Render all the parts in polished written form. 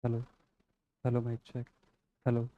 Hello, hello, mic check. Hello.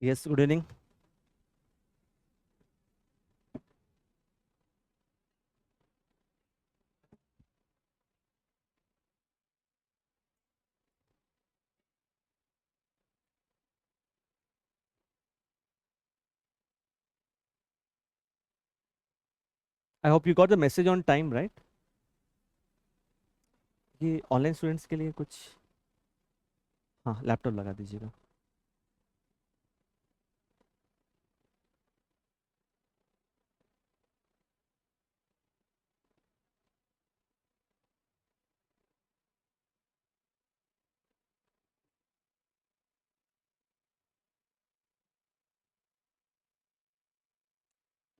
Yes, good evening. I hope you got the message on time, right? ये online students के लिए कुछ हाँ laptop लगा दीजिएगा.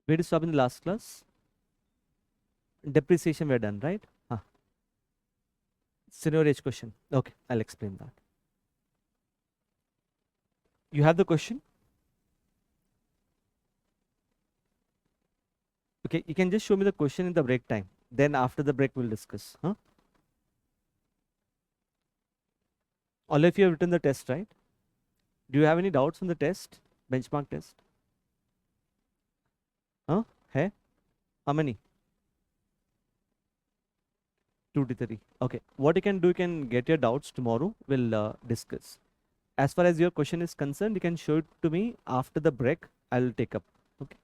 Where did you stop in the last class? Depreciation we're done, right? Scenario age question. Okay, I'll explain that. You have the question? Okay, you can just show me the question in the break time. Then after the break, we'll discuss. Huh? All of you have written the test, right? Do you have any doubts on the test? Benchmark test? Huh? Hey? How many? 2 to 3. Okay. What you can do, you can get your doubts tomorrow. We'll discuss. As far as your question is concerned, you can show it to me after the break. I'll take up. Okay.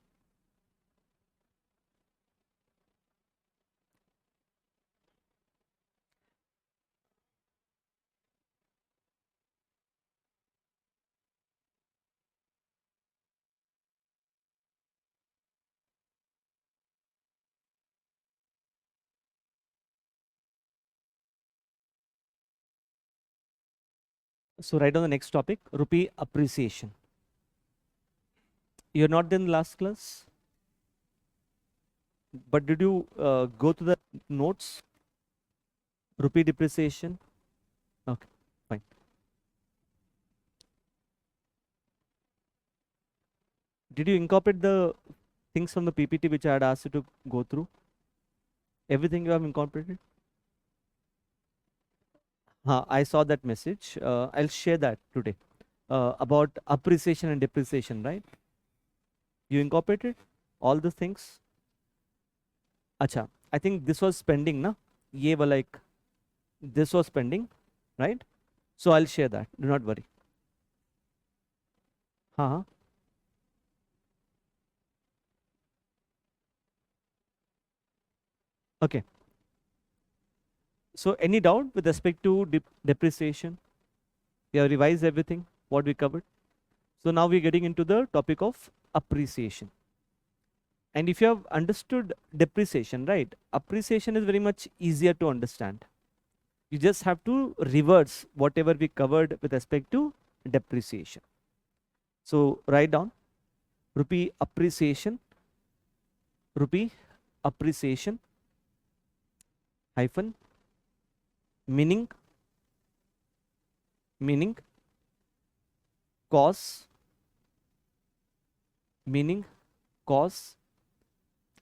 So right on the next topic, rupee appreciation. You're not in last class, but did you go to the notes? Rupee depreciation. Okay, fine. Did you incorporate the things from the PPT which I had asked you to go through? Everything you have incorporated? I saw that message. I'll share that today. About appreciation and depreciation, right? You incorporated all the things? Acha, I think this was pending, na? Ye wala like this was pending, right? So I'll share that. Do not worry. हाँ. Okay. So any doubt with respect to depreciation? We have revised everything what we covered. So now we're getting into the topic of appreciation. And if you have understood depreciation, right? Appreciation is very much easier to understand. You just have to reverse whatever we covered with respect to depreciation. So write down rupee appreciation, rupee appreciation hyphen meaning, meaning, cause, meaning, cause,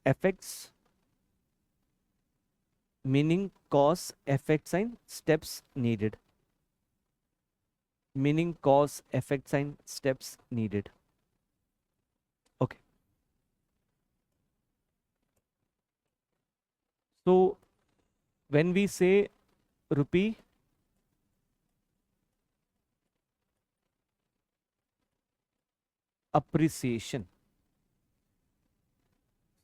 effects, meaning, cause, effect sign, steps needed. Meaning, cause, effect sign, steps needed. Okay. So when we say rupee appreciation,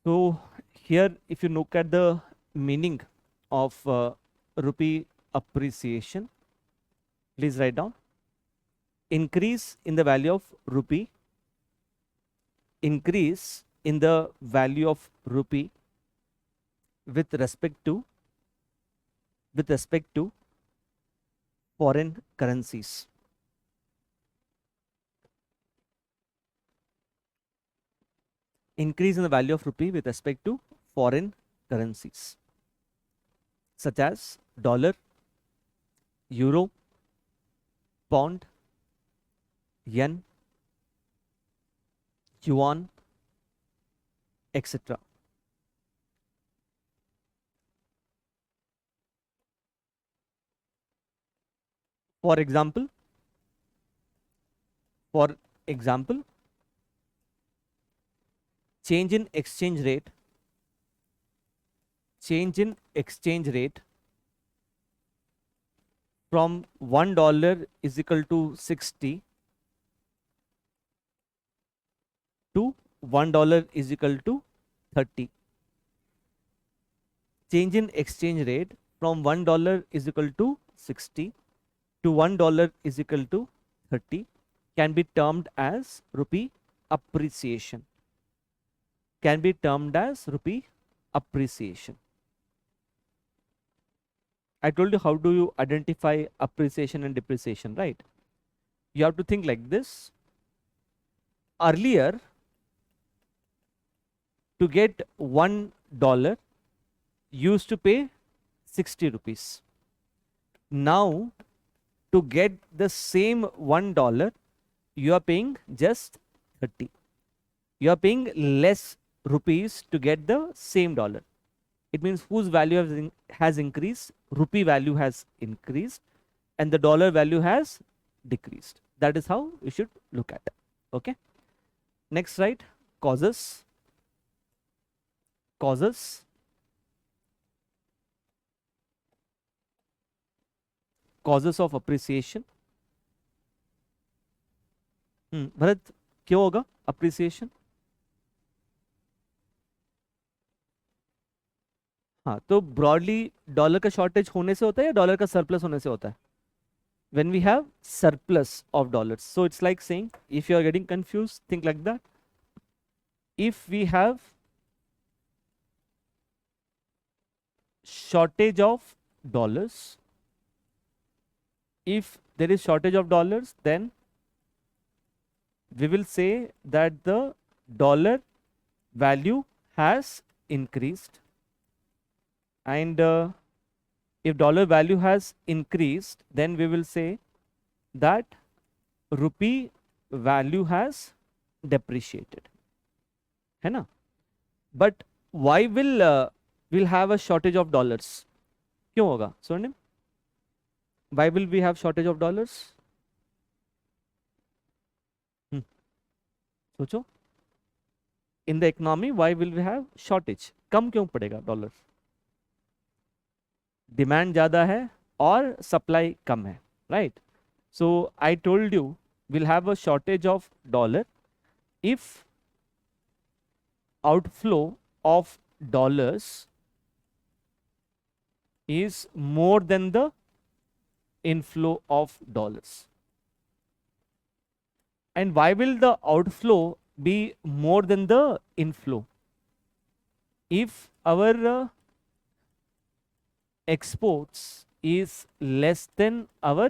so here if you look at the meaning of rupee appreciation, please write down increase in the value of rupee, increase in the value of rupee with respect to foreign currencies. Increase in the value of rupee with respect to foreign currencies such as dollar, euro, pound, yen, yuan, etc. For example, for example, change in exchange rate, change in exchange rate from $1 is equal to 60 to $1 is equal to 30. Change in exchange rate from $1 is equal to 60 to $1 is equal to 30 can be termed as rupee appreciation. Can be termed as rupee appreciation. I told you how do you identify appreciation and depreciation, right? You have to think like this. Earlier, to get $1, you used to pay 60 rupees. Now, to get the same $1, you are paying just 30. You are paying less rupees to get the same dollar. It means whose value has increased, rupee value has increased, and the dollar value has decreased. That is how you should look at it. Okay. Next, right? Causes. Causes. Causes of appreciation. Bharat, क्यों होगा appreciation? हाँ, तो broadly dollar का shortage होने से होता है या डॉलर का सरप्लस होने से होता है? When we have surplus of dollars. So it's like saying, if you are getting confused, think like that. If we have shortage of dollars, if there is shortage of dollars, then we will say that the dollar value has increased. And if dollar value has increased, then we will say that rupee value has depreciated. है ना? But why will we'll have a shortage of dollars? क्यों होगा? Swarnim? Why will we have shortage of dollars? सोचो. In the economy, why will we have shortage? कम क्यों पड़ेगा dollar? Demand ज़्यादा है और सप्लाई कम है, right? So I told you we'll have a shortage of dollar if outflow of dollars is more than the inflow of dollars. And why will the outflow be more than the inflow? If our exports is less than our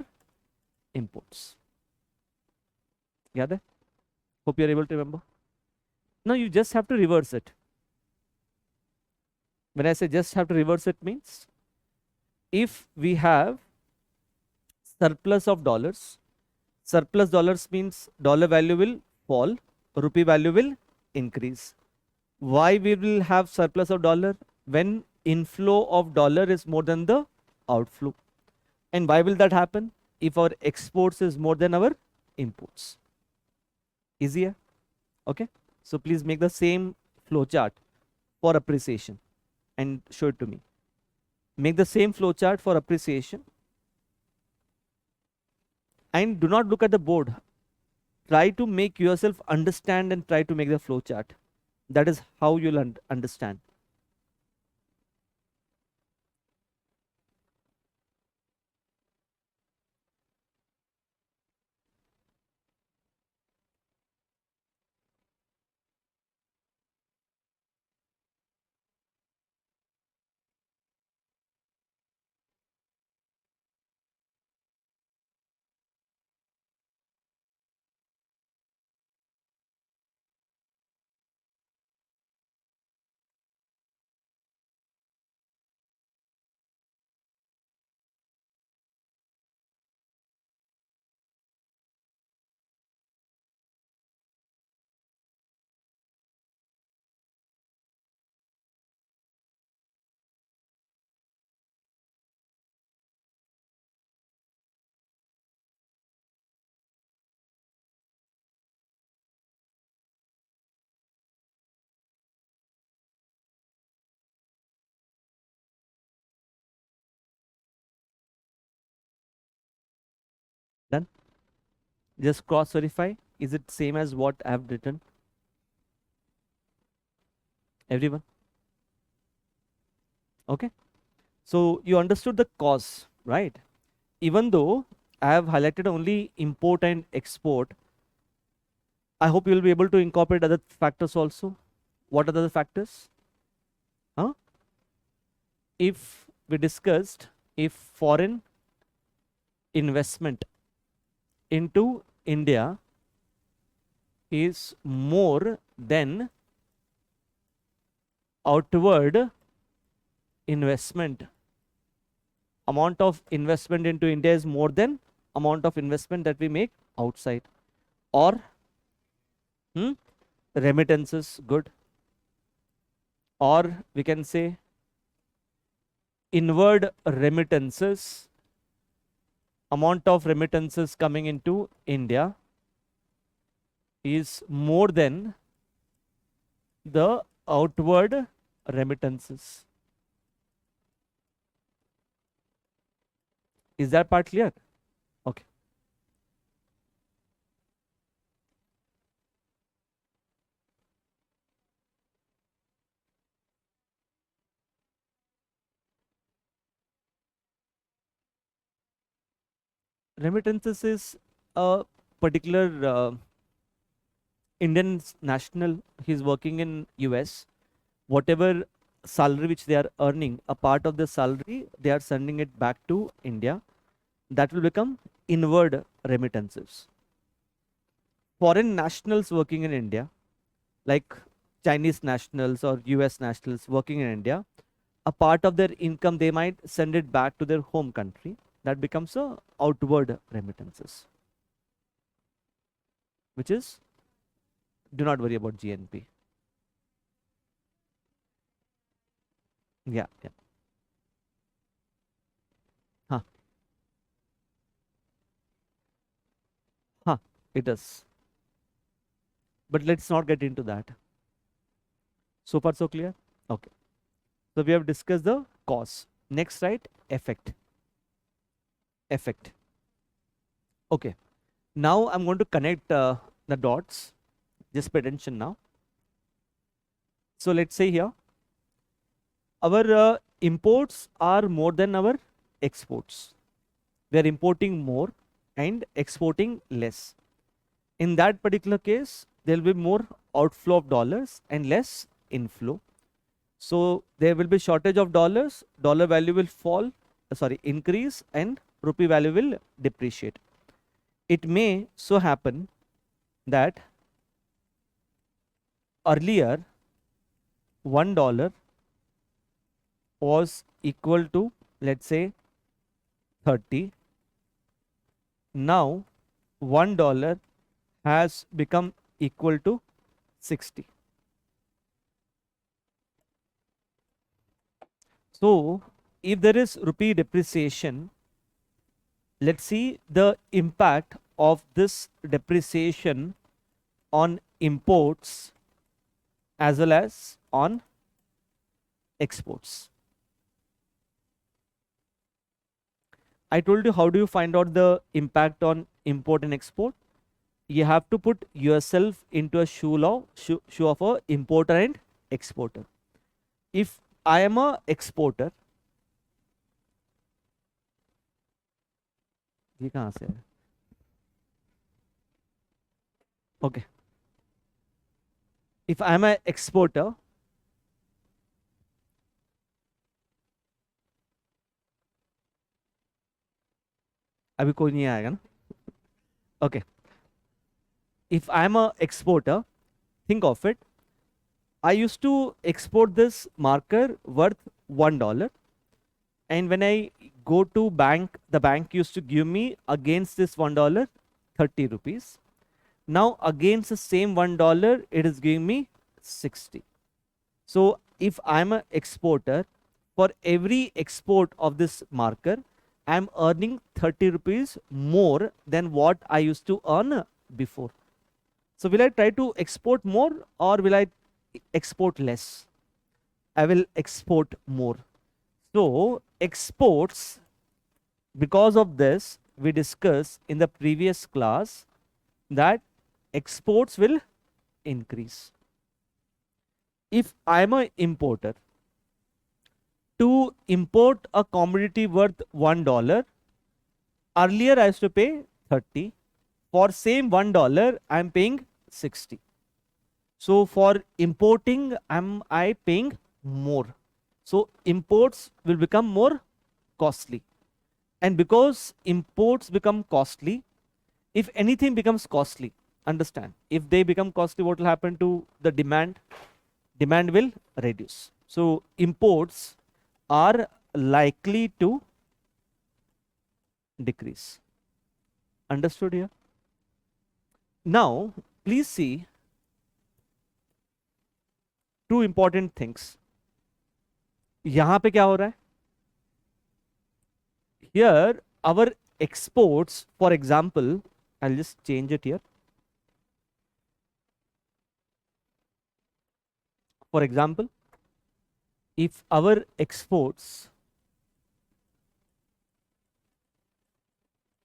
imports. Yaad hai? Hope you are able to remember. Now you just have to reverse it. When I say just have to reverse it means, if we have surplus of dollars, surplus dollars means dollar value will fall, rupee value will increase. Why we will have surplus of dollar? When inflow of dollar is more than the outflow. And why will that happen? If our exports is more than our imports. Easier? Okay. So please make the same flow chart for appreciation and show it to me. Make the same flow chart for appreciation. And do not look at the board. Try to make yourself understand and try to make the flow chart. That is how you'll understand. Just cross verify. Is it same as what I have written? Everyone? Okay. So you understood the cause, right? Even though I have highlighted only import and export, I hope you will be able to incorporate other factors also. What are the other factors? Huh? If we discussed, if foreign investment into India is more than outward investment, amount of investment into India is more than amount of investment that we make outside, or hmm, remittances, good, or we can say inward remittances, amount of remittances coming into India is more than the outward remittances. Is that part clear? Okay. Remittances is a particular Indian national. He's working in US. Whatever salary which they are earning, a part of the salary they are sending it back to India. That will become inward remittances. Foreign nationals working in India, like Chinese nationals or US nationals working in India, a part of their income they might send it back to their home country. That becomes a outward remittances, which is, do not worry about GNP. Yeah, yeah. Huh, huh, it does. But let's not get into that. So far, so clear? Okay. So we have discussed the cause. Next, right? Effect. Effect. Okay. Now I'm going to connect the dots. Just pay attention now. So let's say here, our imports are more than our exports. We are importing more and exporting less. In that particular case, there will be more outflow of dollars and less inflow. So there will be shortage of dollars, dollar value will fall, sorry, increase, and rupee value will depreciate. It may so happen that earlier $1 was equal to, let's say, 30. Now $1 has become equal to 60. So if there is rupee depreciation, let's see the impact of this depreciation on imports as well as on exports. I told you how do you find out the impact on import and export. You have to put yourself into a shoe of a importer and exporter. If I am a exporter, ये कहाँ से है? Okay. If I am an exporter, अभी कोई नहीं आएगा ना? Okay. If I am a exporter, think of it. I used to export this marker worth $1, and when I go to bank, the bank used to give me against this $1 30 rupees. Now against the same $1, it is giving me 60. So if I'm an exporter, for every export of this marker, I'm earning 30 rupees more than what I used to earn before. So will I try to export more or will I export less? I will export more. So exports, because of this, we discussed in the previous class, that exports will increase. If I'm a importer, to import a commodity worth $1, earlier I used to pay 30. For same $1, I'm paying 60. So for importing, am I paying more? So imports will become more costly. And because imports become costly, if anything becomes costly, understand, if they become costly, what will happen to the demand? Demand will reduce. So imports are likely to decrease. Understood here? Now, please see two important things. यहाँ पे क्या हो रहा है? Here, our exports, for example, I'll just change it here. For example, if our exports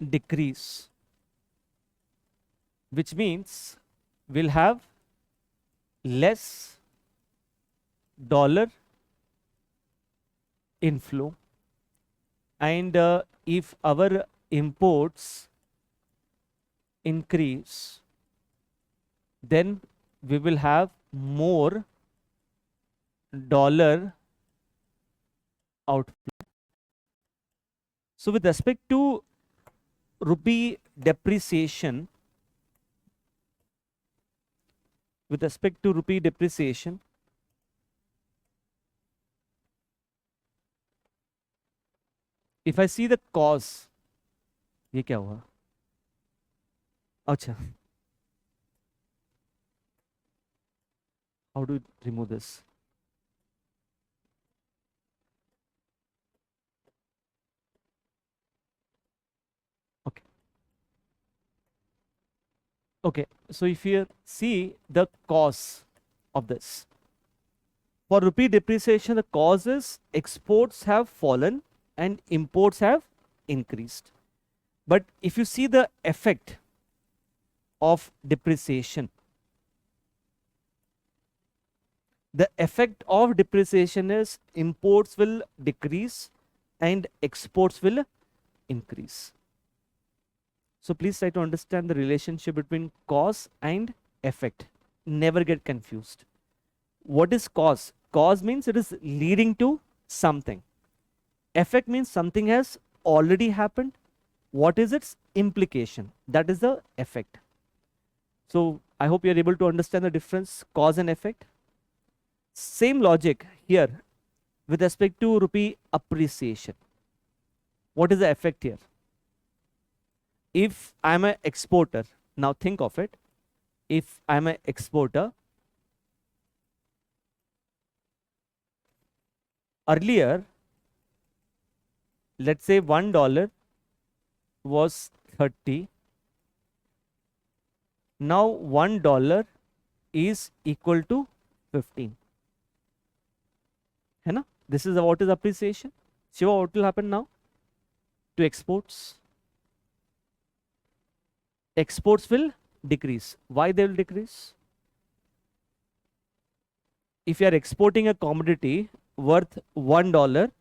decrease, which means we'll have less dollar inflow, and if our imports increase, then we will have more dollar outflow. So with respect to rupee depreciation, with respect to rupee depreciation, if I see the cause, ये क्या हुआ? अच्छा, how do you remove this? Okay. Okay, so if you see the cause of this, for rupee depreciation, the cause is exports have fallen and imports have increased. But if you see the effect of depreciation, the effect of depreciation is imports will decrease and exports will increase. So please try to understand the relationship between cause and effect. Never get confused. What is cause? Cause means it is leading to something. Effect means something has already happened. What is its implication? That is the effect. So I hope you are able to understand the difference, cause and effect. Same logic here with respect to rupee appreciation. What is the effect here? If I'm an exporter, now think of it. If I'm an exporter, earlier, let's say $1 was 30. Now $1 is equal to 15. है ना? This is what is appreciation. Shiva, what will happen now to exports? Exports will decrease. Why they will decrease? If you are exporting a commodity worth $1,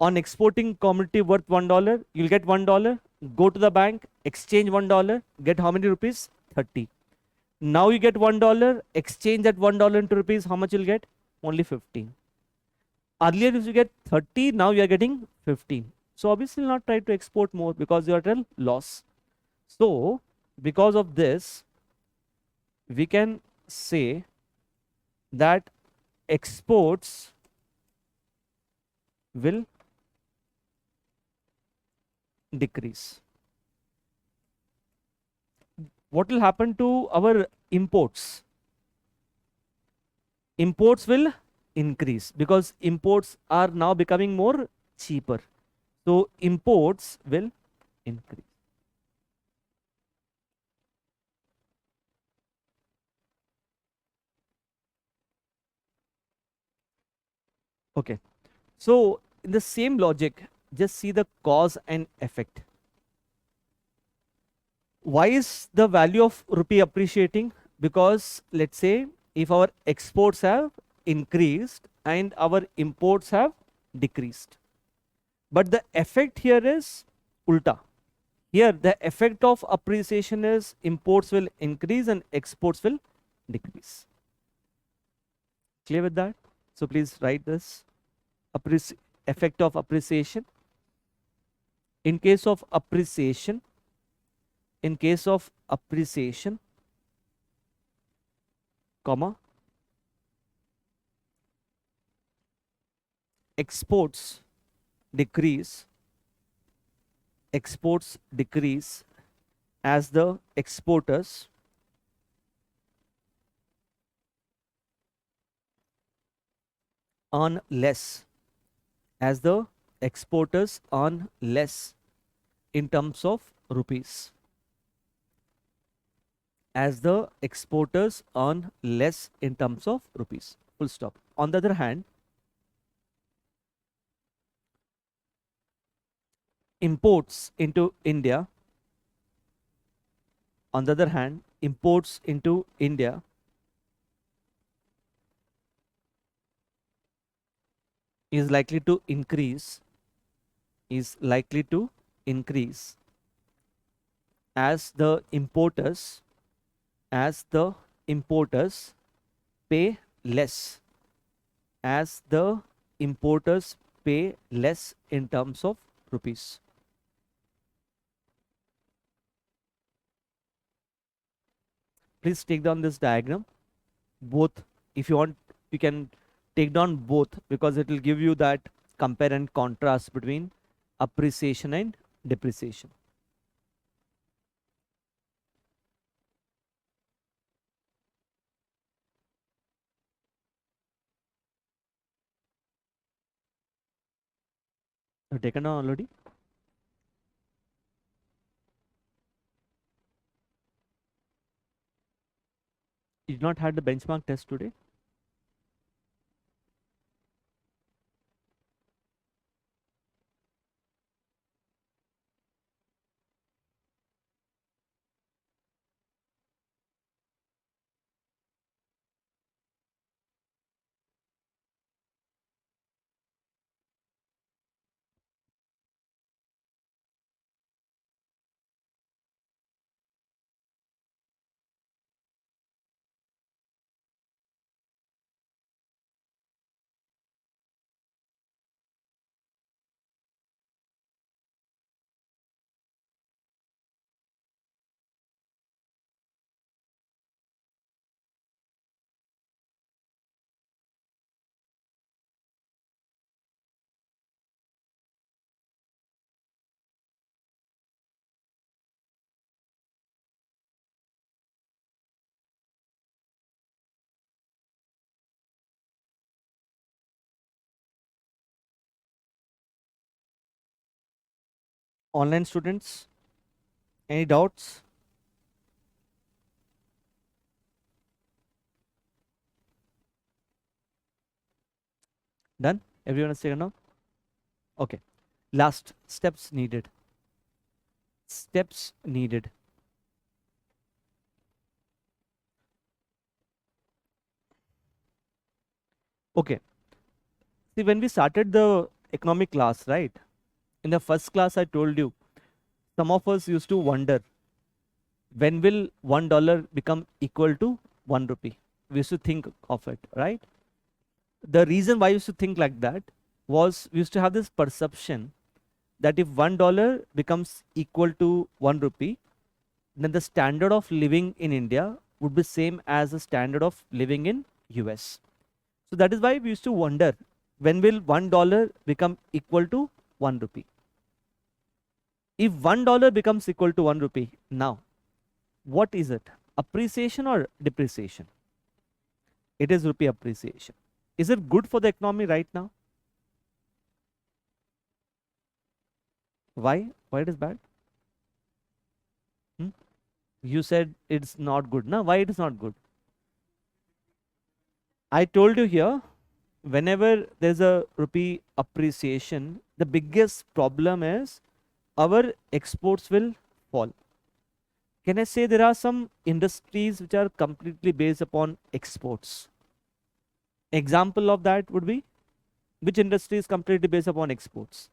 on exporting commodity worth $1, you'll get $1. Go to the bank, exchange $1, get how many rupees? 30. Now you get $1, exchange that $1 into rupees, how much you'll get? Only 15. Earlier you used to get 30, now you are getting 15. So obviously not try to export more because you are at a loss. So because of this, we can say that exports will decrease. What will happen to our imports? Imports will increase because imports are now becoming more cheaper. So imports will increase. Okay. So in the same logic, just see the cause and effect. Why is the value of rupee appreciating? Because let's say if our exports have increased and our imports have decreased, but the effect here is ulta. Here the effect of appreciation is imports will increase and exports will decrease. Clear with that? So please write this. Effect of appreciation. In case of appreciation, in case of appreciation, comma, exports decrease, exports decrease as the exporters earn less, as the exporters earn less in terms of rupees, as the exporters earn less in terms of rupees, full stop. On the other hand, imports into India, on the other hand, imports into India is likely to increase, is likely to increase as the importers, as the importers pay less, as the importers pay less in terms of rupees. Please take down this diagram. Both, if you want, you can take down both because it will give you that compare and contrast between appreciation and depreciation. Have you taken down already? You did not had the benchmark test today? Online students, any doubts? Done? Everyone is taken now? Okay. Last steps needed. Steps needed. Okay. See, when we started the economic class, right? In the first class, I told you, some of us used to wonder, when will $1 become equal to 1 rupee? We used to think of it, right? The reason why we used to think like that was we used to have this perception that if $1 becomes equal to 1 rupee, then the standard of living in India would be same as the standard of living in US. So that is why we used to wonder, when will $1 become equal to 1 rupee? If $1 becomes equal to 1 rupee, now what is it? Appreciation or depreciation? It is rupee appreciation. Is it good for the economy right now? Why? Why it is bad? Hmm? You said it's not good. Now, why it is not good? I told you here, whenever there's a rupee appreciation, the biggest problem is our exports will fall. can I say there are some industries which are completely based upon exports? Example of that would be, which industry is completely based upon exports?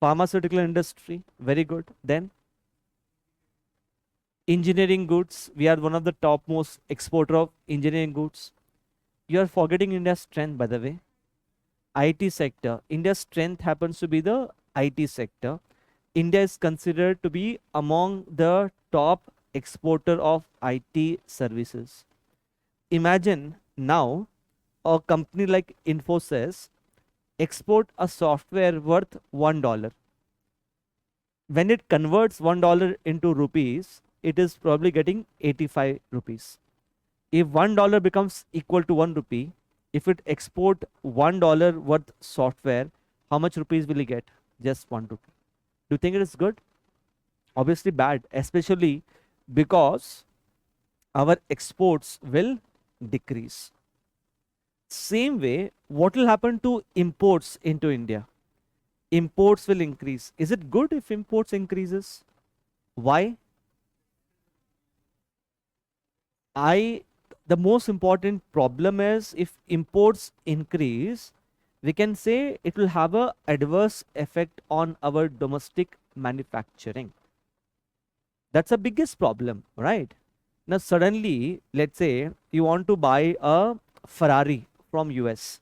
Pharmaceutical industry, very good. Then engineering goods, we are one of the topmost exporter of engineering goods. You are forgetting India's strength, by the way. IT sector. India's strength happens to be the IT sector. India is considered to be among the top exporter of IT services. Imagine now a company like Infosys export a software worth $1. When it converts $1 into rupees, it is probably getting 85 rupees. If $1 becomes equal to 1 rupee, if it export $1 worth software, how much rupees will it get? Just 1 rupee. Do you think it is good? Obviously bad, especially because our exports will decrease. Same way, what will happen to imports into India? Imports will increase. Is it good if imports increases? Why? I The most important problem is if imports increase, we can say it will have a adverse effect on our domestic manufacturing. That's the biggest problem, right? Now suddenly, let's say you want to buy a Ferrari from US.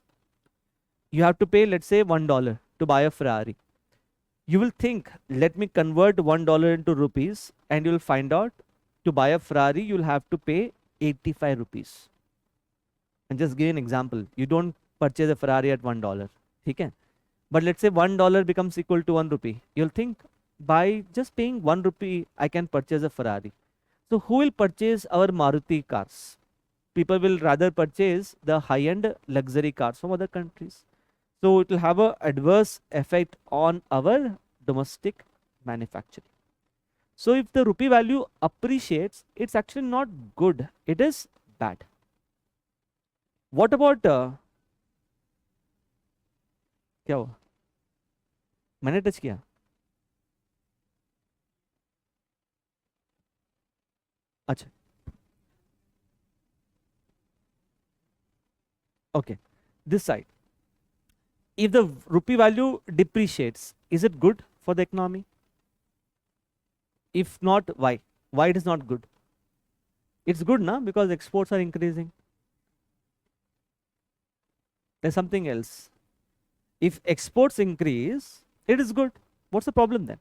You have to pay, let's say, $1 to buy a Ferrari. You will think, let me convert $1 into rupees, and you'll find out to buy a Ferrari, you'll have to pay 85 rupees. And just give an example. You don't purchase a Ferrari at $1. Okay? But let's say $1 becomes equal to 1 rupee. You'll think, by just paying 1 rupee, I can purchase a Ferrari. So who will purchase our Maruti cars? People will rather purchase the high-end luxury cars from other countries. So it will have a adverse effect on our domestic manufacturing. So if the rupee value appreciates, it's actually not good. It is bad. What about क्या हुआ? मैंने touch किया. अच्छा. Okay. This side. If the rupee value depreciates, is it good for the economy? If not, why? Why it is not good? It's good now because exports are increasing. There's something else. If exports increase, it is good. What's the problem then?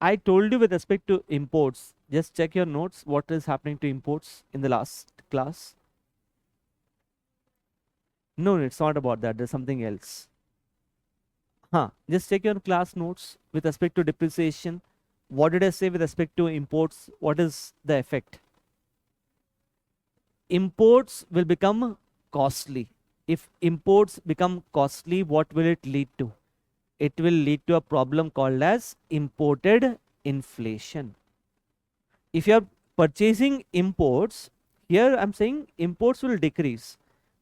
I told you with respect to imports, just check your notes what is happening to imports in the last class. No, it's not about that. There's something else. Just check your class notes with respect to depreciation. What did I say with respect to imports? What is the effect? Imports will become costly. If imports become costly, what will it lead to? It will lead to a problem called as imported inflation. If you are purchasing imports, here I'm saying imports will decrease.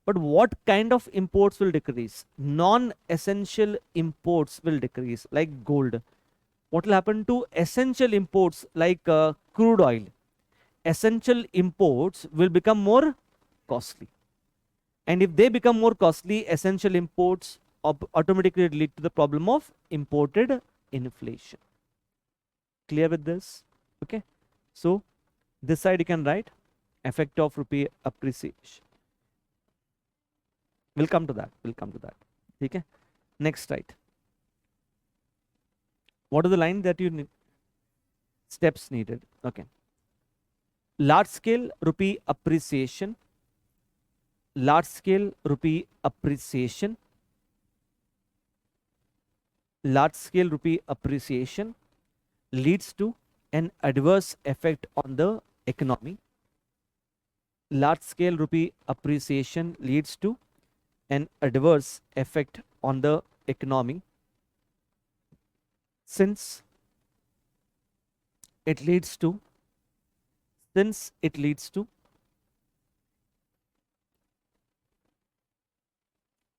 But what kind of imports will decrease? Non-essential imports will decrease, like gold. What will happen to essential imports like crude oil? Essential imports will become more costly. And if they become more costly, essential imports automatically lead to the problem of imported inflation. Clear with this? Okay. So this side you can write effect of rupee appreciation. We'll come to that. We'll come to that. Okay. Next write. What are the line that you need? Steps needed. Okay. Large scale rupee appreciation. Large scale rupee appreciation. Large scale rupee appreciation leads to an adverse effect on the economy. Large scale rupee appreciation leads to an adverse effect on the economy since it leads to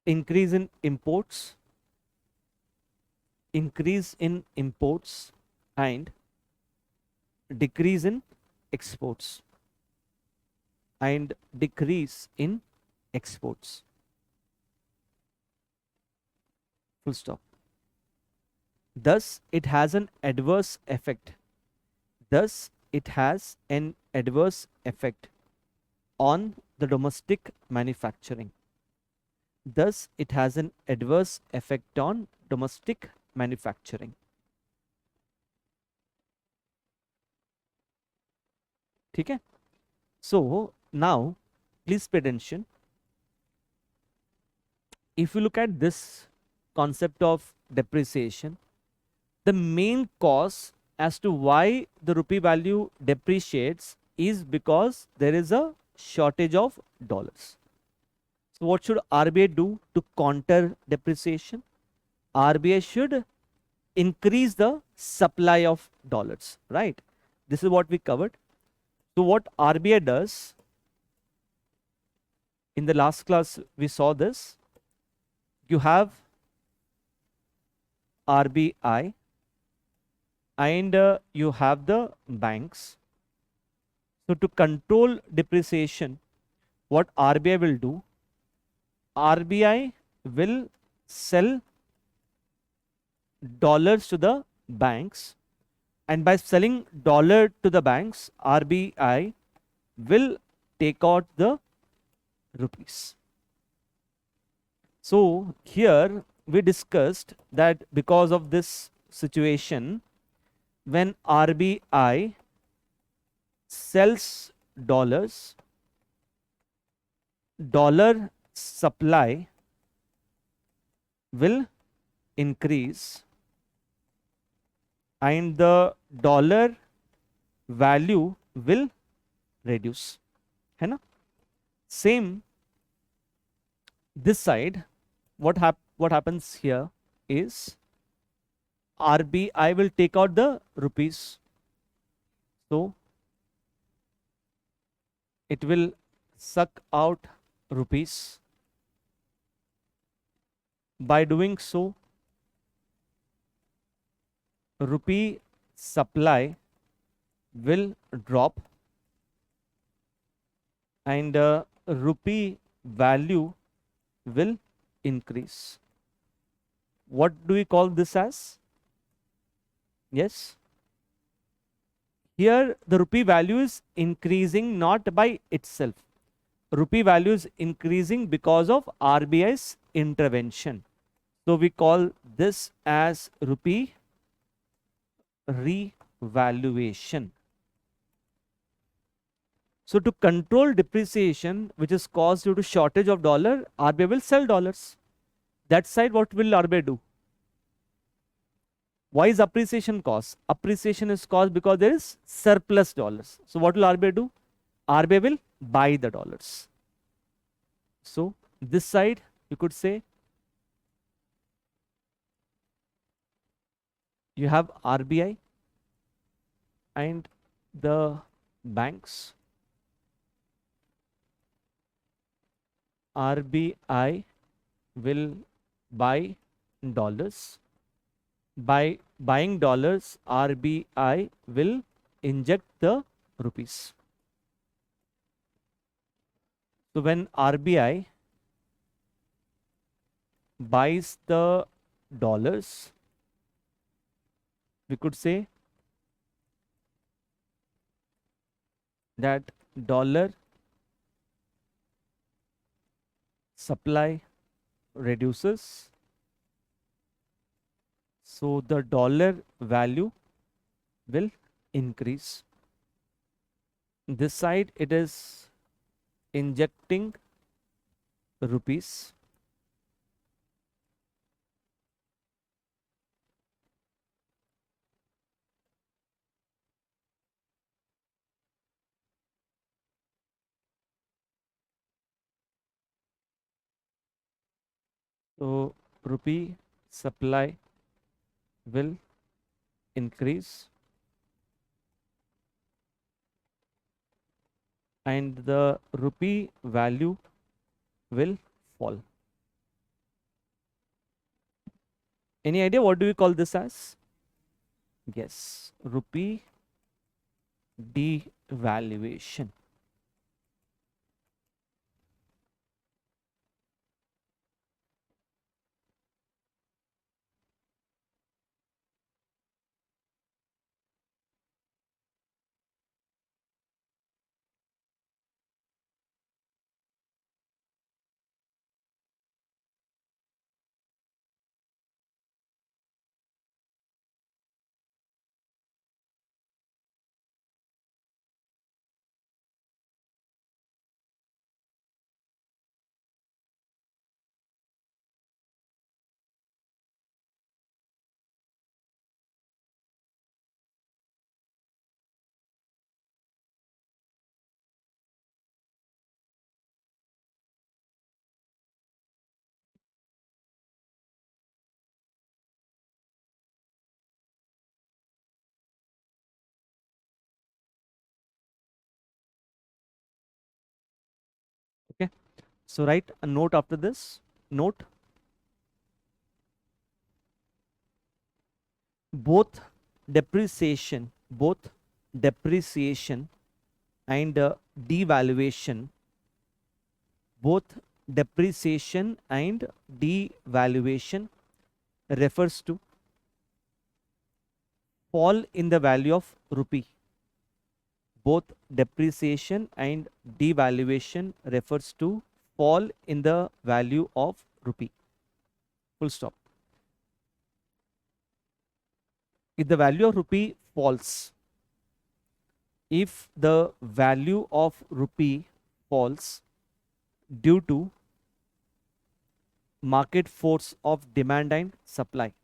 increase in imports increase in imports and decrease in exports and decrease in exports. Full stop. Thus, it has an adverse effect. Thus, it has an adverse effect on the domestic manufacturing. Thus, it has an adverse effect on domestic manufacturing. ठीक है? So now, please pay attention. If you look at this concept of depreciation, the main cause as to why the rupee value depreciates is because there is a shortage of dollars. So what should RBI do to counter depreciation? RBI should increase the supply of dollars, right? This is what we covered. So what RBI does, in the last class we saw this, you have RBI and you have the banks. So to control depreciation, what RBI will do, RBI will sell dollars to the banks, and by selling dollar to the banks, RBI will take out the rupees. So here we discussed that because of this situation, when RBI sells dollars, dollar supply will increase and the dollar value will reduce. है ना? Same this side, what happens here is RBI will take out the rupees. So it will suck out rupees. By doing so, rupee supply will drop and rupee value will increase. What do we call this as? Yes. Here the rupee value is increasing not by itself. Rupee value is increasing because of RBI's intervention. So we call this as rupee revaluation. So to control depreciation, which is caused due to shortage of dollar, RBI will sell dollars. That side, what will RBI do? Why is appreciation caused? Appreciation is caused because there is surplus dollars. So what will RBI do? RBI will buy the dollars. So this side, you could say, you have RBI and the banks. RBI will buy dollars. By buying dollars, RBI will inject the rupees. So when RBI buys the dollars, we could say that dollar supply reduces. So the dollar value will increase. This side it is injecting rupees. So rupee supply will increase and the rupee value will fall. Any idea what do we call this as? Yes, rupee devaluation. Okay, so write a note after this. Note, both depreciation and devaluation, both depreciation and devaluation refers to fall in the value of rupee. Both depreciation and devaluation refers to fall in the value of rupee. Full stop. If the value of rupee falls, if the value of rupee falls due to market force of demand and supply,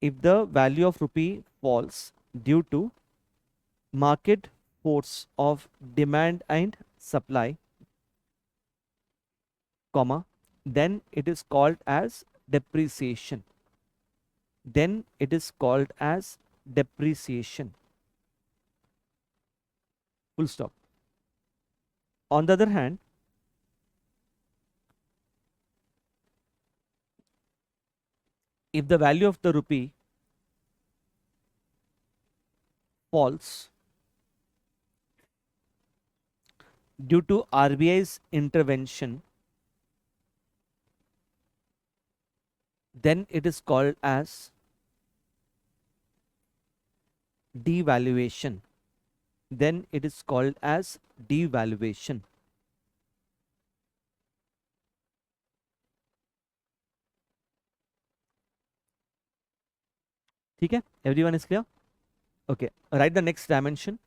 if the value of rupee falls due to market force of demand and supply, comma, then it is called as depreciation. Then it is called as depreciation. Full stop. On the other hand, if the value of the rupee falls due to RBI's intervention, then it is called as devaluation. Then it is called as devaluation. ठीक है? Everyone is clear? Okay, write the next dimension.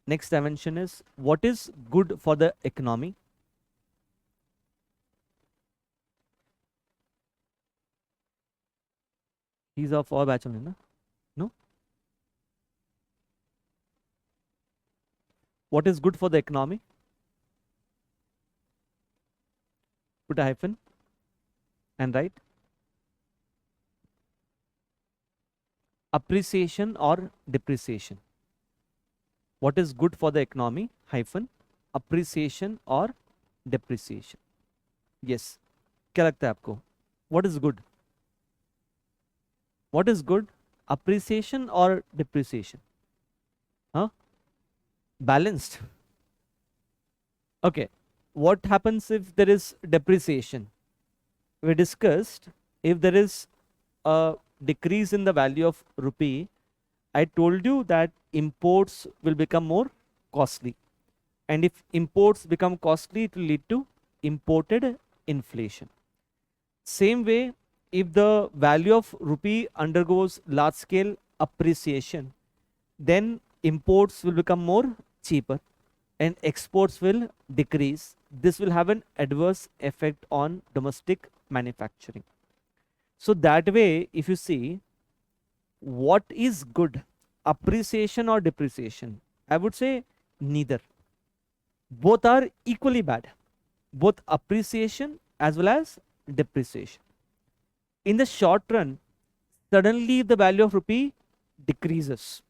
Next dimension is what is good for the economy. He's of our batch only, na? No? What is good for the economy? Put a hyphen and write appreciation or depreciation. What is good for the economy? Hyphen appreciation or depreciation. Yes. क्या लगता है आपको? What is good? What is good? Appreciation or depreciation? Huh? Balanced. Okay. What happens if there is depreciation? We discussed if there is a decrease in the value of rupee, I told you that imports will become more costly. And if imports become costly, it will lead to imported inflation. Same way, if the value of rupee undergoes large scale appreciation, then imports will become more cheaper and exports will decrease. This will have an adverse effect on domestic manufacturing. So that way, if you see what is good, appreciation or depreciation, I would say neither. Both are equally bad, both appreciation as well as depreciation. In the short run, suddenly the value of rupee decreases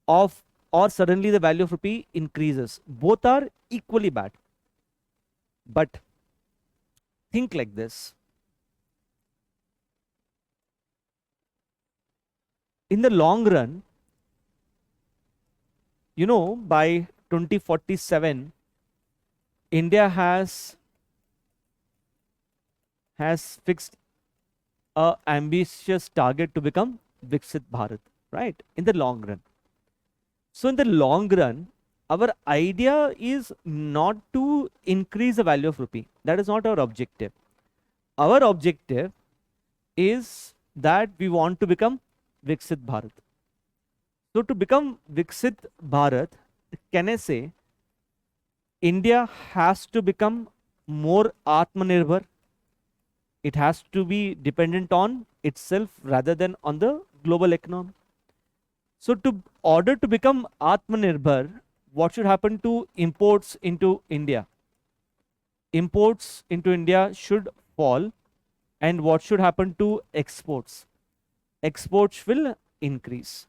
of or suddenly the value of rupee increases. Both are equally bad. But think like this. In the long run, by 2047, India has fixed a ambitious target to become Viksit Bharat, right? In the long run. So in the long run, our idea is not to increase the value of rupee. That is not our objective. Our objective is that we want to become Viksit Bharat. So to become Viksit Bharat, can I say India has to become more Atmanirbhar. It has to be dependent on itself rather than on the global economy. So to order to become Atmanirbhar, what should happen to imports into India? Imports into India should fall, and what should happen to exports? Exports will increase.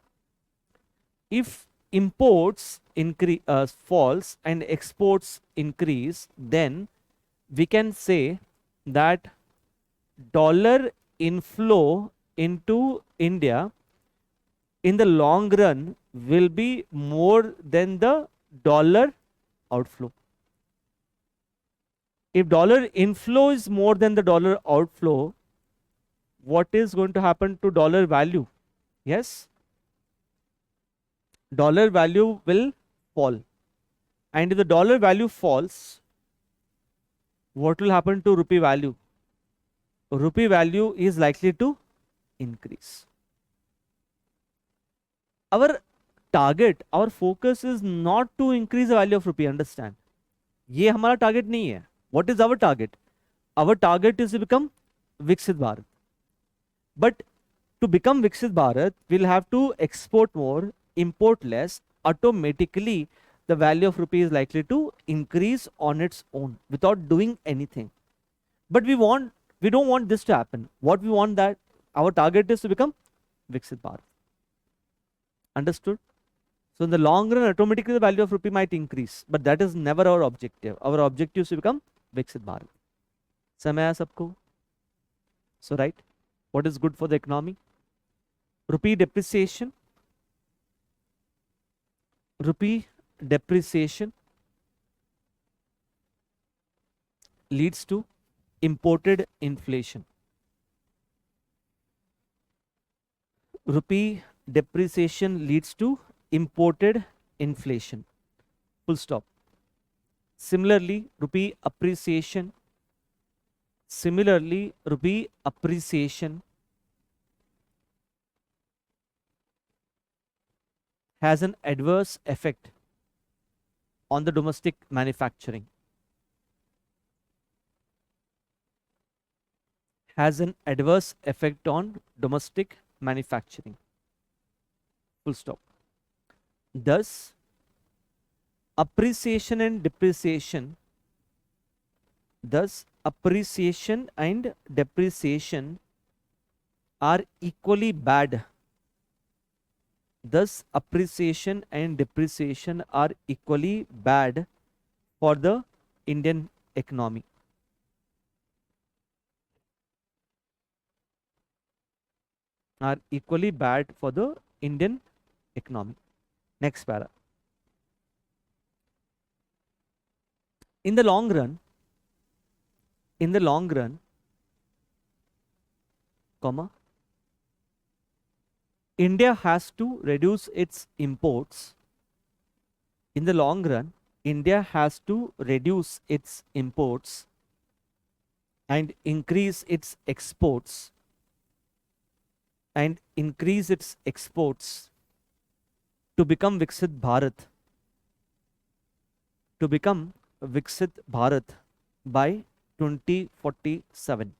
If imports increase falls and exports increase, then we can say that dollar inflow into India in the long run will be more than the dollar outflow. If dollar inflow is more than the dollar outflow, what is going to happen to dollar value? Yes, dollar value will fall. And if the dollar value falls, what will happen to rupee value? Rupee value is likely to increase. Our target, our focus is not to increase the value of rupee, understand? ये हमारा target नहीं है. What is our target? Our target is to become Viksit Bharat. But to become Viksit Bharat, we'll have to export more, import less. Automatically, the value of rupee is likely to increase on its own without doing anything. But we don't want this to happen. What we want, that our target is to become Viksit Bharat. Understood? So in the long run, automatically the value of rupee might increase, but that is never our objective. Our objective is to become Viksit Bharat. समझ आया सबको? So right, what is good for the economy? Rupee depreciation. Rupee depreciation leads to imported inflation. Rupee depreciation leads to imported inflation. Full stop. Similarly, rupee appreciation has an adverse effect on the domestic manufacturing. Has an adverse effect on domestic manufacturing. Full stop. Thus, appreciation and depreciation are equally bad. Thus, appreciation and depreciation are equally bad for the Indian economy. Are equally bad for the Indian economy. Next para. In the long run, comma, India has to reduce its imports. In the long run, India has to reduce its imports and increase its exports to become Viksit Bharat. To become Viksit Bharat by 2047.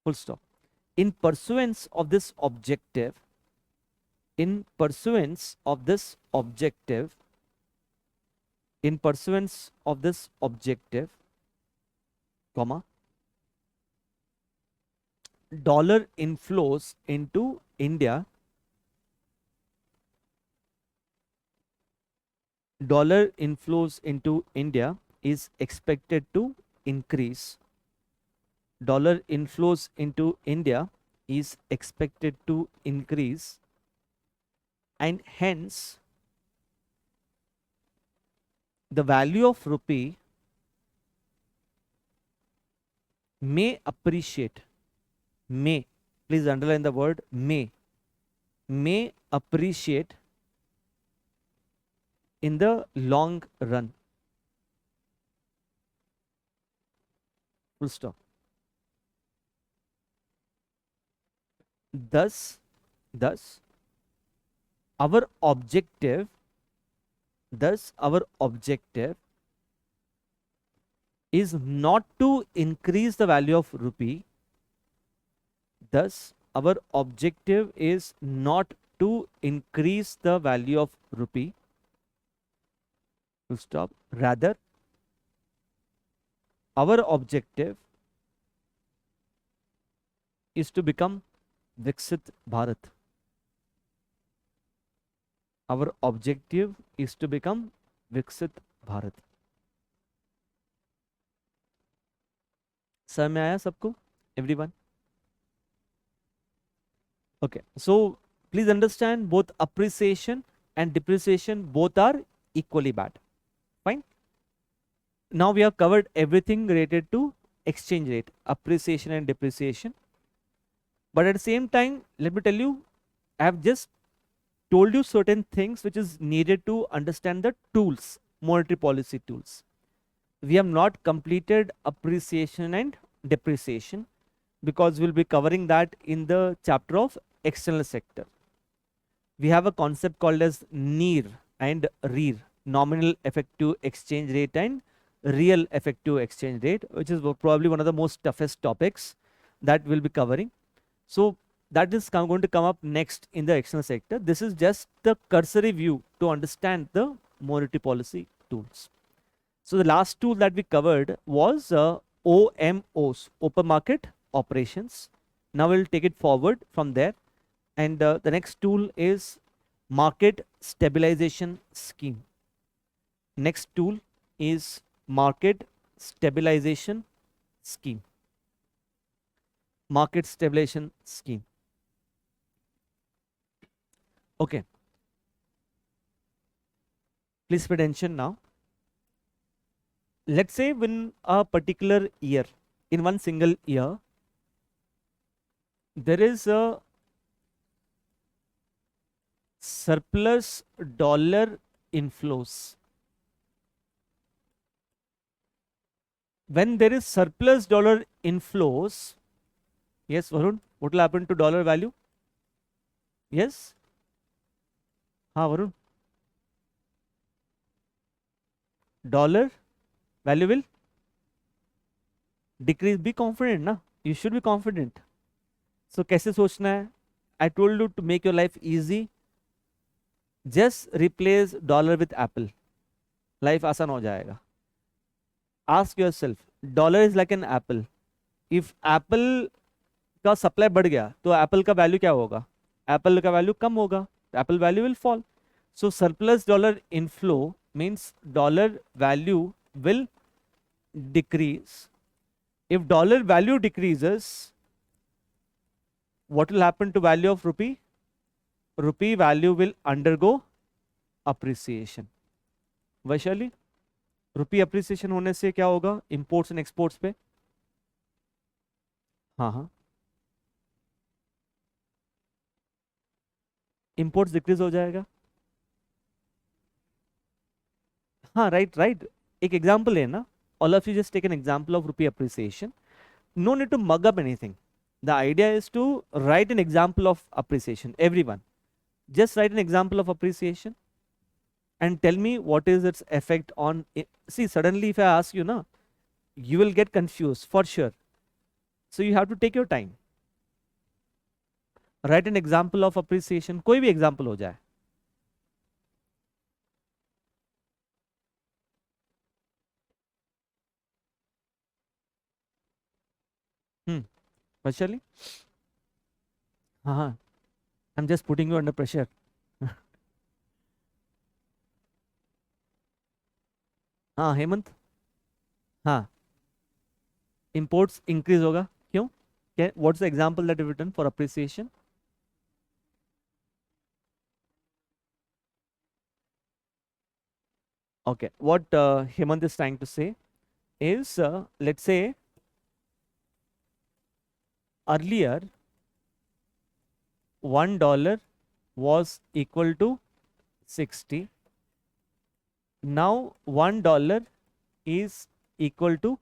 Full stop. In pursuance of this objective, comma, dollar inflows into India is expected to increase dollar inflows into India is expected to increase, and hence the value of rupee may appreciate, may, please underline the word may appreciate in the long run. Full stop. Thus our objective thus our objective is not to increase the value of rupee. Thus our objective is not to increase the value of rupee. Full stop. Rather, our objective is to become Viksit Bharat. Our objective is to become Viksit Bharat. समझ में आया सबको? Everyone? Okay. So please understand, both appreciation and depreciation both are equally bad. Fine. Now we have covered everything related to exchange rate, appreciation and depreciation. But at the same time, let me tell you, I have just told you certain things which is needed to understand the tools, monetary policy tools. We have not completed appreciation and depreciation because we'll be covering that in the chapter of external sector. We have a concept called as NER and RER, nominal effective exchange rate and real effective exchange rate, which is probably one of the most toughest topics that we'll be covering. So that is going to come up next in the external sector. This is just the cursory view to understand the monetary policy tools. So the last tool that we covered was OMOs, open market operations. Now we'll take it forward from there. And the next tool is market stabilization scheme. Next tool is market stabilization scheme. Market stabilization scheme. Okay. Please pay attention now. Let's say in a particular year, in one single year, there is a surplus dollar inflows. When there is surplus dollar inflows, yes, Varun, what will happen to dollar value? Yes? Varun. Dollar value will decrease. Be confident, na? You should be confident. So कैसे सोचना है? I told you to make your life easy. Just replace dollar with apple. Life आसान हो जाएगा. Ask yourself, dollar is like an apple. If apple का supply बढ़ गया तो एप्पल का वैल्यू क्या होगा? एप्पल का वैल्यू कम होगा. Apple value will fall. So surplus dollar inflow means dollar value will decrease. If dollar value decreases, what will happen to value of rupee? Rupee value will undergo appreciation. Vaishali, rupee appreciation होने से क्या होगा? Imports and exports पे. हाँ, imports decrease हो जाएगा. हाँ, right. एक एग्जांपल है ना. All of you just take an example of rupee appreciation. No need to mug up anything. The idea is to write an example of appreciation. Everyone, just write an example of appreciation and tell me what is its effect on it. See, suddenly if I ask you, na, you will get confused for sure. So you have to take your time. Write an example of appreciation. कोई भी example हो जाए. Vaishali? हाँ, I'm just putting you under pressure. हाँ, हेमंत. हाँ, Imports increase होगा क्यों? What's the example that you've written for appreciation? Okay, what Hemant is trying to say is, let's say earlier $1 was equal to 60. Now $1 is equal to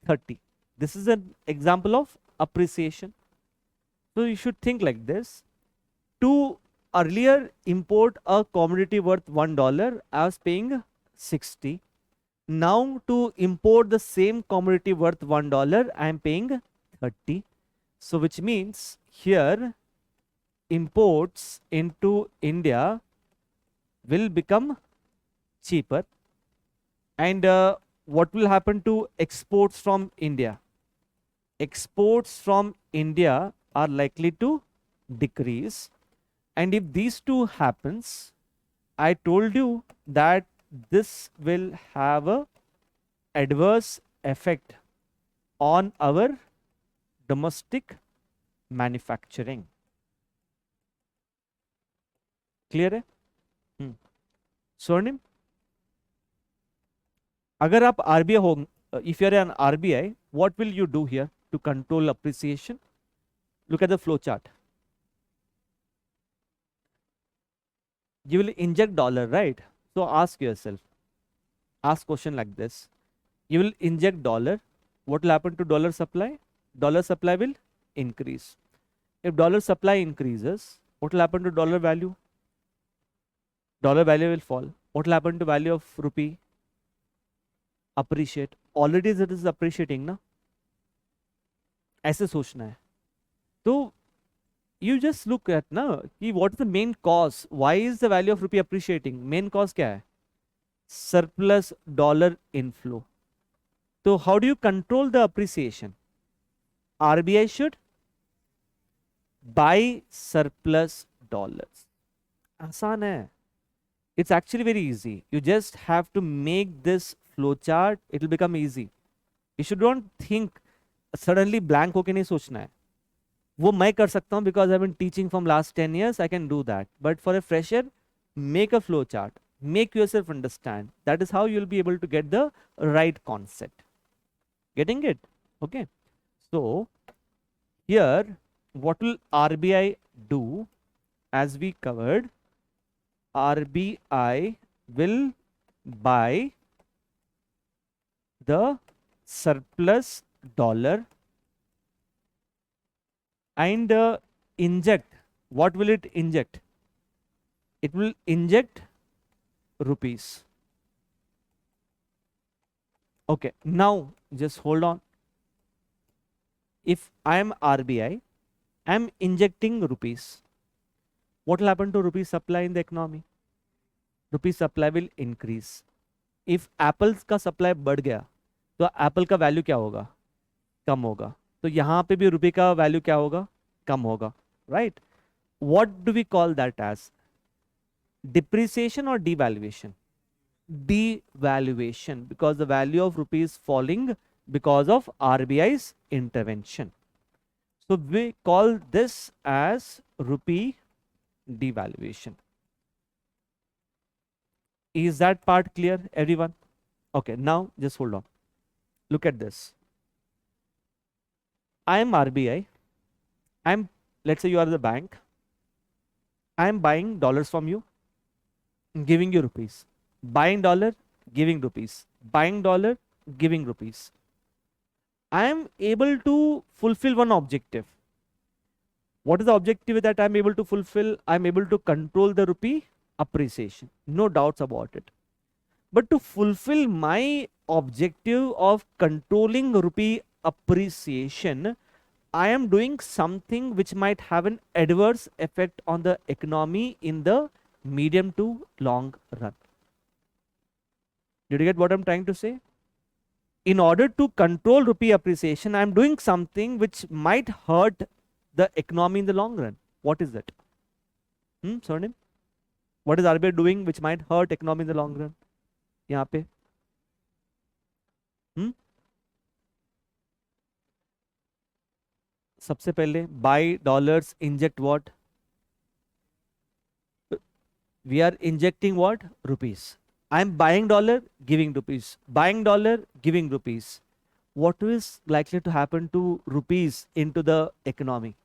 30. This is an example of appreciation. So you should think like this. To earlier import a commodity worth $1, I was paying 60. Now to import the same commodity worth $1, I am paying 30. So which means here imports into India will become cheaper. And what will happen to exports from India? Exports from India are likely to decrease. And if these two happens, I told you that this will have a adverse effect on our domestic manufacturing. Clear है? स्वर्णिम, अगर आप RBI हो, if you are an RBI, what will you do here to control appreciation? Look at the flow chart. You will inject dollar, right? So ask yourself, ask question like this. You will inject dollar. What will happen to dollar supply? Dollar supply will increase. If dollar supply increases, what will happen to dollar value? Dollar value will fall. What will happen to value of rupee? Appreciate. Already it is appreciating ना, ऐसे सोचना है. तो you just look at ना कि what is the main cause? Why is the value of rupee appreciating? Main cause क्या है? Surplus dollar inflow. So how do you control the appreciation? RBI should buy surplus dollars. आसान है. It's actually very easy. You just have to make this flow chart. It will become easy. You should not think suddenly blank होके नहीं सोचना है. वो मैं कर सकता हूँ because I've been teaching from last 10 years. I can do that. But for a fresher, make a flow chart. Make yourself understand. That is how you'll be able to get the right concept. Getting it? Okay. So here, what will RBI do? As we covered, RBI will buy the surplus dollar and inject. What will it inject? It will inject rupees. Okay, now just hold on. If I am RBI, I am injecting rupees. What will happen to rupee supply in the economy? Rupee supply will increase. If apples का supply बढ़ गया, तो Apple का value क्या होगा? कम होगा. तो यहाँ पे भी रुपए का वैल्यू क्या होगा? कम होगा. Right? What do we call that as? Depreciation or devaluation? Devaluation, because the value of rupee is falling because of RBI's intervention. So we call this as rupee devaluation. Is that part clear, everyone? Okay, now just hold on. Look at this. I am RBI. Let's say you are the bank. I am buying dollars from you, giving you rupees. Buying dollar, giving rupees. Buying dollar, giving rupees. I am able to fulfill one objective. What is the objective that I am able to fulfill? I am able to control the rupee appreciation. No doubts about it. But to fulfill my objective of controlling rupee appreciation, I am doing something which might have an adverse effect on the economy in the medium to long run. Did you get what I'm trying to say? In order to control rupee appreciation, I'm doing something which might hurt the economy in the long run. What is that? Surname? What is RBI doing which might hurt economy in the long run? यहाँ पे सबसे पहले buy dollars, inject what? We are injecting what? Rupees. I am buying dollar, giving rupees. Buying dollar, giving rupees. What is likely to happen to rupees into the economy?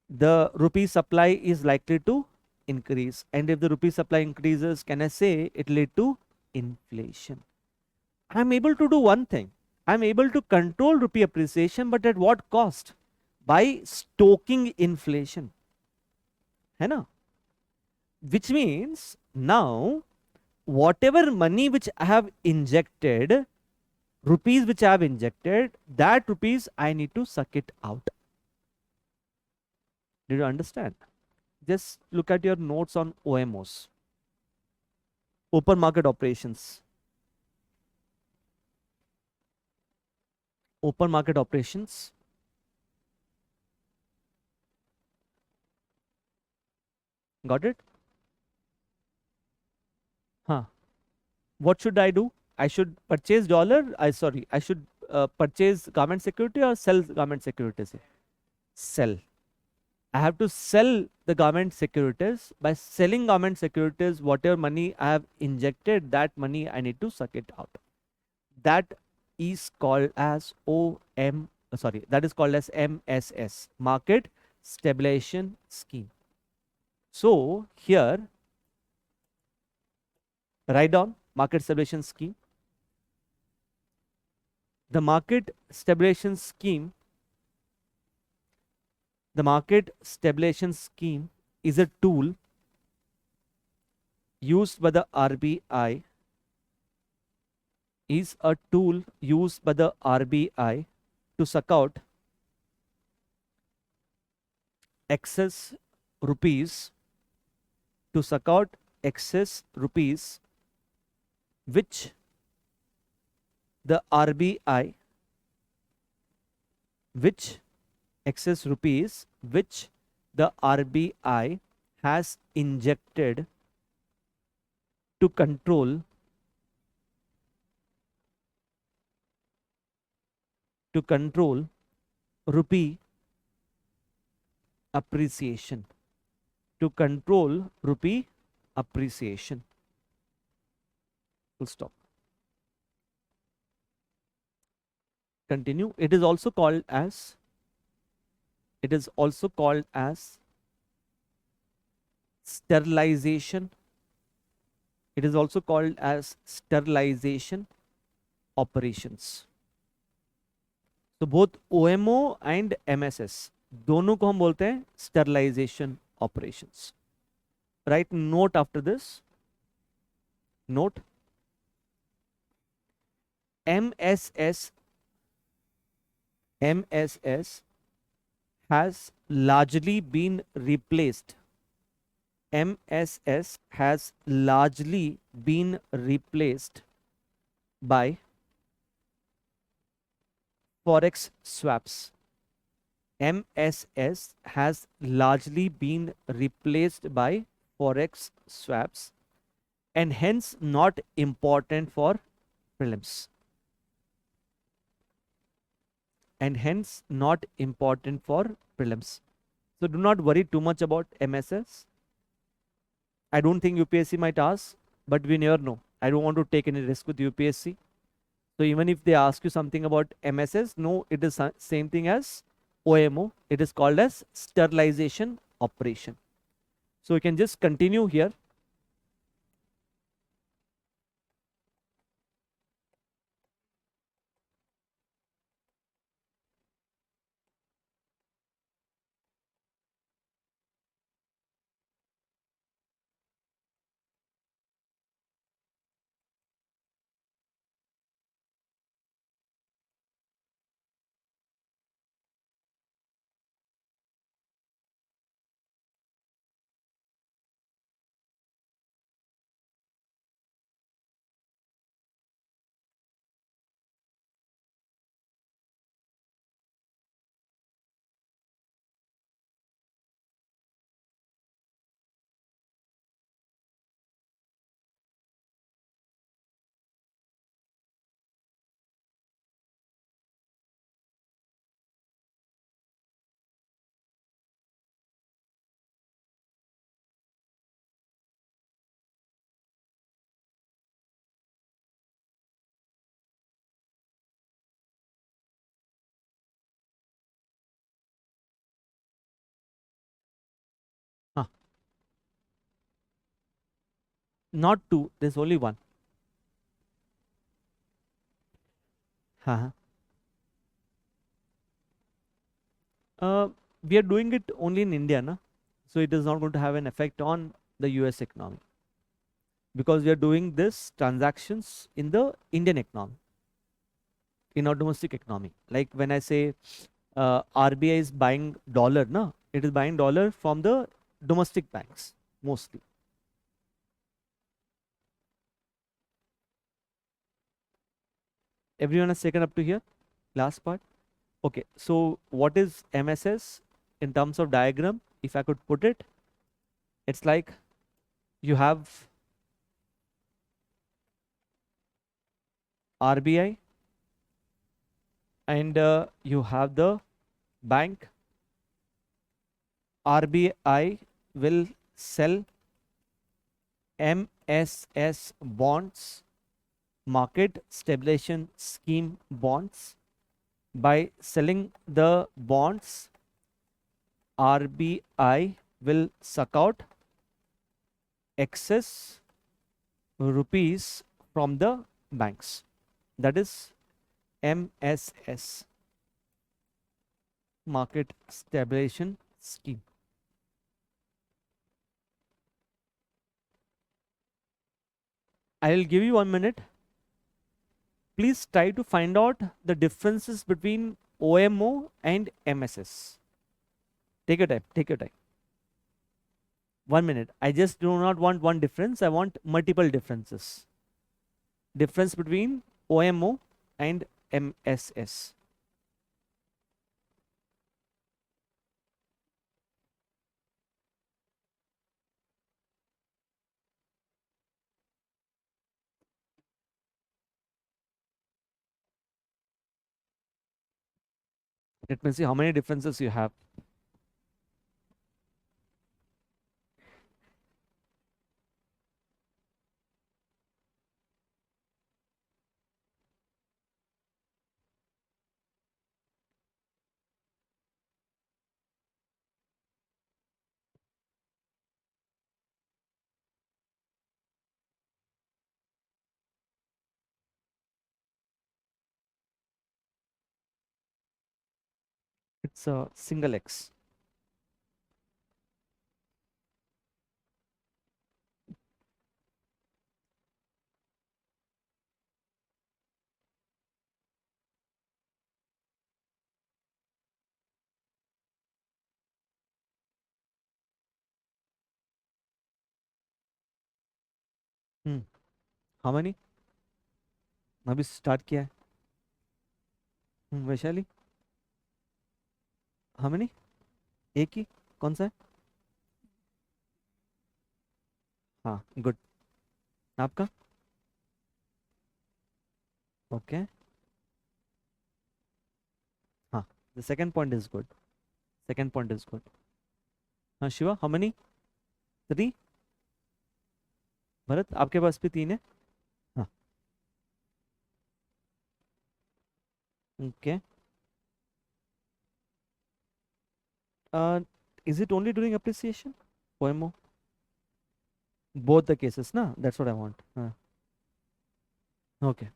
The rupee supply is likely to increase. And if the rupee supply increases, can I say it lead to inflation? I'm able to do one thing. I'm able to control rupee appreciation, but at what cost? By stoking inflation. है ना? Which means now whatever money which I have injected, rupees which I have injected, that rupees I need to suck it out. Did you understand? Just look at your notes on OMOs, open market operations. Open market operations. Got it? Huh. What should I do? I should purchase dollar. I should purchase government security or sell government securities. Sell. I have to sell the government securities. By selling government securities, whatever money I have injected, that money I need to suck it out. That is called as that is called as MSS, Market Stabilization Scheme. So here, write down Market Stabilization Scheme. The Market Stabilization Scheme, the Market Stabilization Scheme is a tool used by the RBI, to suck out excess rupees, which the RBI, which excess rupees which the RBI has injected to control rupee appreciation. To control rupee appreciation. Full stop. Continue. It is also called as sterilization. It is also called as sterilization operations. So both OMO and MSS दोनों को हम बोलते हैं sterilization operations. Write note after this. Note. MSS has largely been replaced. MSS has largely been replaced by forex swaps. MSS has largely been replaced by forex swaps and hence not important for prelims. So do not worry too much about MSS. I don't think UPSC might ask, but we never know. I don't want to take any risk with UPSC. So even if they ask you something about MSS, no, it is same thing as OMO. It is called as sterilization operation. So we can just continue here. Not two, there's only one. Uh-huh. Uh, we are doing it only in India, na? So it is not going to have an effect on the US economy because we are doing this transactions in the Indian economy, in our domestic economy. Like when I say RBI is buying dollar, na, it is buying dollar from the domestic banks mostly. Everyone has taken up to here? Last part? Okay, so what is MSS in terms of diagram? If I could put it, it's like you have RBI and you have the bank. RBI will sell MSS bonds, market stabilization scheme bonds. By selling the bonds, RBI will suck out excess rupees from the banks. That is MSS, market stabilization scheme. I will give you 1 minute. Please try to find out the differences between OMO and MSS. Take your time. Take your time. 1 minute. I just do not want one difference. I want multiple differences. Difference between OMO and MSS. Let me see how many differences you have. It's a single X. Hmm. How many? अभी start किया है. Vaishali, how many? एक ही. कौन सा है? हाँ, good. आपका? Okay. हाँ, the second point is good. Second point is good. हाँ, शिवा, how many? 3. भरत, आपके पास भी 3 है. हाँ, okay. Is it only during appreciation? OMO? Both the cases, na? That's what I want. Okay.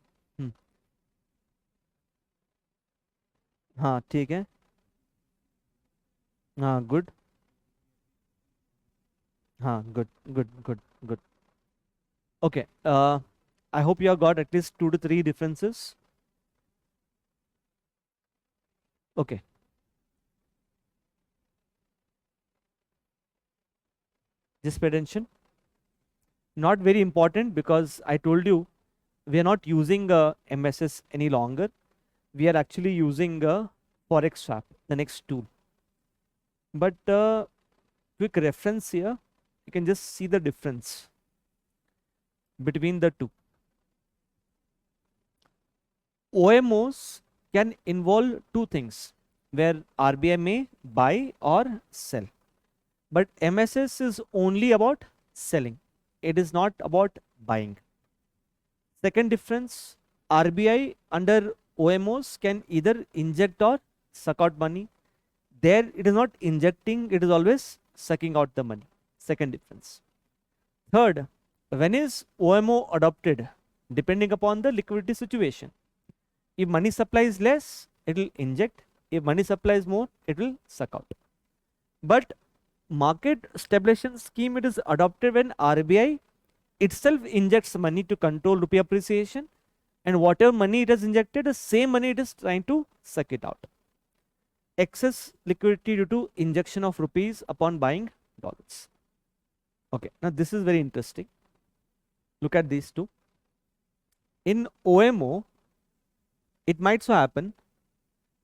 हाँ, ठीक है. हाँ, good. हाँ, good, good, good, good. Okay. I hope you have got at least 2 to 3 differences. Okay. Just pay attention. Not very important because I told you we are not using MSS any longer. We are actually using Forex swap, the next tool. But quick reference here, you can just see the difference between the two. OMOs can involve two things where RBI may buy or sell. But MSS is only about selling. It is not about buying. Second difference, RBI under OMOs can either inject or suck out money. There it is not injecting, it is always sucking out the money. Second difference. Third, when is OMO adopted? Depending upon the liquidity situation. If money supply is less, it will inject. If money supply is more, it will suck out. But market stabilization scheme, it is adopted when RBI itself injects money to control rupee appreciation, and whatever money it has injected, the same money it is trying to suck it out. Excess liquidity due to injection of rupees upon buying dollars. Okay, now this is very interesting. Look at these two. In OMO, it might so happen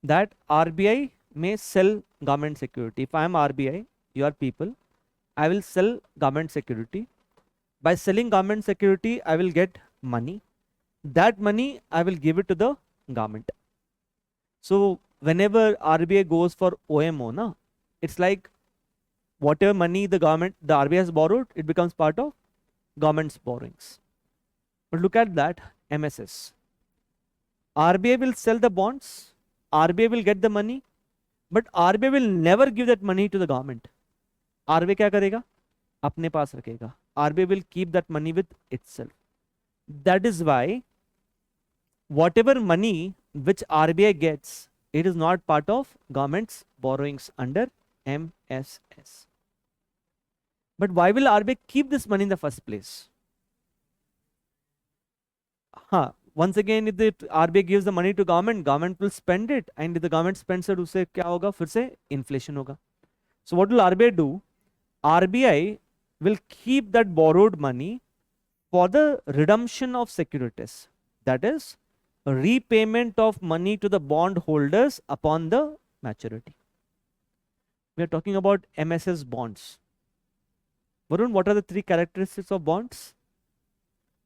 that RBI may sell government security. If I am RBI, you are people, I will sell government security. By selling government security, I will get money. That money, I will give it to the government. So whenever RBI goes for OMO, na, it's like whatever money the RBI has borrowed, it becomes part of government's borrowings. But look at that, MSS. RBI will sell the bonds, RBI will get the money, but RBI will never give that money to the government. RBI क्या करेगा? अपने पास रखेगा. RBI will keep that money with itself. That is why whatever money which RBI gets, it is not part of government's borrowings under MSS. But why will RBI keep this money in the first place? Once again, if the RBI gives the money to government, government will spend it, and if the government spends it, उससे क्या होगा? फिर से inflation होगा. So what will RBI do? RBI will keep that borrowed money for the redemption of securities. That is, repayment of money to the bond holders upon the maturity. We are talking about MSS bonds. Varun, what are the three characteristics of bonds?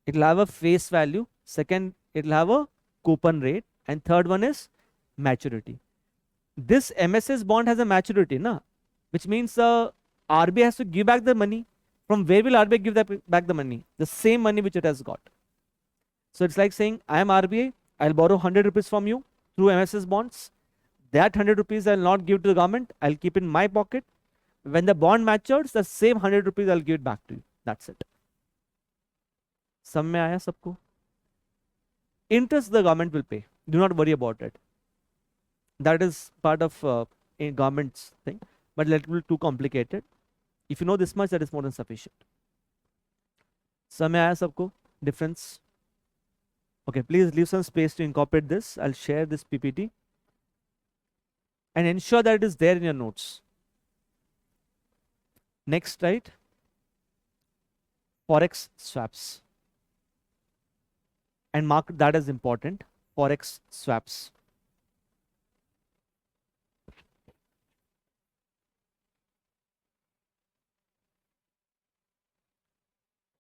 It will have a face value. Second, it will have a coupon rate. And third one is maturity. This MSS bond has a maturity, na? Which means RBI has to give back the money. From where will RBI give back the money? The same money which it has got. So it's like saying, I am RBI, I'll borrow 100 rupees from you through MSS bonds. That 100 rupees I'll not give to the government, I'll keep in my pocket. When the bond matures, the same 100 rupees I'll give it back to you. That's it. Sam mein aaya sabko? Interest the government will pay. Do not worry about it. That is part of a government's thing, but it will be too complicated. If you know this much, that is more than sufficient. Sam mein aaya sabko? Difference? Okay, please leave some space to incorporate this. I'll share this PPT and ensure that it is there in your notes. Next slide. Forex swaps. And mark that as important. Forex swaps.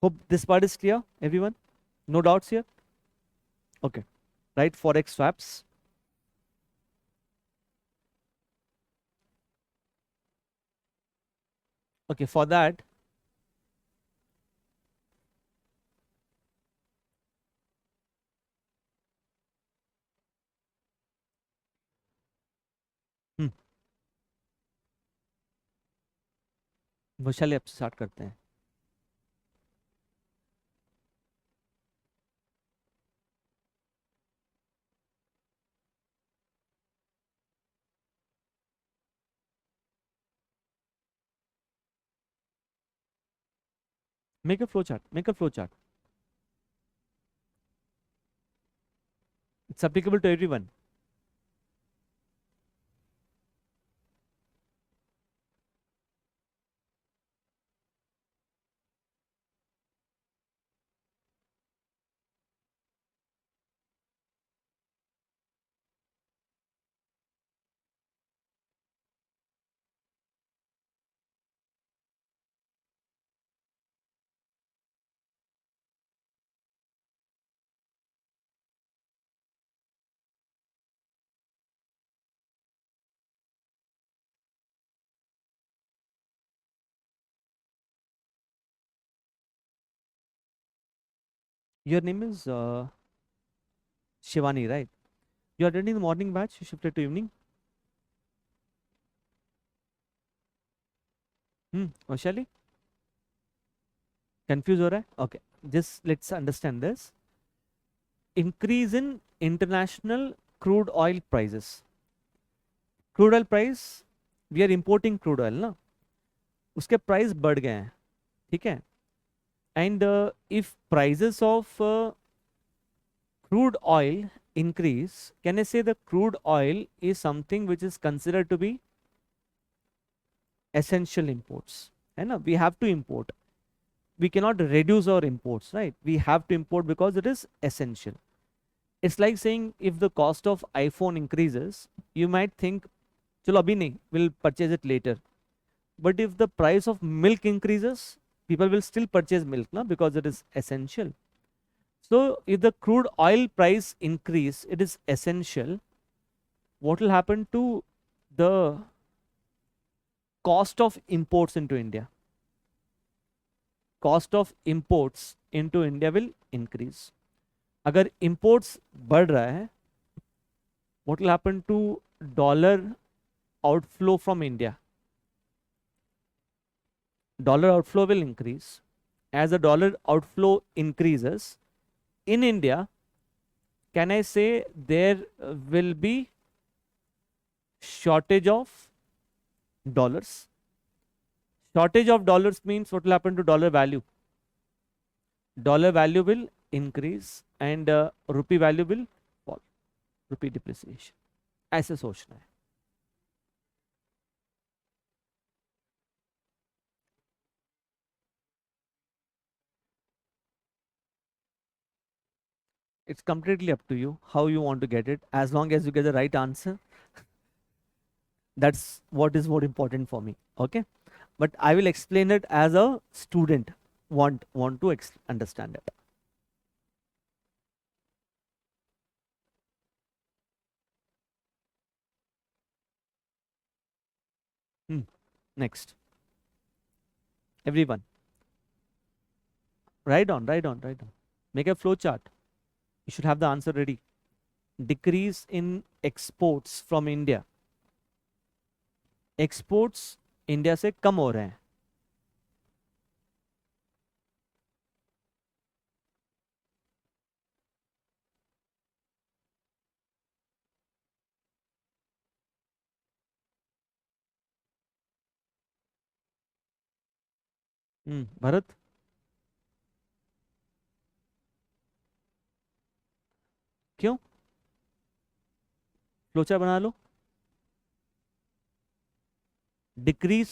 Hope this part is clear, everyone? No doubts here? Okay, right, Forex swaps. Okay, for that, Vaishali app से start करते हैं. Make a flow chart. Make a flow chart. It's applicable to everyone. Your name is Shivani, right? You are attending the morning batch, you shifted to evening. Vaishali? Confused हो रहा है? Okay. just let's understand this. Increase in international crude oil prices. Crude oil price, we are importing crude oil ना, उसके price बढ़ गए हैं, ठीक है? And if prices of crude oil increase, can I say the crude oil is something which is considered to be essential imports? है ना? We have to import. We cannot reduce our imports, right? We have to import because it is essential. It's like saying if the cost of iPhone increases, you might think, chalo abhi nahi, we'll purchase it later. But if the price of milk increases, people will still purchase milk na, because it is essential. So if the crude oil price increase, it is essential. What will happen to the cost of imports into India? Cost of imports into India will increase. अगर imports बढ़ रहा है, what will happen to dollar outflow from India? Dollar outflow will increase. As the dollar outflow increases in India, can I say there will be shortage of dollars? Shortage of dollars means what will happen to dollar value? Dollar value will increase and rupee value will fall. Rupee depreciation. ऐसे सोचना है. It's completely up to you how you want to get it. As long as you get the right answer, that's what is more important for me. Okay, but I will explain it as a student want to understand it. Next, everyone, write on. Make a flow chart. You should have the answer ready. Decrease in exports from India. Exports India से कम हो रहे हैं. भरत, क्यों? Flowchart बना लो. Decrease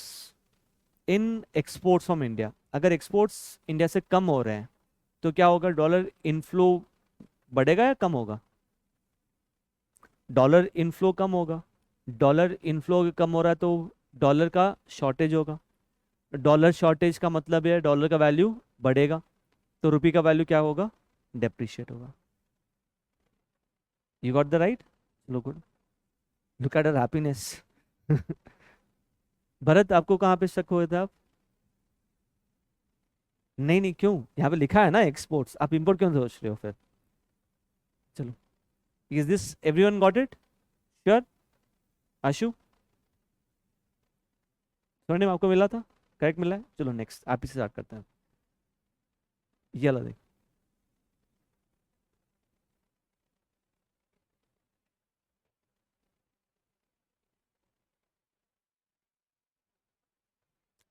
in exports from India. अगर exports India से कम हो रहे हैं तो क्या होगा? डॉलर इनफ्लो बढ़ेगा या कम होगा? डॉलर इनफ्लो कम होगा. डॉलर इनफ्लो कम हो रहा है तो डॉलर का शॉर्टेज होगा. डॉलर शॉर्टेज का मतलब है डॉलर का वैल्यू बढ़ेगा, तो रुपये का वैल्यू क्या होगा? डेप्रिशिएट होगा. You got the right. Look good. Look at our happiness. Bharat, आपको कहाँ पे शक हुए थे आप? नहीं नहीं, क्यों? यहाँ पे लिखा है ना एक्सपोर्ट्स, आप इंपोर्ट क्यों सोच रहे हो फिर? चलो, is this everyone got it? Sure? Ashu, Swarnim, आपको मिला था? करेक्ट मिला है? चलो नेक्स्ट, आप इसे स्टार्ट करते हैं. ये ला देख.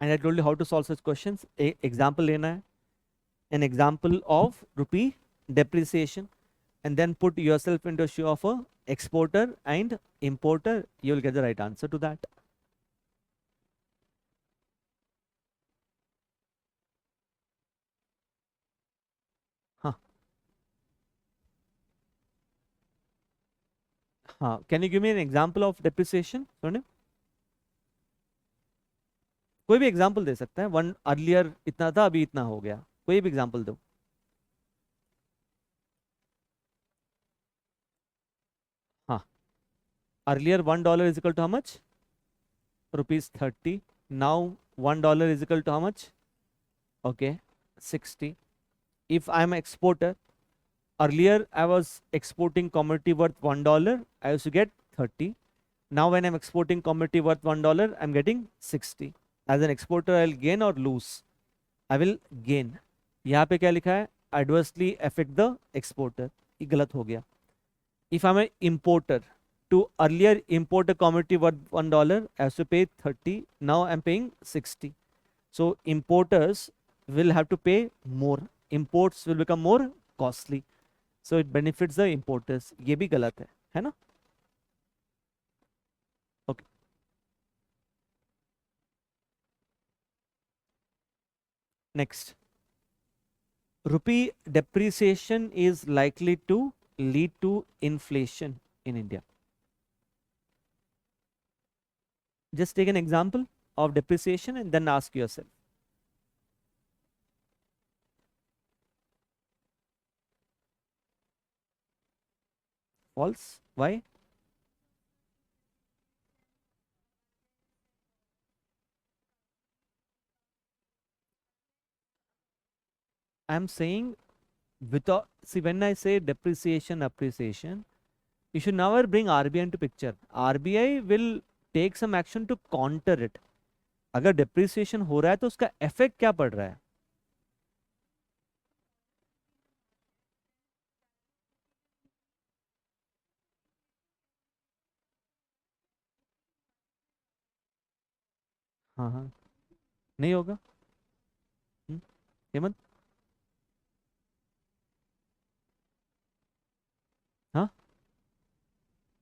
And I told you how to solve such questions. Example लेना है, an example of rupee depreciation, and then put yourself into shoe of a exporter and importer. You will get the right answer to that. हाँ हाँ, can you give me an example of depreciation? सोने, कोई भी example दे सकता है. One earlier इतना था, अभी इतना हो गया. कोई भी एग्जाम्पल दो. हाँ, earlier $1 is equal to how much? Rupees 30. Now $1 is equal to how much? Okay, 60. If I am exporter, earlier I was exporting commodity worth $1, I used to get 30. Now when I'm exporting commodity worth $1, I'm getting 60. As an exporter, I'll gain or lose? I will gain. यहाँ पे क्या लिखा है, adversely affect the exporter, ये गलत हो गया. If I'm an importer, to earlier import a commodity worth $1, I have to pay 30. Now I'm paying 60. So importers will have to pay more. Imports will become more costly. So it benefits the importers. ये भी गलत है ना? Okay. Next. Rupee depreciation is likely to lead to inflation in India. Just take an example of depreciation and then ask yourself. False. Why? I'm saying without, see, when I say depreciation, appreciation, you should never bring RBI into picture. RBI will take some action to counter it. अगर depreciation हो रहा है तो उसका effect क्या पड़ रहा है? हाँ हाँ, नहीं होगा. हम्म, हेमंत. हाँ,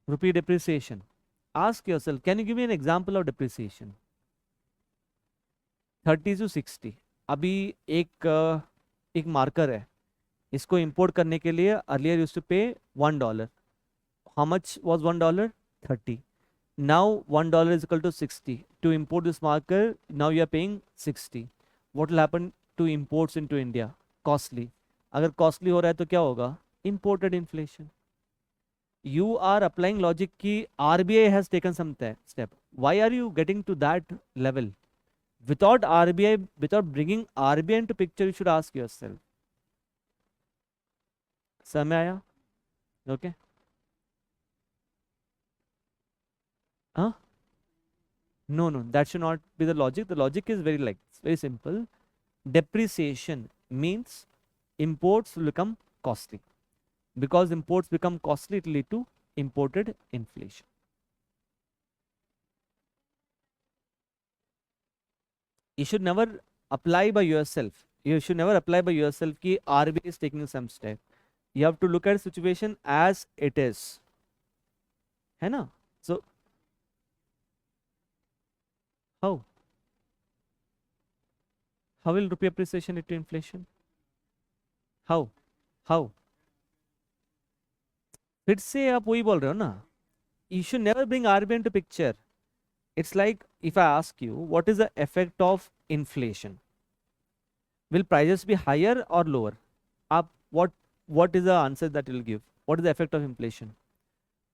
rupee depreciation. Ask yourself, can you give me an example of depreciation? 30 to 60. अभी एक मार्कर है, इसको इंपोर्ट करने के लिए अर्लियर यूज टू पे $1. How much was $1? 30. Now $1 is equal to 60. To import this marker, now you are paying 60. What will happen to imports into India? Costly. अगर costly हो रहा है तो क्या होगा? Imported inflation. You are applying logic कि RBI has taken some step. Why are you getting to that level? Without RBI, without bringing RBI into picture, you should ask yourself. समय आया? Okay. Huh? No, no, that should not be the logic. The logic is very like, it's very simple. Depreciation means imports will become costly. Because imports become costly, it will lead to imported inflation. You should never apply by yourself. You should never apply by yourself कि RBI is taking some step. You have to look at the situation as it is. है ना? So how? How will rupee appreciation lead to inflation? How? How? फिर से आप वही बोल रहे हो ना? You should never bring RBI into picture. It's like if I ask you, what is the effect of inflation? Will prices be higher or lower? आप what is the answer that you'll give? What is the effect of inflation?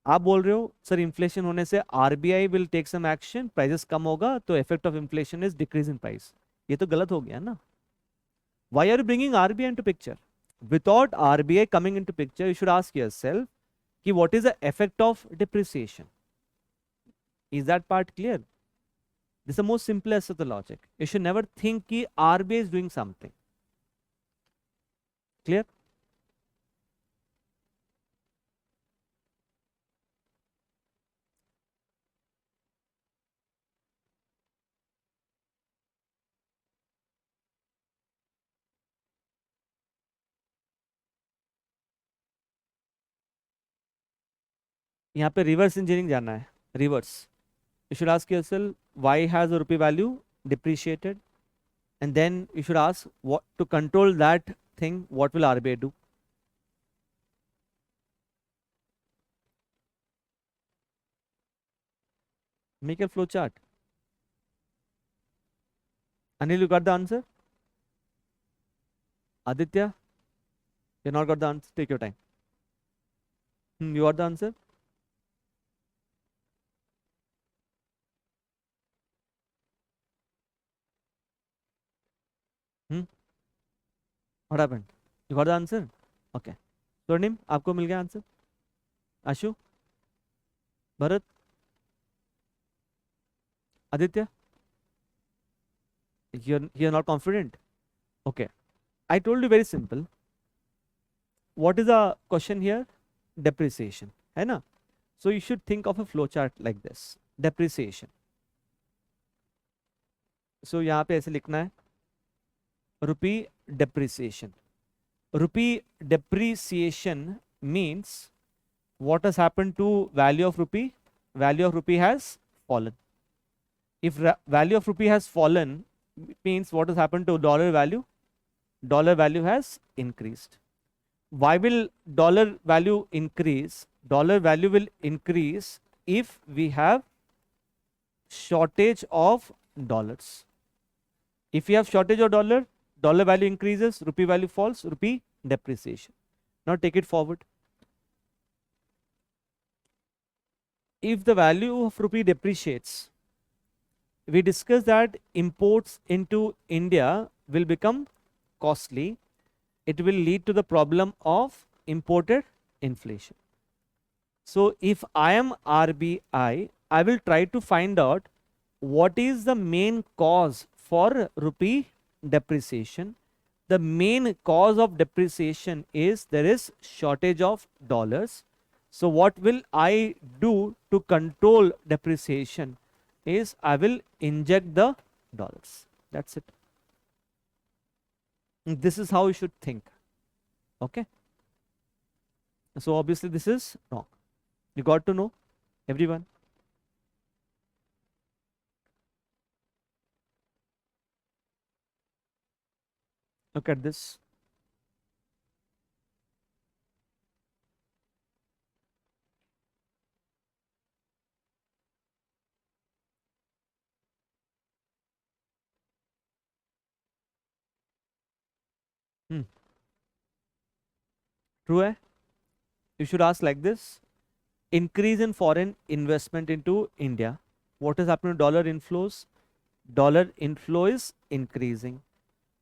आप बोल रहे हो sir inflation होने से RBI will take some action, prices कम होगा तो effect of inflation is decrease in price. ये तो गलत हो गया ना. Why are you bringing RBI into picture? Without RBI coming into picture you should ask yourself कि what is the effect of depreciation. Is that part clear? This is the most simplest of the logic. You should never think कि RBI is doing something. Clear? यहाँ पे reverse engineering जाना है. Reverse. You should ask yourself why has the rupee value depreciated, and then you should ask what to control that thing. What will RBI do? Make a flow chart. Anil, you got the answer? Aditya, you not got the answer. Take your time. You got the answer? Hmm? What happened? You got the answer? Okay. Swarnim, आपको मिल गया answer? Ashu, Bharat, Aditya, you're not confident? Okay. I told you very simple. What is the question here? Depreciation, है ना? So you should think of a flow chart like this. Depreciation. So यहाँ पे ऐसे लिखना है rupee depreciation. Rupee depreciation means what has happened to value of rupee? Value of rupee has fallen. If value of rupee has fallen, means what has happened to dollar value? Dollar value has increased. Why will dollar value increase? Dollar value will increase if we have shortage of dollars. If we have shortage of dollar, dollar value increases, rupee value falls, rupee depreciation. Now take it forward. If the value of rupee depreciates, we discussed that imports into India will become costly. It will lead to the problem of imported inflation. So if I am RBI, I will try to find out what is the main cause for rupee depreciation. The main cause of depreciation is there is shortage of dollars. So what will I do to control depreciation is I will inject the dollars. That's it. This is how you should think. Okay. So obviously this is wrong. You got to know, everyone. Look at this. Hmm. True hai? You should ask like this. Increase in foreign investment into India. What is happening to dollar inflows? Dollar inflow is increasing.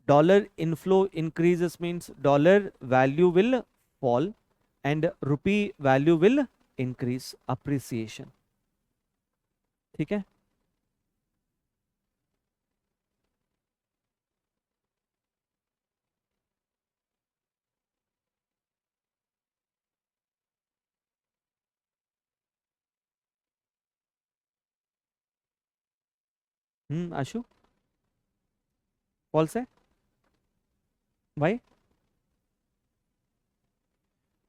Dollar inflow increases means dollar value will fall and rupee value will increase, appreciation. ठीक है? आशु, false है? Why?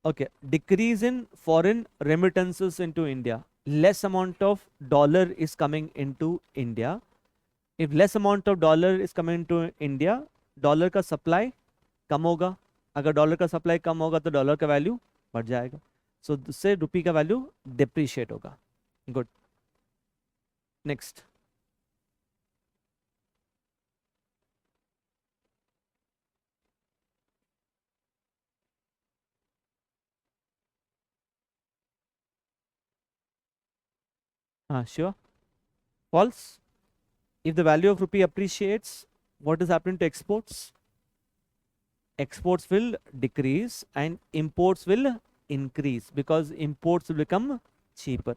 Okay, decrease in foreign remittances into India. Less amount of dollar is coming into India. If less amount of dollar is coming into India, dollar का supply कम होगा. अगर dollar का supply कम होगा तो dollar का value बढ़ जाएगा. सो उससे रुपी का वैल्यू डिप्रिशिएट होगा. गुड. नेक्स्ट. हाँ, sure. False. If the value of rupee appreciates, what is happening to exports? Exports will decrease and imports will increase because imports will become cheaper.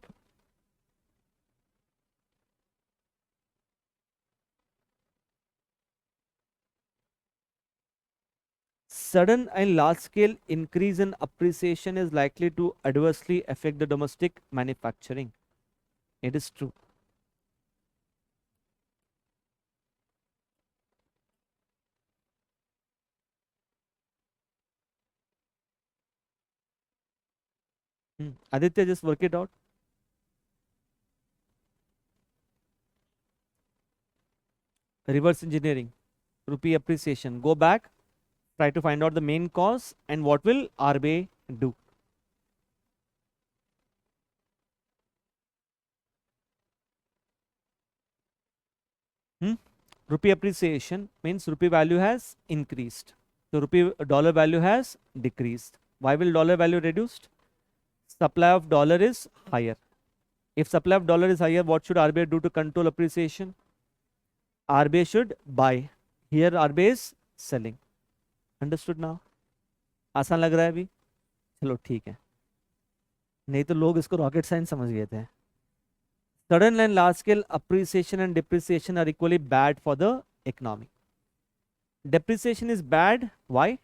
Sudden and large scale increase in appreciation is likely to adversely affect the domestic manufacturing. It is true. Aditya, just work it out. Reverse engineering, rupee appreciation. Go back, try to find out the main cause and what will RBI do. Rupee appreciation means rupee value has increased. So rupee dollar value has decreased. Why will dollar value reduced? Supply of dollar is higher. If supply of dollar is higher, what should RBI do to control appreciation? RBI should buy. Here RBI is selling. Understood now? आसान लग रहा है अभी? चलो ठीक है. नहीं तो लोग इसको रॉकेट साइंस समझ गए थे. Sudden and large scale appreciation and depreciation are equally bad for the economy. Depreciation is bad. Why?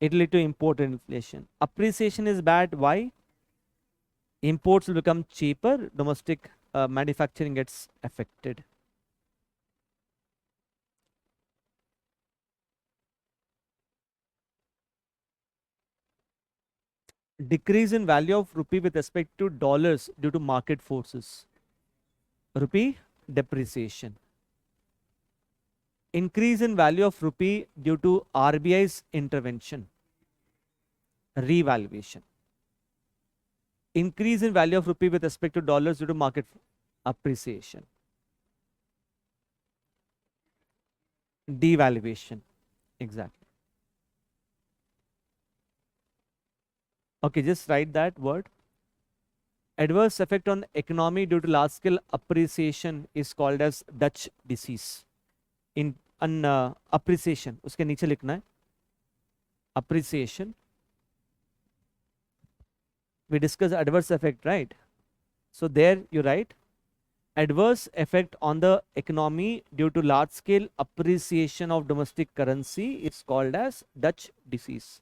It will lead to import inflation. Appreciation is bad. Why? Imports will become cheaper. Domestic manufacturing gets affected. Decrease in value of rupee with respect to dollars due to market forces. Rupee depreciation. Increase in value of rupee due to RBI's intervention. Revaluation. Increase in value of rupee with respect to dollars due to market appreciation. Devaluation. Exactly. Okay, just write that word. Adverse effect on economy due to large scale appreciation is called as Dutch disease. In appreciation, उसके नीचे लिखना है appreciation. We discussed adverse effect, right? So there you write adverse effect on the economy due to large scale appreciation of domestic currency is called as Dutch disease.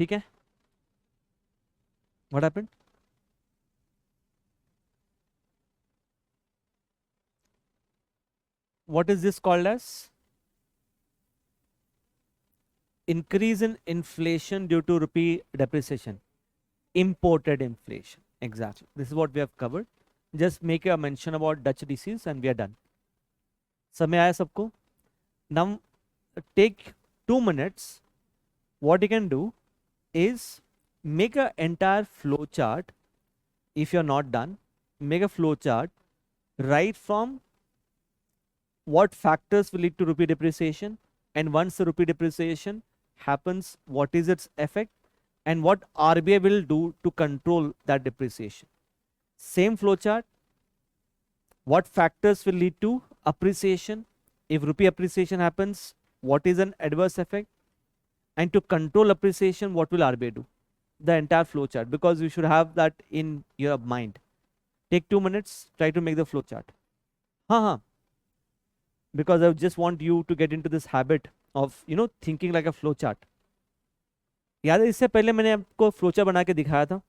ठीक है? What happened? What is this called as? Increase in inflation due to rupee depreciation. Imported inflation. Exactly. This is what we have covered. Just make a mention about Dutch disease and we are done. समय आया सबको? Now take 2 minutes. What you can do is make an entire flow chart. If you're not done, make a flow chart right from what factors will lead to rupee depreciation, and once the rupee depreciation happens, what is its effect, and what RBI will do to control that depreciation. Same flowchart. What factors will lead to appreciation? If rupee appreciation happens, what is an adverse effect? And to control appreciation, what will RBI do? The entire flowchart, because you should have that in your mind. Take 2 minutes, try to make the flowchart. हाँ, because I just want you to get into this habit of thinking like a flow chart. याद है इससे पहले मैंने आपको flowchart बना के दिखाया था.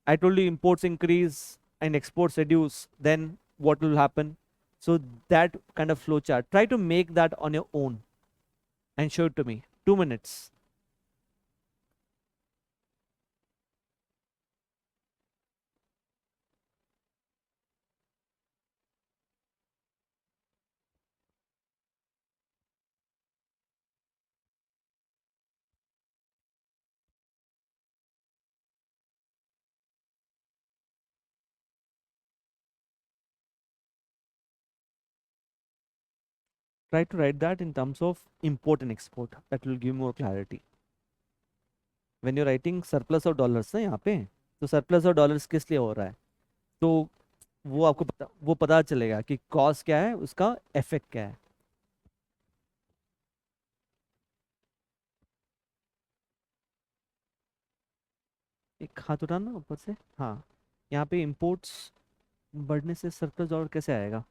I told you imports increase and exports reduce, then what will happen? So that kind of flow chart. Try to make that on your own and show it to me. 2 minutes. Try to write that in terms of import and export. That will give more clarity. When you're writing surplus of dollars ना यहाँ पे, तो surplus of dollars किस लिए हो रहा है? तो वो आपको पता चलेगा कि कॉस्ट क्या है, उसका इफेक्ट क्या है. एक हाथ उठाना ऊपर से. हाँ, यहाँ पे इंपोर्ट्स बढ़ने से सरप्लस डॉलर कैसे आएगा?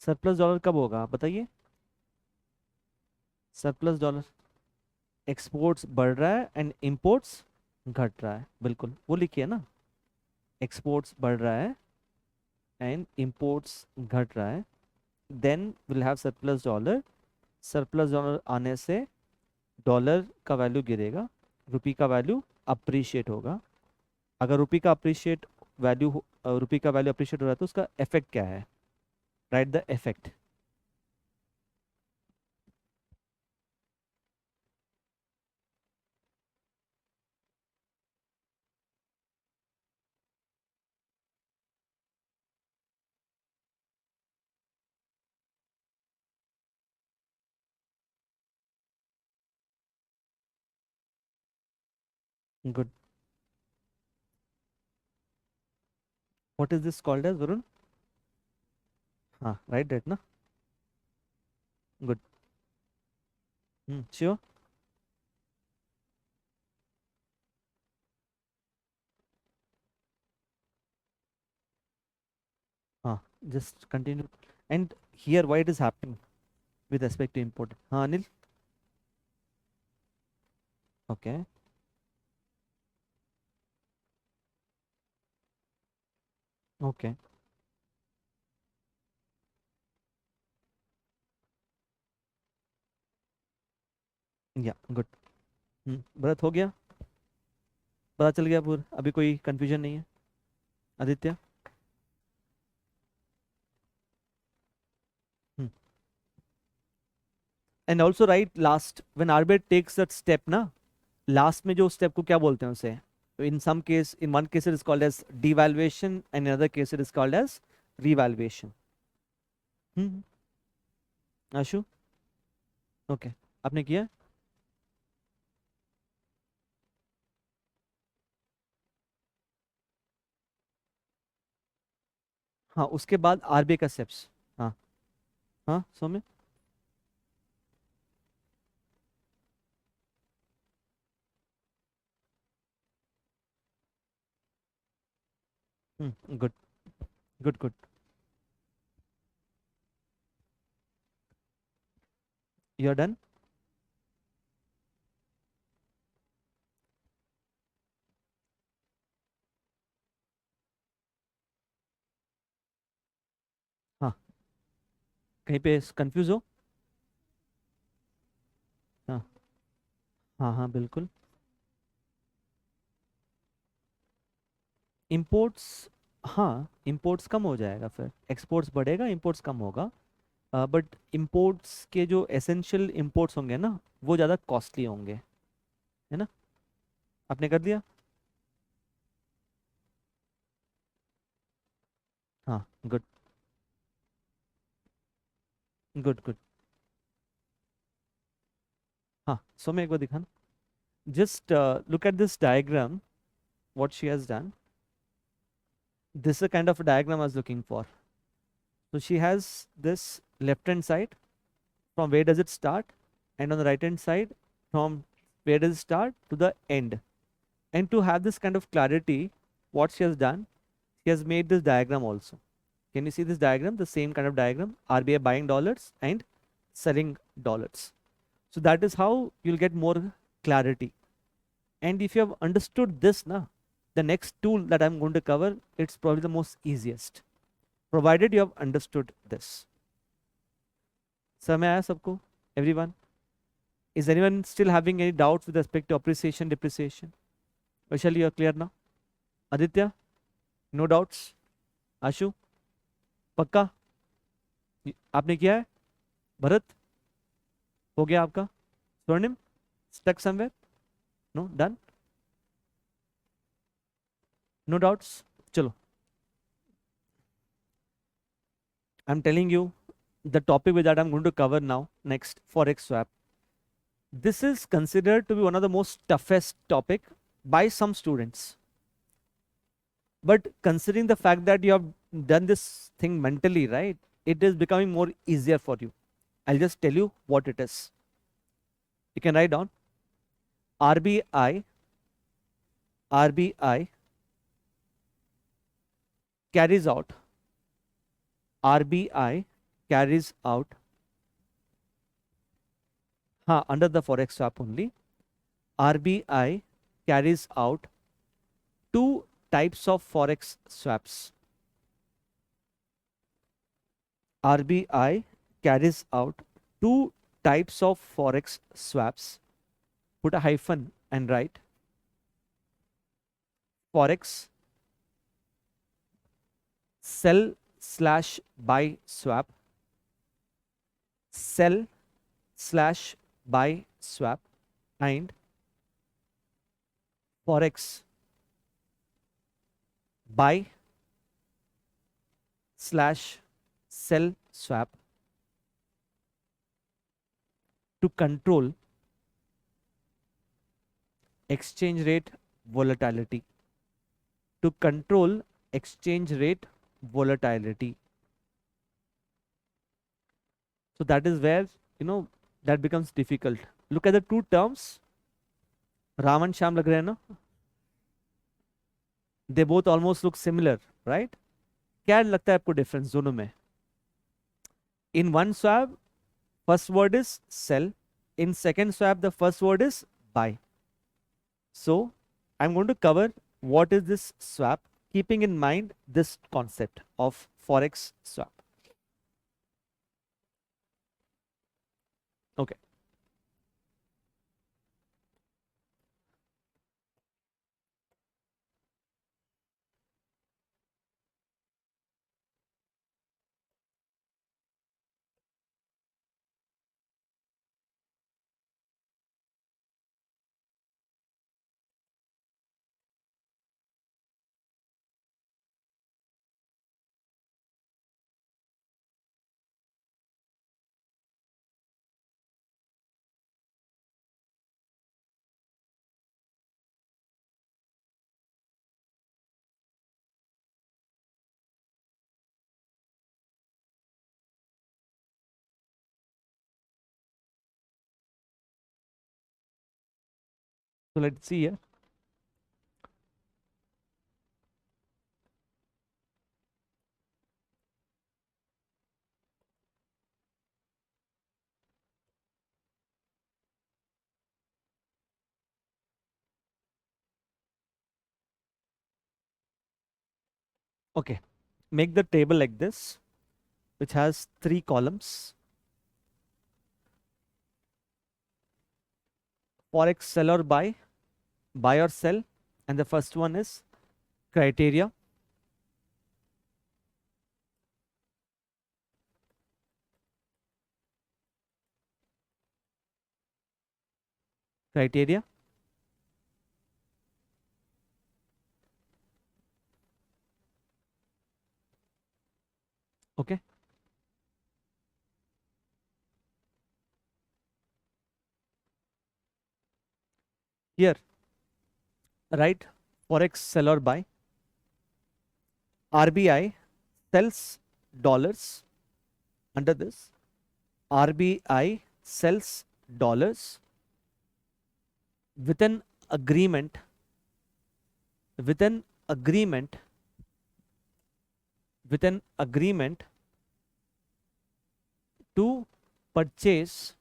सरप्लस डॉलर कब होगा बताइए? सरप्लस डॉलर एक्सपोर्ट्स बढ़ रहा है एंड इंपोर्ट्स घट रहा है. बिल्कुल वो लिखिए ना. एक्सपोर्ट्स बढ़ रहा है एंड इंपोर्ट्स घट रहा है, then will have surplus dollar. Surplus dollar आने से डॉलर का वैल्यू गिरेगा, रुपी का वैल्यू अप्रिशिएट होगा. अगर रुपी का अप्रिशिएट वैल्यू रुपी का वैल्यू अप्रिशिएट हो रहा है तो उसका इफेक्ट क्या है? Right the effect. Good. What is this called as, Varun? Right, that na? Good. Sure. Just continue. And here, why it is happening with respect to import? Anil? Okay. Okay. Yeah, good. Bharat हो गया? पता चल गया पूरा? अभी कोई confusion नहीं है? Aditya? And also right last when RBI takes that step ना, लास्ट में जो स्टेप को क्या बोलते हैं उसे? In some case, in one case it is called as devaluation and in other case it is called as revaluation. Ashu? Okay. आपने किया? हाँ, उसके बाद आरबीआई का स्टेप्स. हाँ. हाँ, Saumya? Good. Good good. You are done? हाँ. कहीं पे कंफ्यूज हो? हाँ. हाँ हाँ बिल्कुल. इंपोर्ट्स. हाँ, इंपोर्ट्स कम हो जाएगा, फिर एक्सपोर्ट्स बढ़ेगा, इंपोर्ट्स कम होगा. बट इंपोर्ट्स के जो एसेंशियल इंपोर्ट्स होंगे ना, वो ज़्यादा कॉस्टली होंगे. है ना? आपने कर दिया? हाँ. गुड. Good good. हाँ, सो मैं एक बार दिखाना. Just look at this diagram. What she has done, this is a kind of a diagram I was looking for. So she has this left hand side, from where does it start, and on the right hand side, from where does it start to the end. And to have this kind of clarity, what she has done, she has made this diagram also. Can you see this diagram? The same kind of diagram, RBI buying dollars and selling dollars. So that is how you'll get more clarity. And if you have understood this now, the next tool that I'm going to cover, it's probably the most easiest, provided you have understood this. Samay aaya sabko? Everyone? Is anyone still having any doubts with respect to appreciation, depreciation? Vaishali, you are clear now? Aditya? No doubts? Ashu? पक्का? आपने किया है? भरत? हो गया आपका? स्वर्णिम? Stuck somewhere? No? Done? No doubts? चलो. I'm telling you the topic that I'm going to cover now, next, forex swap. This is considered to be one of the most toughest topic by some students. But considering the fact that you have done this thing mentally, right, it is becoming more easier for you. I'll just tell you what it is. You can write down RBI carries out RBI carries out under the forex swap only. RBI carries out two types of forex swaps. RBI carries out two types of forex swaps. Put a hyphen and write forex sell/buy swap, sell/buy swap, and forex buy/sell swap to control exchange rate volatility, to control exchange rate volatility. So that is where, you know, that becomes difficult. Look at the two terms, Ram and Shyam lag rahe hain na? They both almost look similar, right? क्या लगता है आपको difference दोनों में? In one swap, first word is sell. In second swap, the first word is buy. So I'm going to cover what is this swap, keeping in mind this concept of forex swap. Okay. So let's see here. Okay. Make the table like this, which has 3 columns. Forex sell or buy or sell. And the first one is criteria. Criteria. Okay. Here, write forex sell or buy. RBI sells dollars. Under this, RBI sells dollars with an agreement, with an agreement, with an agreement to purchase,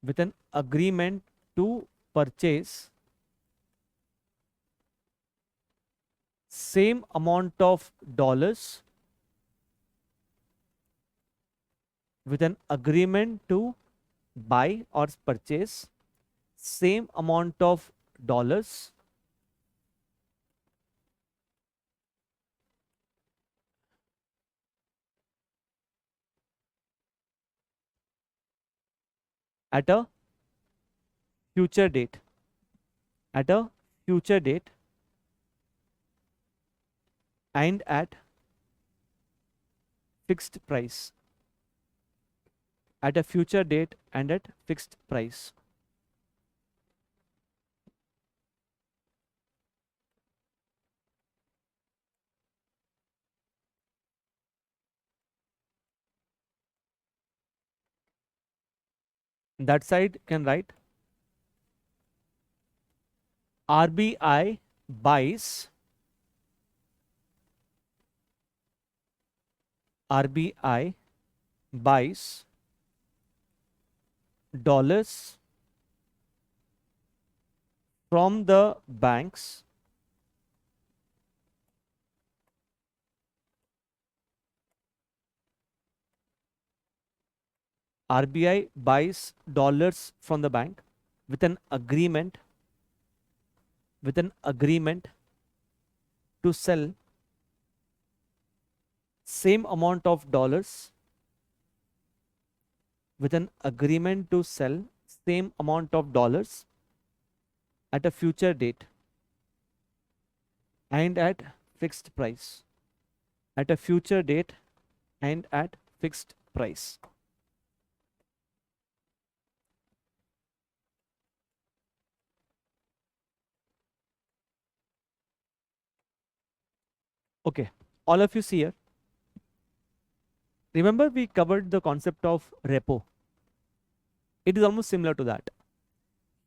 with an agreement to purchase same amount of dollars, with an agreement to buy or purchase same amount of dollars at a future date, at a future date, and at fixed price, at a future date and at fixed price. That side can write RBI buys, RBI buys dollars from the banks RBI buys dollars from the bank with an agreement, with an agreement to sell same amount of dollars, with an agreement to sell same amount of dollars at a future date and at fixed price, at a future date and at fixed price. Okay, all of you see here. Remember we covered the concept of repo. It is almost similar to that.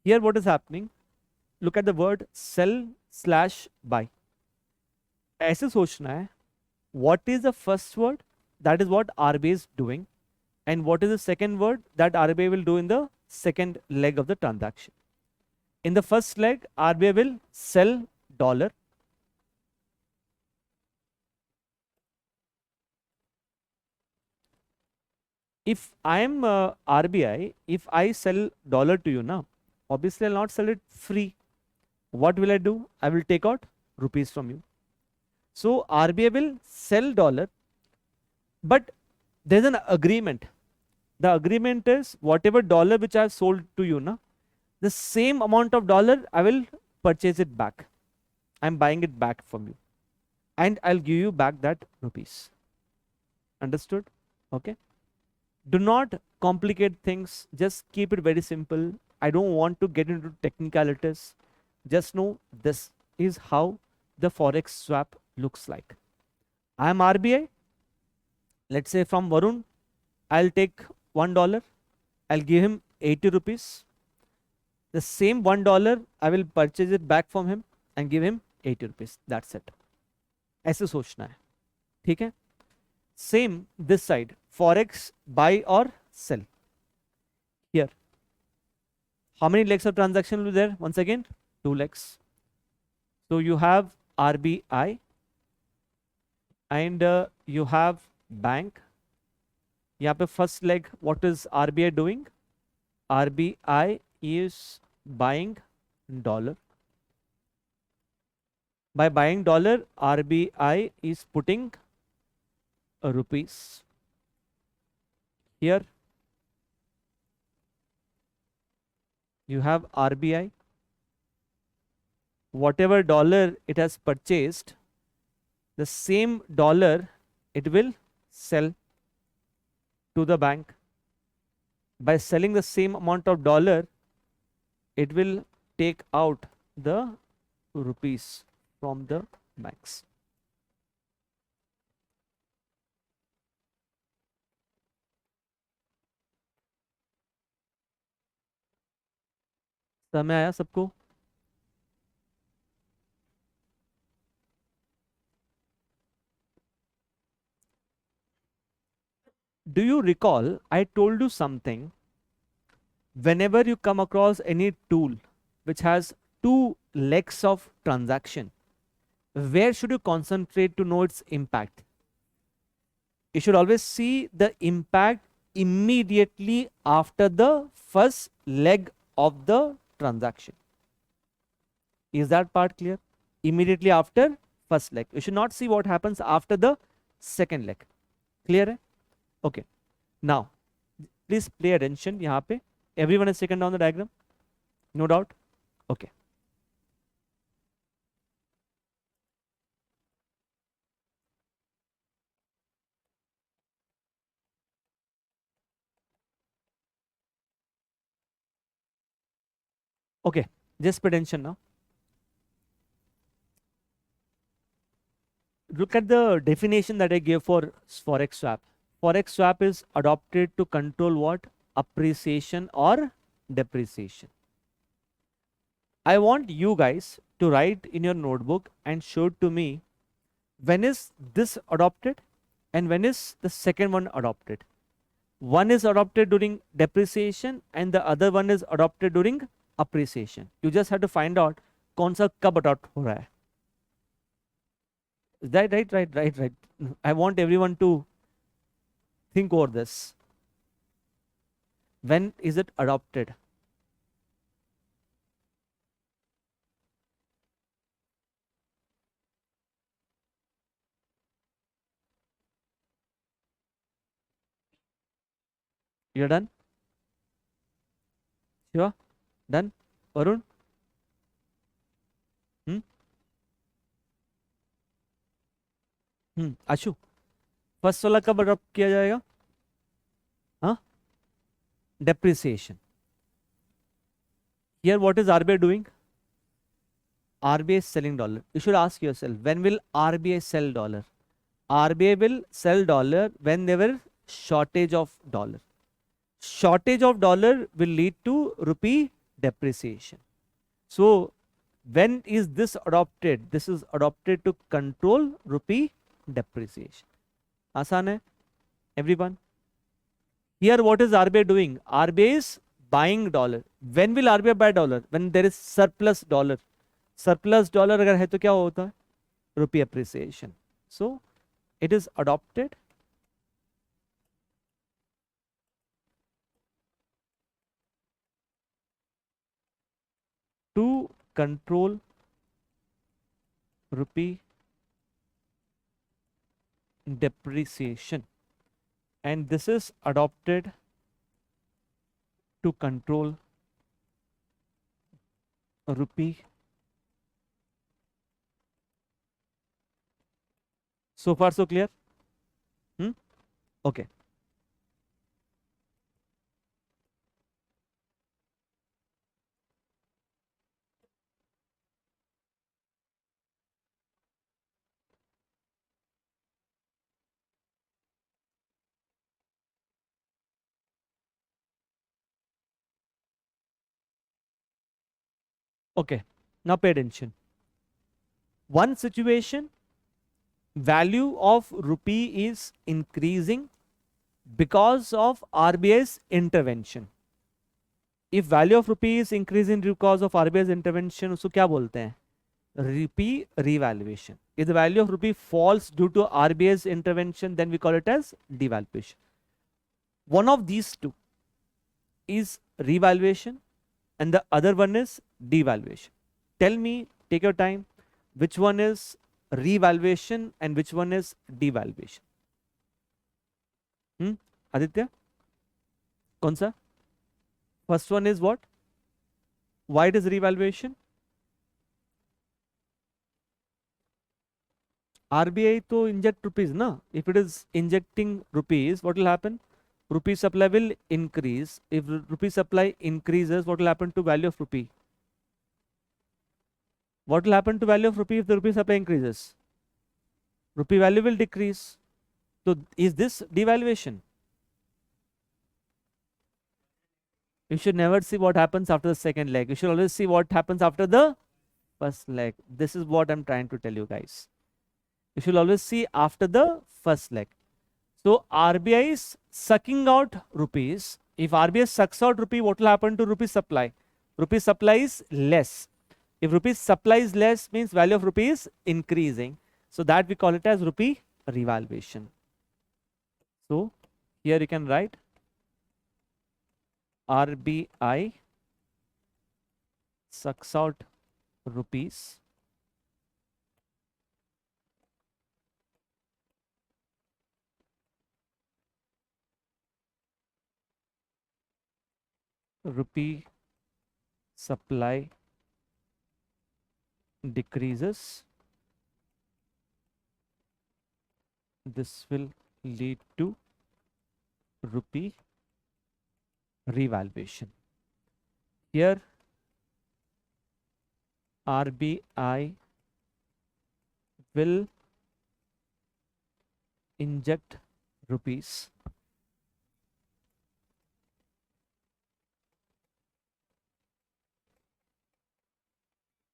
Here what is happening? Look at the word sell/buy. ऐसे सोचना है, what is the first word? That is what RBI is doing. And what is the second word that RBI will do in the second leg of the transaction? In the first leg, RBI will sell dollar. If I am RBI, if I sell dollar to you now, obviously I'll not sell it free. What will I do? I will take out rupees from you. So RBI will sell dollar, but there's an agreement. The agreement is whatever dollar which I have sold to you now, the same amount of dollar I will purchase it back. I'm buying it back from you. And I'll give you back that rupees. Understood? Okay. Do not complicate things. Just keep it very simple. I don't want to get into technicalities. Just know this is how the forex swap looks like. I am RBI. Let's say from Varun, I'll take $1. I'll give him 80 rupees. The same $1 I will purchase it back from him and give him 80 rupees. That's it. ऐसे सोचना है. ठीक है? Same this side. Forex buy or sell. Here. How many legs of transaction will be there? Once again, 2 legs. So you have RBI and you have bank. यहाँ पे first leg, what is RBI doing? RBI is buying dollar. By buying dollar, RBI is putting rupees. Here you have RBI. Whatever dollar it has purchased, the same dollar it will sell to the bank. By selling the same amount of dollar, it will take out the rupees from the banks. समय आया सबको? Do you recall I told you something? Whenever you come across any tool which has 2 legs of transaction, where should you concentrate to know its impact? You should always see the impact immediately after the first leg of the transaction. Is that part clear? Immediately after first leg. You should not see what happens after the second leg. Clear hai? Okay. Now, please pay attention. यहाँ पे everyone is taken down the diagram. No doubt. Okay. Okay. Just pay attention now. Look at the definition that I gave for forex swap. Forex swap is adopted to control what? Appreciation or depreciation. I want you guys to write in your notebook and show it to me when is this adopted and when is the second one adopted. One is adopted during depreciation and the other one is adopted during appreciation. You just have to find out कौन सा कब adopt हो रहा है. Right. I want everyone to think over this. When is it adopted? You're done? Shiva? Done? Arun? Ashu, first वाला कब adopt किया जाएगा? हाँ, depreciation. Here what is RBI doing? RBI is selling dollar. You should ask yourself, when will RBI sell dollar? RBI will sell dollar when there will shortage of dollar. Shortage of dollar will lead to rupee depreciation. So when is this adopted? This is adopted to control rupee depreciation. Asan hai, everyone? Here what is RBI doing? RBI is buying dollar. When will RBI buy dollar? When there is surplus dollar. Surplus dollar अगर है तो क्या होता है? Rupee appreciation. So it is adopted to control rupee depreciation, and this is adopted to control rupee. So far so clear? Okay. Okay, now pay attention. One situation, value of rupee is increasing because of RBI's intervention. If value of rupee is increasing because of RBI's intervention, उसको क्या बोलते हैं? Rupee revaluation. If the value of rupee falls due to RBI's intervention, then we call it as devaluation. One of these two is revaluation and the other one is devaluation. Tell me, take your time, which one is revaluation and which one is devaluation? Aditya? कौन सा? First one is what? Why it is revaluation? RBI to inject rupees, na? If it is injecting rupees, what will happen? Rupee supply will increase. If rupee supply increases, what will happen to value of rupee? What will happen to value of rupee if the rupee supply increases? Rupee value will decrease. So is this devaluation? You should never see what happens after the second leg. You should always see what happens after the first leg. This is what I'm trying to tell you guys. You should always see after the first leg. So RBI is sucking out rupees. If RBI sucks out rupee, what will happen to rupee supply? Rupee supply is less. If rupee supply is less, means value of rupee is increasing. So that we call it as rupee revaluation. So here you can write RBI sucks out rupees rupee supply decreases. This will lead to rupee revaluation. Here RBI will inject rupees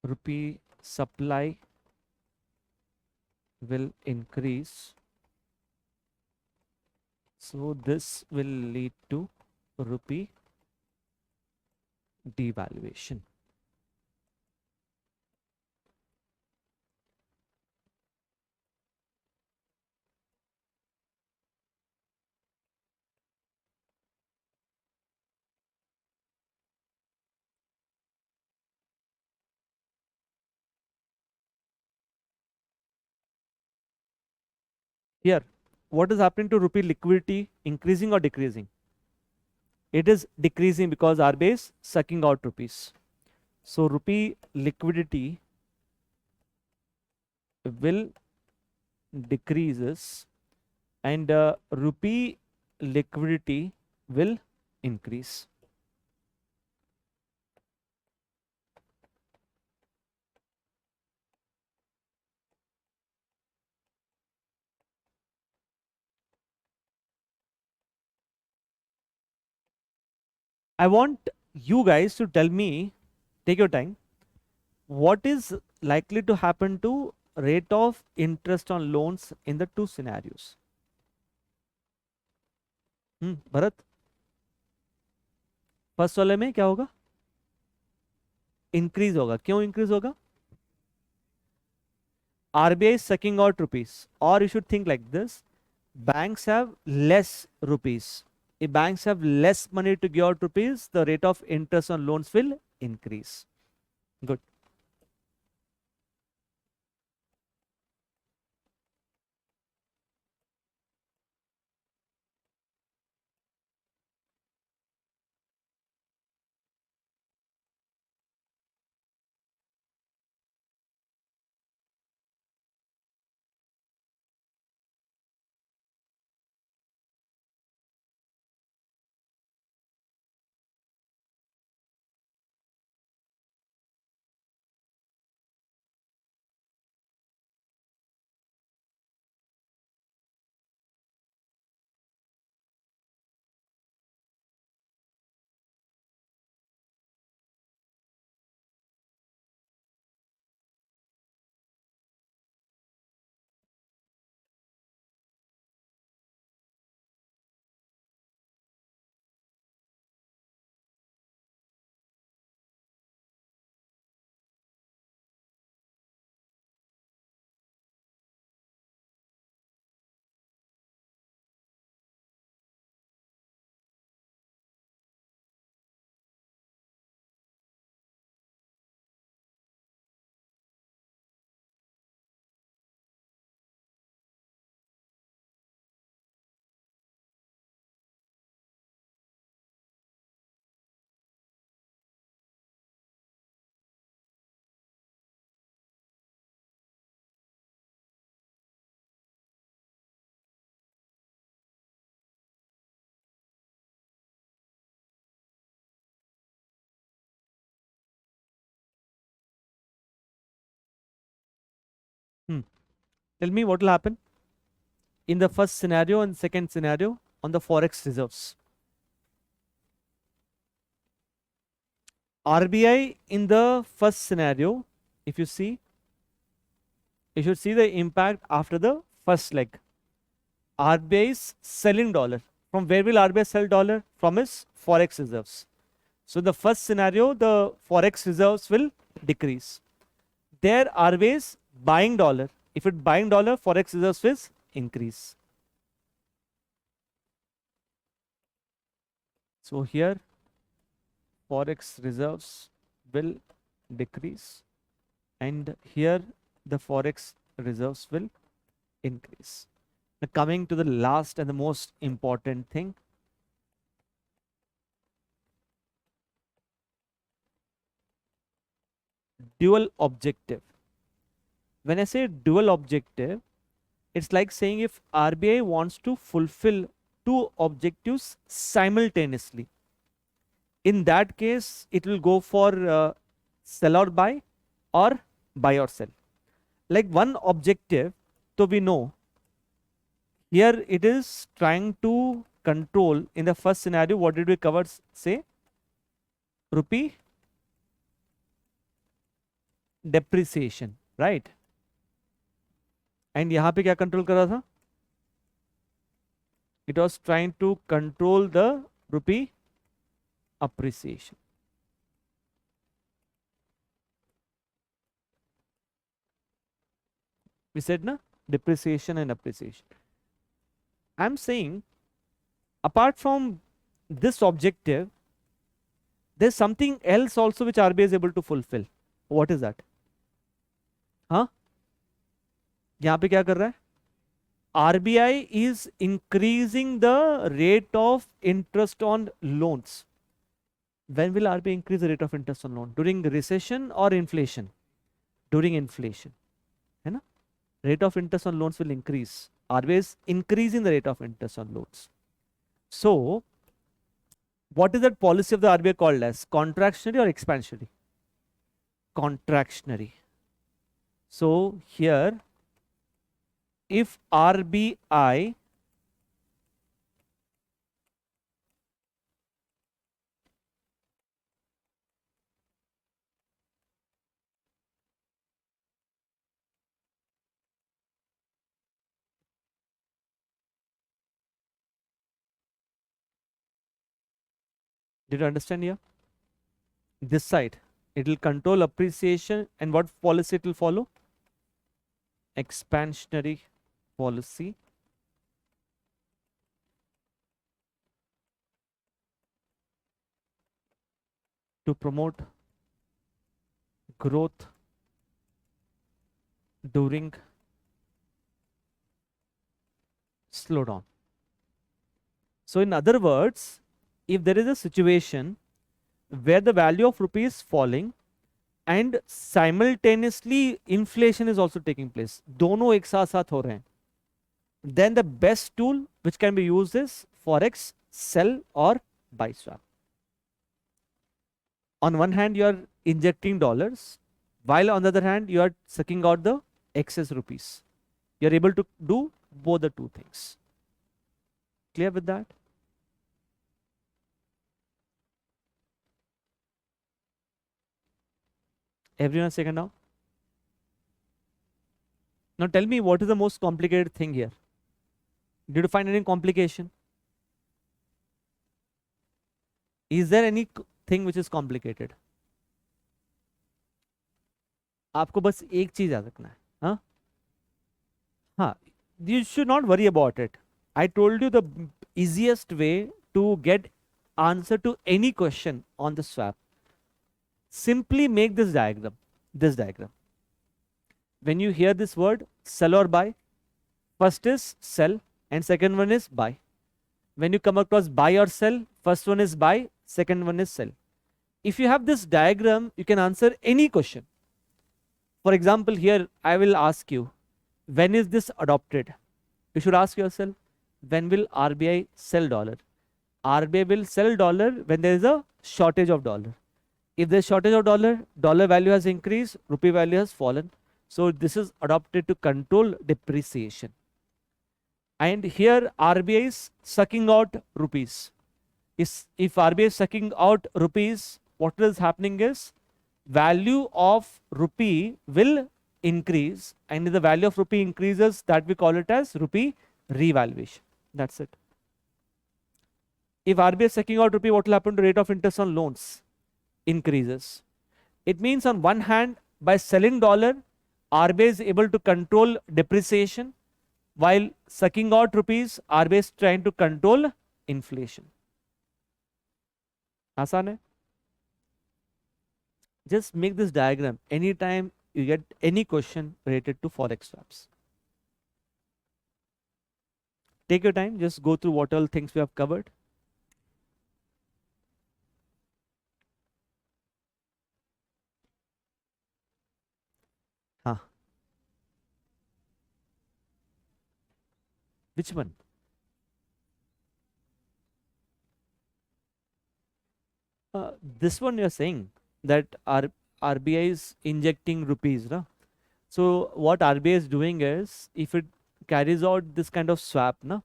rupee supply will increase. So this will lead to rupee devaluation. Here, what is happening to rupee liquidity? Increasing or decreasing? It is decreasing because RBI is sucking out rupees. So rupee liquidity will decreases and rupee liquidity will increase. I want you guys to tell me, take your time, what is likely to happen to rate of interest on loans in the two scenarios. Bharat, first वाले में क्या होगा? Increase होगा. क्यों increase होगा? RBI is sucking out rupees. Or you should think like this: banks have less rupees. If banks have less money to give out rupees, the rate of interest on loans will increase. Good. Hmm. Tell me what will happen in the first scenario and second scenario on the forex reserves. RBI in the first scenario, if you see, you should see the impact after the first leg. RBI is selling dollar. From where will RBI sell dollar? From its forex reserves. So the first scenario, the forex reserves will decrease. There RBI is buying dollar. If it buying dollar, forex reserves will increase. So here forex reserves will decrease, and here the forex reserves will increase. Now coming to the last and the most important thing, dual objective. When I say dual objective, it's like saying if RBI wants to fulfill two objectives simultaneously, in that case it will go for sell or buy, or buy or sell. Like one objective, so we know here it is trying to control. In the first scenario, what did we cover? Say rupee depreciation, right? And यहाँ पे क्या control कर रहा था? It was trying to control the rupee appreciation. We said na, depreciation and appreciation. I'm saying apart from this objective, there's something else also which RBI is able to fulfill. What is that? हाँ, यहाँ पे क्या कर रहा है? RBI is increasing the rate of interest on loans. When will RBI increase the rate of interest on loan? During recession or inflation? During inflation. है ना? Rate of interest on loans will increase. RBI is increasing the rate of interest on loans. So, what is that policy of the RBI called as? Contractionary or expansionary? Contractionary. So, here, if Did you understand here? This side, it will control appreciation, and what policy it will follow? Expansionary policy to promote growth during slowdown. So in other words, if there is a situation where the value of rupee is falling and simultaneously inflation is also taking place, दोनों एक साथ साथ हो रहे हैं, then the best tool which can be used is forex sell or buy swap. On one hand, you are injecting dollars, while on the other hand, you are sucking out the excess rupees. You are able to do both the two things. Clear with that? Everyone second now? Now tell me, what is the most complicated thing here? Did you find any complication? Is there any thing which is complicated? आपको बस एक चीज याद रखना है. हाँ हाँ, you should not worry about it. I told you the easiest way to get answer to any question on the swap. Simply make this diagram. This diagram. When you hear this word sell or buy, first is sell and second one is buy. When you come across buy or sell, first one is buy, second one is sell. If you have this diagram, you can answer any question. For example, here I will ask you, when is this adopted? You should ask yourself, when will RBI sell dollar? RBI will sell dollar when there is a shortage of dollar. If there is shortage of dollar, dollar value has increased, rupee value has fallen. So this is adopted to control depreciation. And here RBI is sucking out rupees. If RBI is sucking out rupees, what is happening is value of rupee will increase, and if the value of rupee increases, that we call it as rupee revaluation. That's it. If RBI is sucking out rupee, what will happen to rate of interest on loans? Increases. It means on one hand, by selling dollar, RBI is able to control depreciation, while sucking out rupees, RBI is trying to control inflation. आसान है? Just make this diagram anytime you get any question related to forex swaps. Take your time, just go through what all things we have covered. Huh. Which one? This one you're saying that RBI is injecting rupees, no? So what RBI is doing is, if it carries out this kind of swap, no,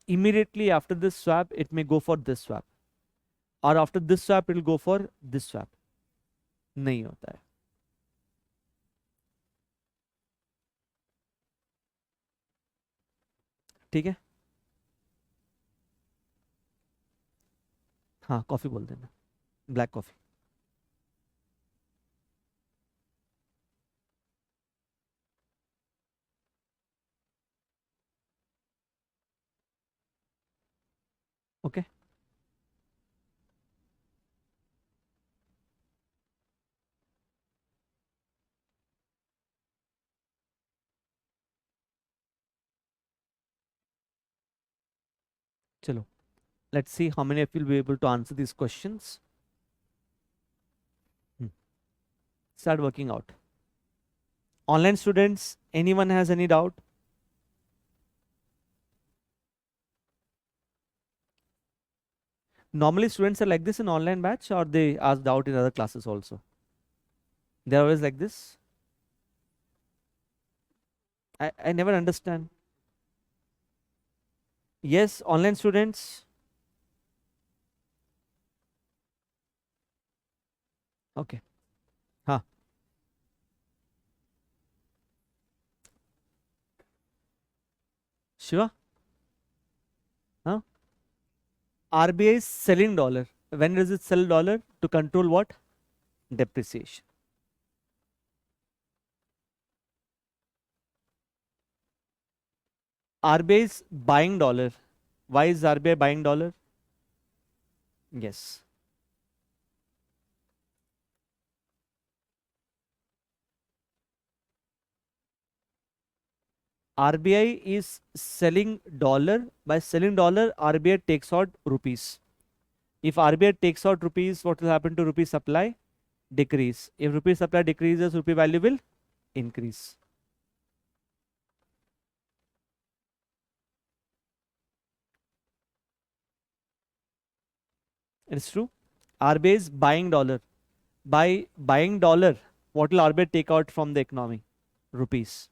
immediately after this swap, it may go for this swap, or after this swap, it will go for this swap. नहीं होता है. ठीक है. हाँ, coffee बोल देना, black coffee. Okay. चलो, let's see how many of you will be able to answer these questions. Start working out. Online students, anyone has any doubt? Normally students are like this in online batch, or they ask doubt in other classes also? They're always like this? I never understand. Yes, online students. Okay. Huh. Shiva? Huh? RBI is selling dollar. When does it sell dollar? To control what? Depreciation. RBI is buying dollar. Why is RBI buying dollar? Yes. RBI is selling dollar. By selling dollar, RBI takes out rupees. If RBI takes out rupees, what will happen to rupee supply? Decrease. If rupee supply decreases, rupee value will increase. It's true. RBI is buying dollar. By buying dollar, what will RBI take out from the economy? Rupees.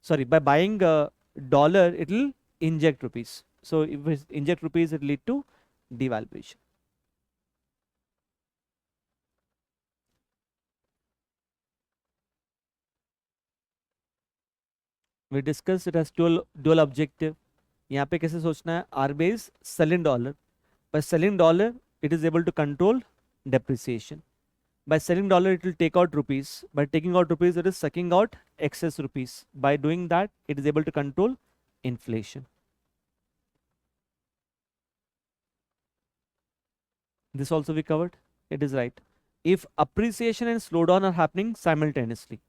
Sorry, by buying dollar, it will inject rupees. So if it inject rupees, it lead to devaluation. We discussed it has dual objective. यहाँ पे कैसे सोचना है? RBI is selling dollar. By selling dollar, it is able to control depreciation. By selling dollar, it will take out rupees. By taking out rupees, it is sucking out excess rupees. By doing that, it is able to control inflation. This also we covered. It is right. If appreciation and slowdown are happening simultaneously.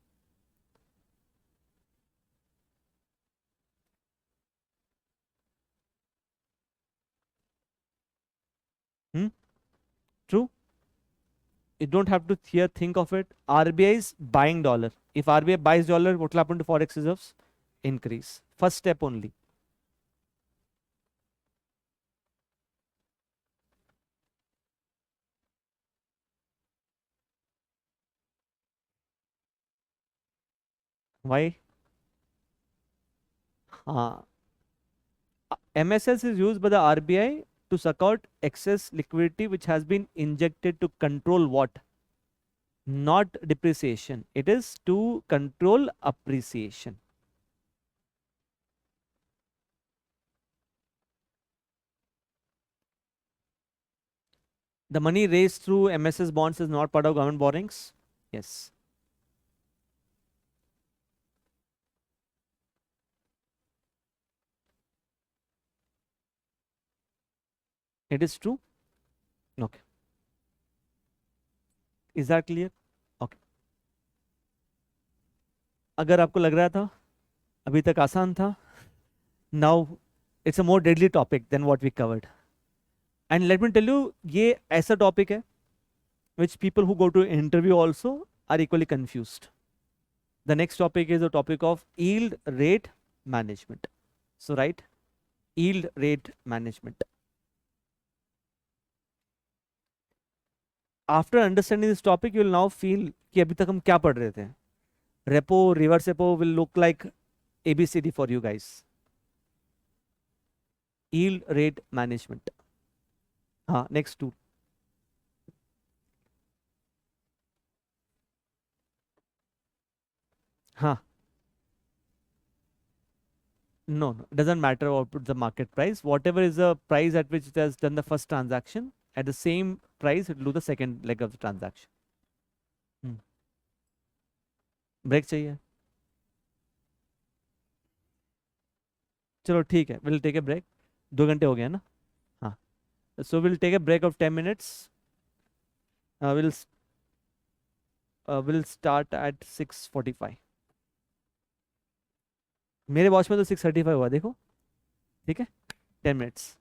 Hmm? True. You don't have to here think of it. RBI is buying dollar. If RBI buys dollar, what will happen to forex reserves? Increase. First step only. Why? Uh, MSS is used by the RBI to suck out excess liquidity which has been injected to control what? Not depreciation. It is to control appreciation. The money raised through MSS bonds is not part of government borrowings. Yes, it is true. Okay. Is that clear? Okay. अगर आपको लग रहा था अभी तक आसान था, now it's a more deadly topic than what we covered. And let me tell you, ये ऐसा topic है which people who go to interview also are equally confused. The next topic is the topic of yield rate management. So, right, yield rate management. After understanding this topic, you will now feel कि अभी तक हम क्या पढ़ रहे थे. Repo, reverse repo will look like ABCD for you guys. Yield rate management. हाँ, next two. हाँ, no, doesn't matter about the market price. Whatever is the price at which it has done the first transaction, at the same price it will do the second leg of the transaction. Break चाहिए? चलो ठीक है, will take a break. 2 घंटे हो गया ना? हाँ. So we'll take a break of 10 minutes. We'll start at 6:45. मेरे वॉच में तो 6:35 हुआ देखो. ठीक है, 10 मिनट्स.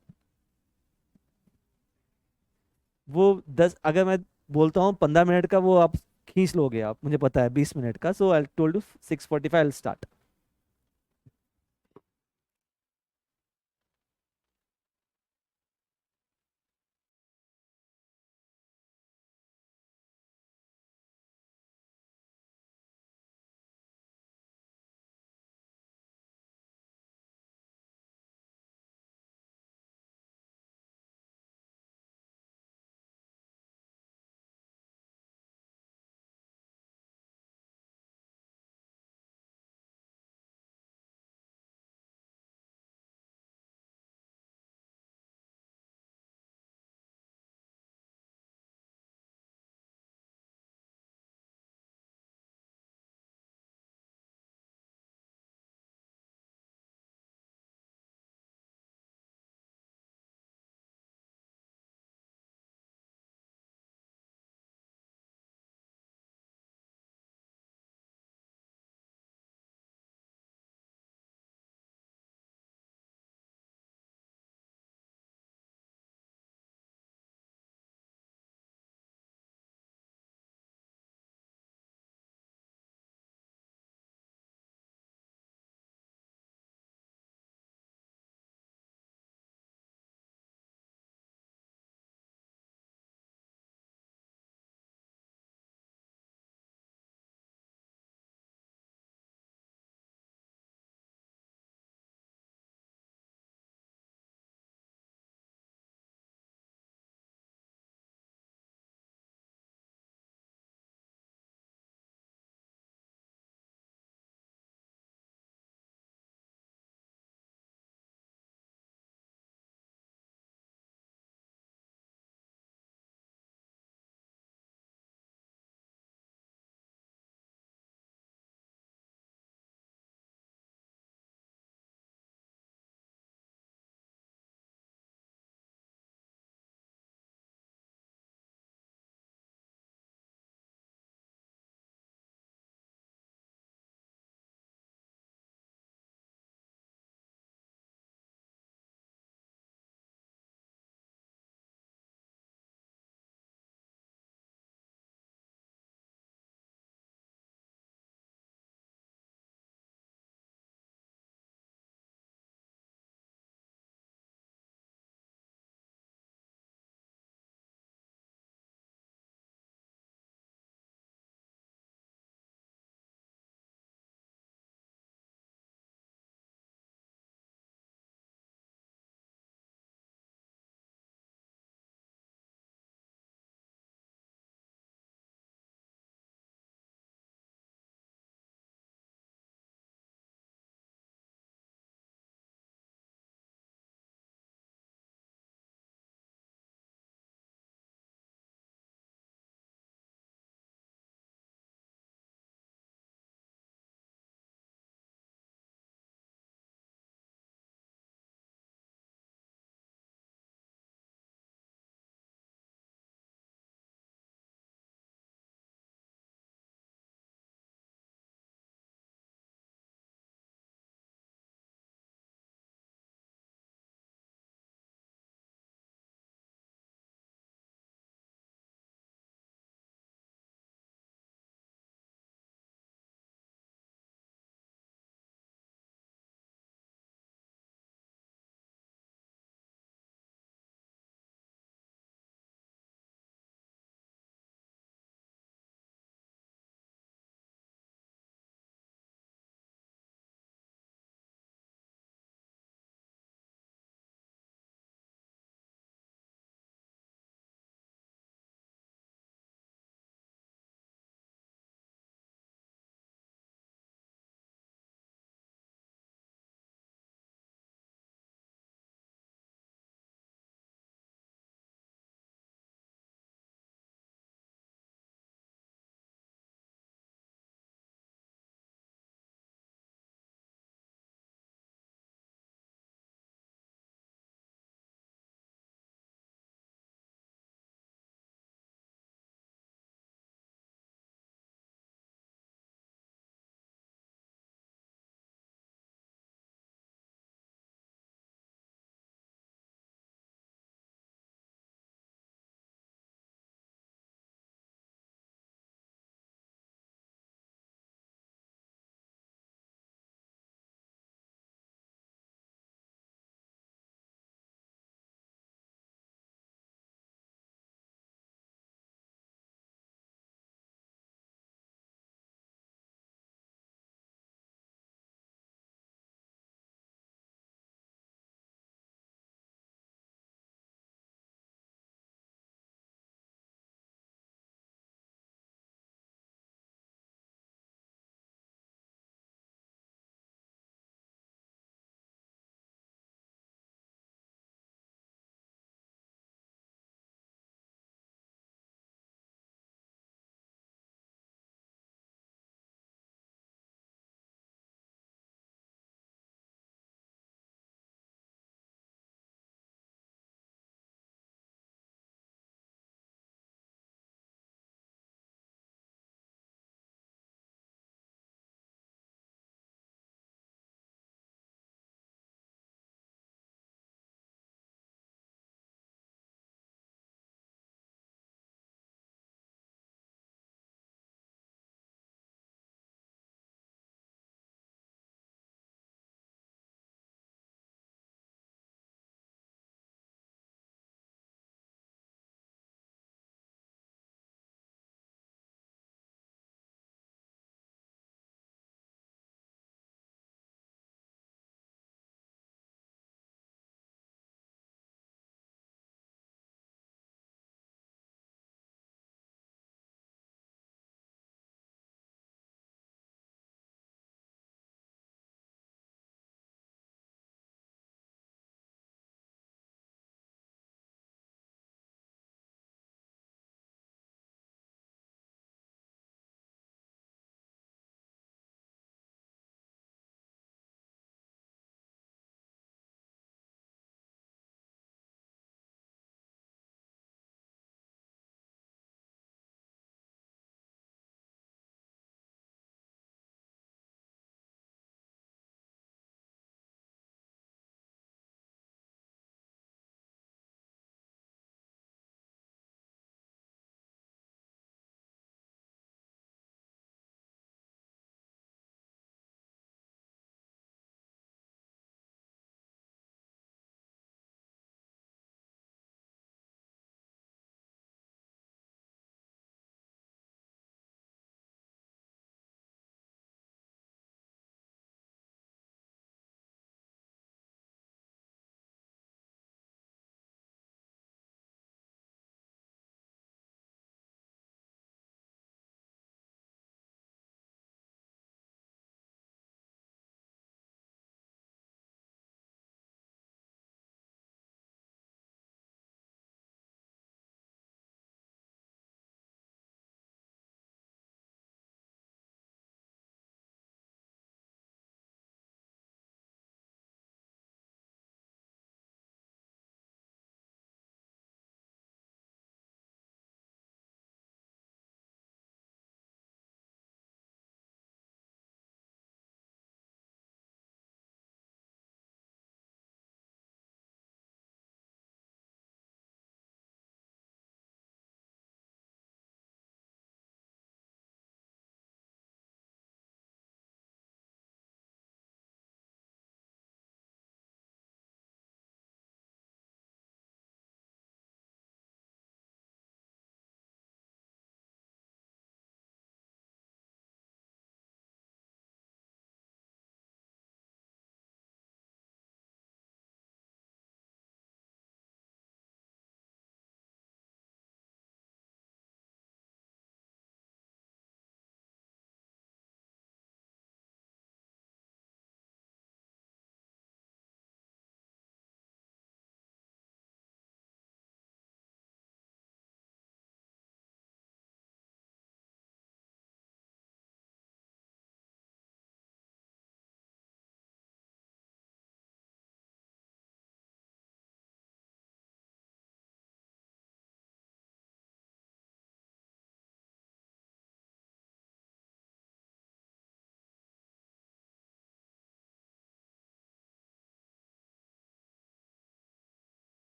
वो 10 अगर मैं बोलता हूँ 15 मिनट का, वो आप खींच लोगे, आप मुझे पता है 20 मिनट का. So I told you 6:45 start.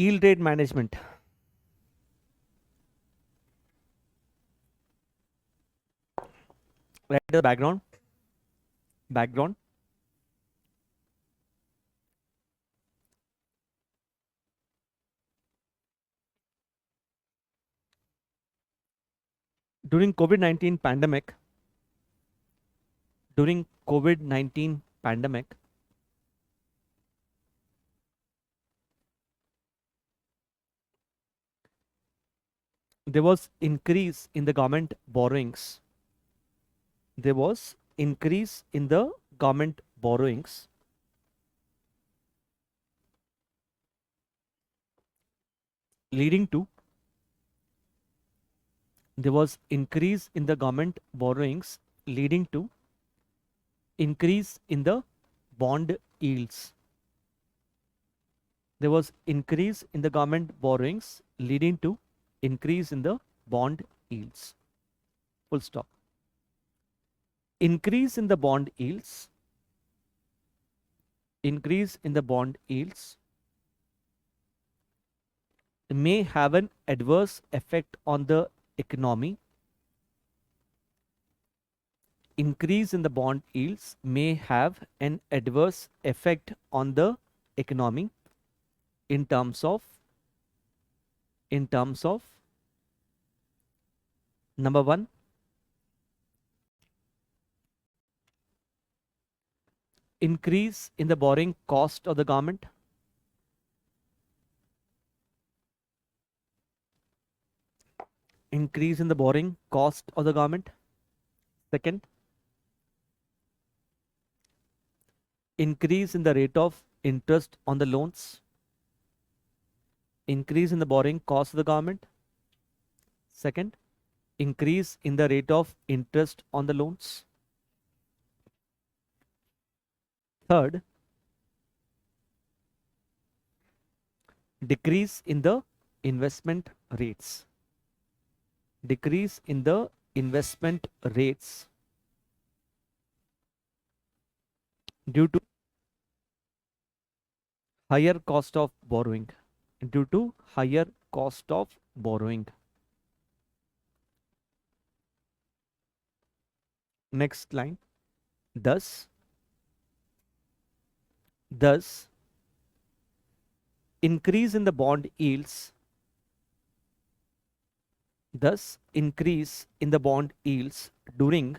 Yield rate management. Write the background. Background. During COVID-19 pandemic, during COVID-19 pandemic, there was increase in the government borrowings. There was increase in the government borrowings, leading to there was increase in the government borrowings, leading to increase in the bond yields. There was increase in the government borrowings, leading to increase in the bond yields. Full stop. Increase in the bond yields, increase in the bond yields may have an adverse effect on the economy. Increase in the bond yields may have an adverse effect on the economy in terms of number one, increase in the borrowing cost of the government. Increase in the borrowing cost of the government. Second, increase in the rate of interest on the loans. Increase in the borrowing cost of the government. Second, increase in the rate of interest on the loans. Third, decrease in the investment rates. Decrease in the investment rates due to higher cost of borrowing. Due to higher cost of borrowing. Next line. Thus, increase in the bond yields. Thus, increase in the bond yields during.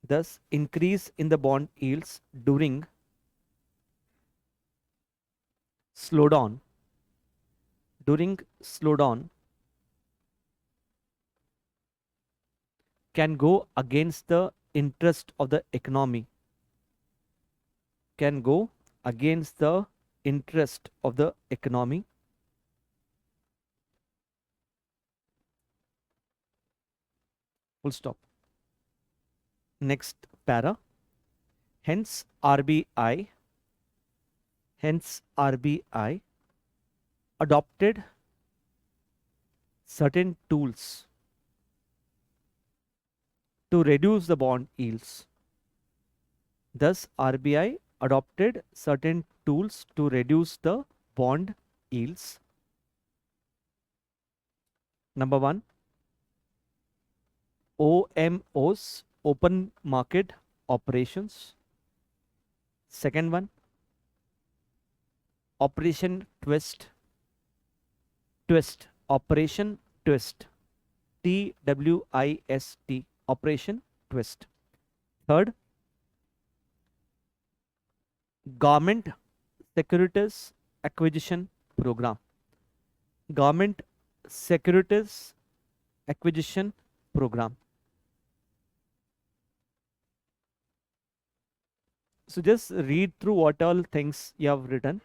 Thus, increase in the bond yields during slowdown. During slowdown can go against the interest of the economy. Can go against the interest of the economy. Full stop. Next para. Hence RBI adopted certain tools to reduce the bond yields. Thus, RBI adopted certain tools to reduce the bond yields. Number one, OMOs, open market operations. Second one, Operation Twist. Operation Twist. TWIST. Operation Twist. Third, Government Securities Acquisition Program. Government Securities Acquisition Program. So just read through what all things you have written.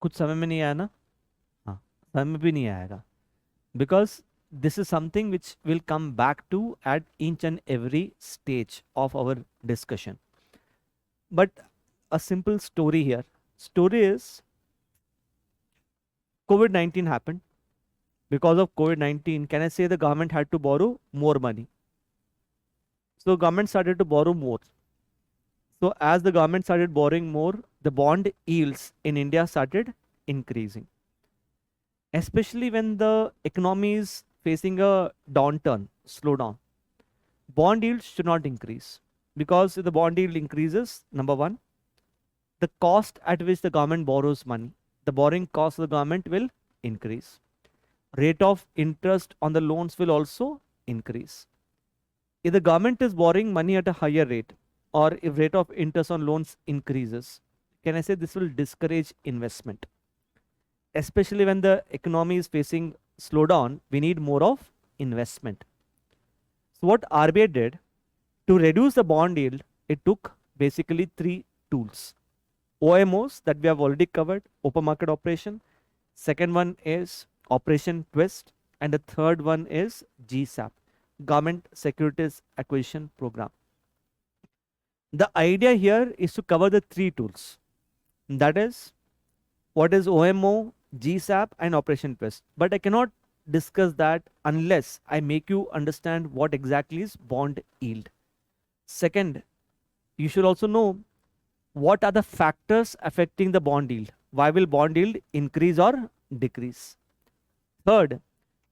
कुछ समझ में नहीं आया ना? हाँ, समझ में भी नहीं आएगा. Because this is something which will come back to at each and every stage of our discussion. But a simple story here. Story is COVID-19 happened. Because of COVID-19, can I say the government had to borrow more money? So government started to borrow more. So as the government started borrowing more, the bond yields in India started increasing. Especially when the economy is facing a downturn, slowdown. Bond yields should not increase. Because if the bond yield increases, number one, the cost at which the government borrows money, the borrowing cost of the government will increase. Rate of interest on the loans will also increase. If the government is borrowing money at a higher rate, or if rate of interest on loans increases, can I say this will discourage investment? Especially when the economy is facing slowdown, we need more of investment. So what RBI did to reduce the bond yield, it took basically three tools. OMOs that we have already covered, open market operation. Second one is Operation Twist, and the third one is GSAP, Government Securities Acquisition Program. The idea here is to cover the three tools. That is, what is OMO, GSAP, and Operation Twist. But I cannot discuss that unless I make you understand what exactly is bond yield. Second, you should also know what are the factors affecting the bond yield. Why will bond yield increase or decrease? Third,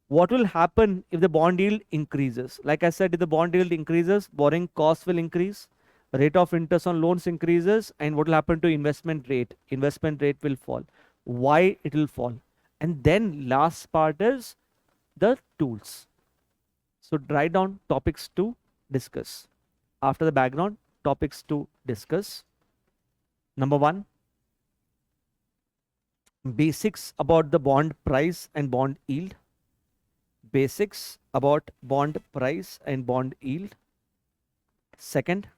what will happen if the bond yield increases? Like I said, if the bond yield increases, borrowing costs will increase, rate of interest on loans increases, and what will happen to investment rate? Investment rate will fall. Why it will fall? And then last part is the tools. So write down topics to discuss. After the background, topics to discuss. Number one, basics about the bond price and bond yield. Basics about bond price and bond yield. Second,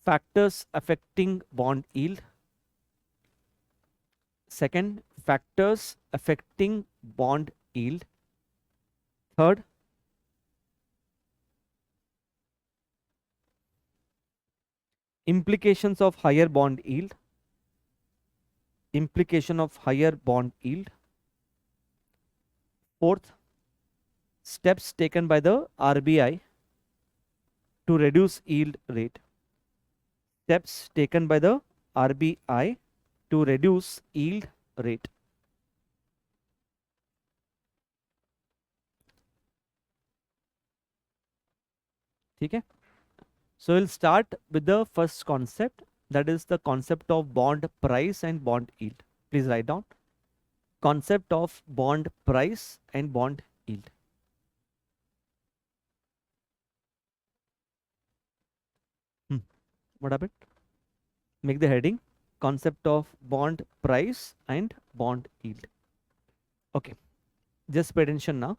factors affecting bond yield. Second, factors affecting bond yield. Third, implications of higher bond yield. Implication of higher bond yield. Fourth, steps taken by the RBI to reduce yield rate. Steps taken by the RBI to reduce yield rate. Okay? So we'll start with the first concept, that is the concept of bond price and bond yield. Please write down. Concept of bond price and bond yield. What happened? Make the heading concept of bond price and bond yield. Okay, just pay attention now.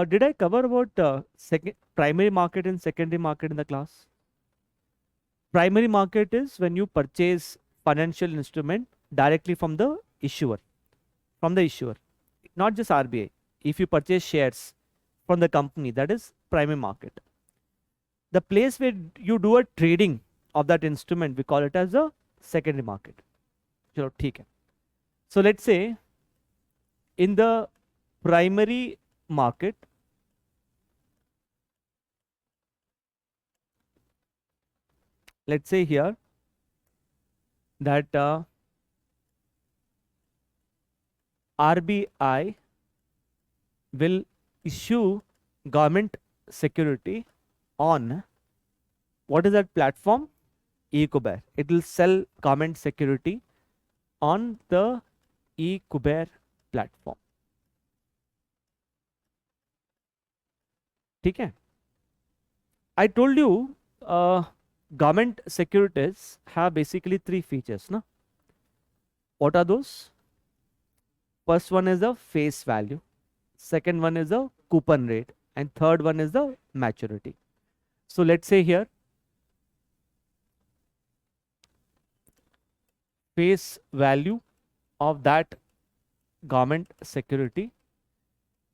Did I cover about second primary market and secondary market in the class? Primary market is when you purchase financial instrument directly from the issuer, not just RBI. If you purchase shares from the company, that is primary market. The place where you do a trading of that instrument, we call it as a secondary market. Chalo, theek hai. So let's say in the primary market, let's say here that RBI will issue government security on what is that platform? eKuber. It will sell government security on the eKuber platform. ठीक है? I told you government securities have basically three features. No? What are those? First one is the face value. Second one is the coupon rate. And third one is the maturity. So let's say here face value of that government security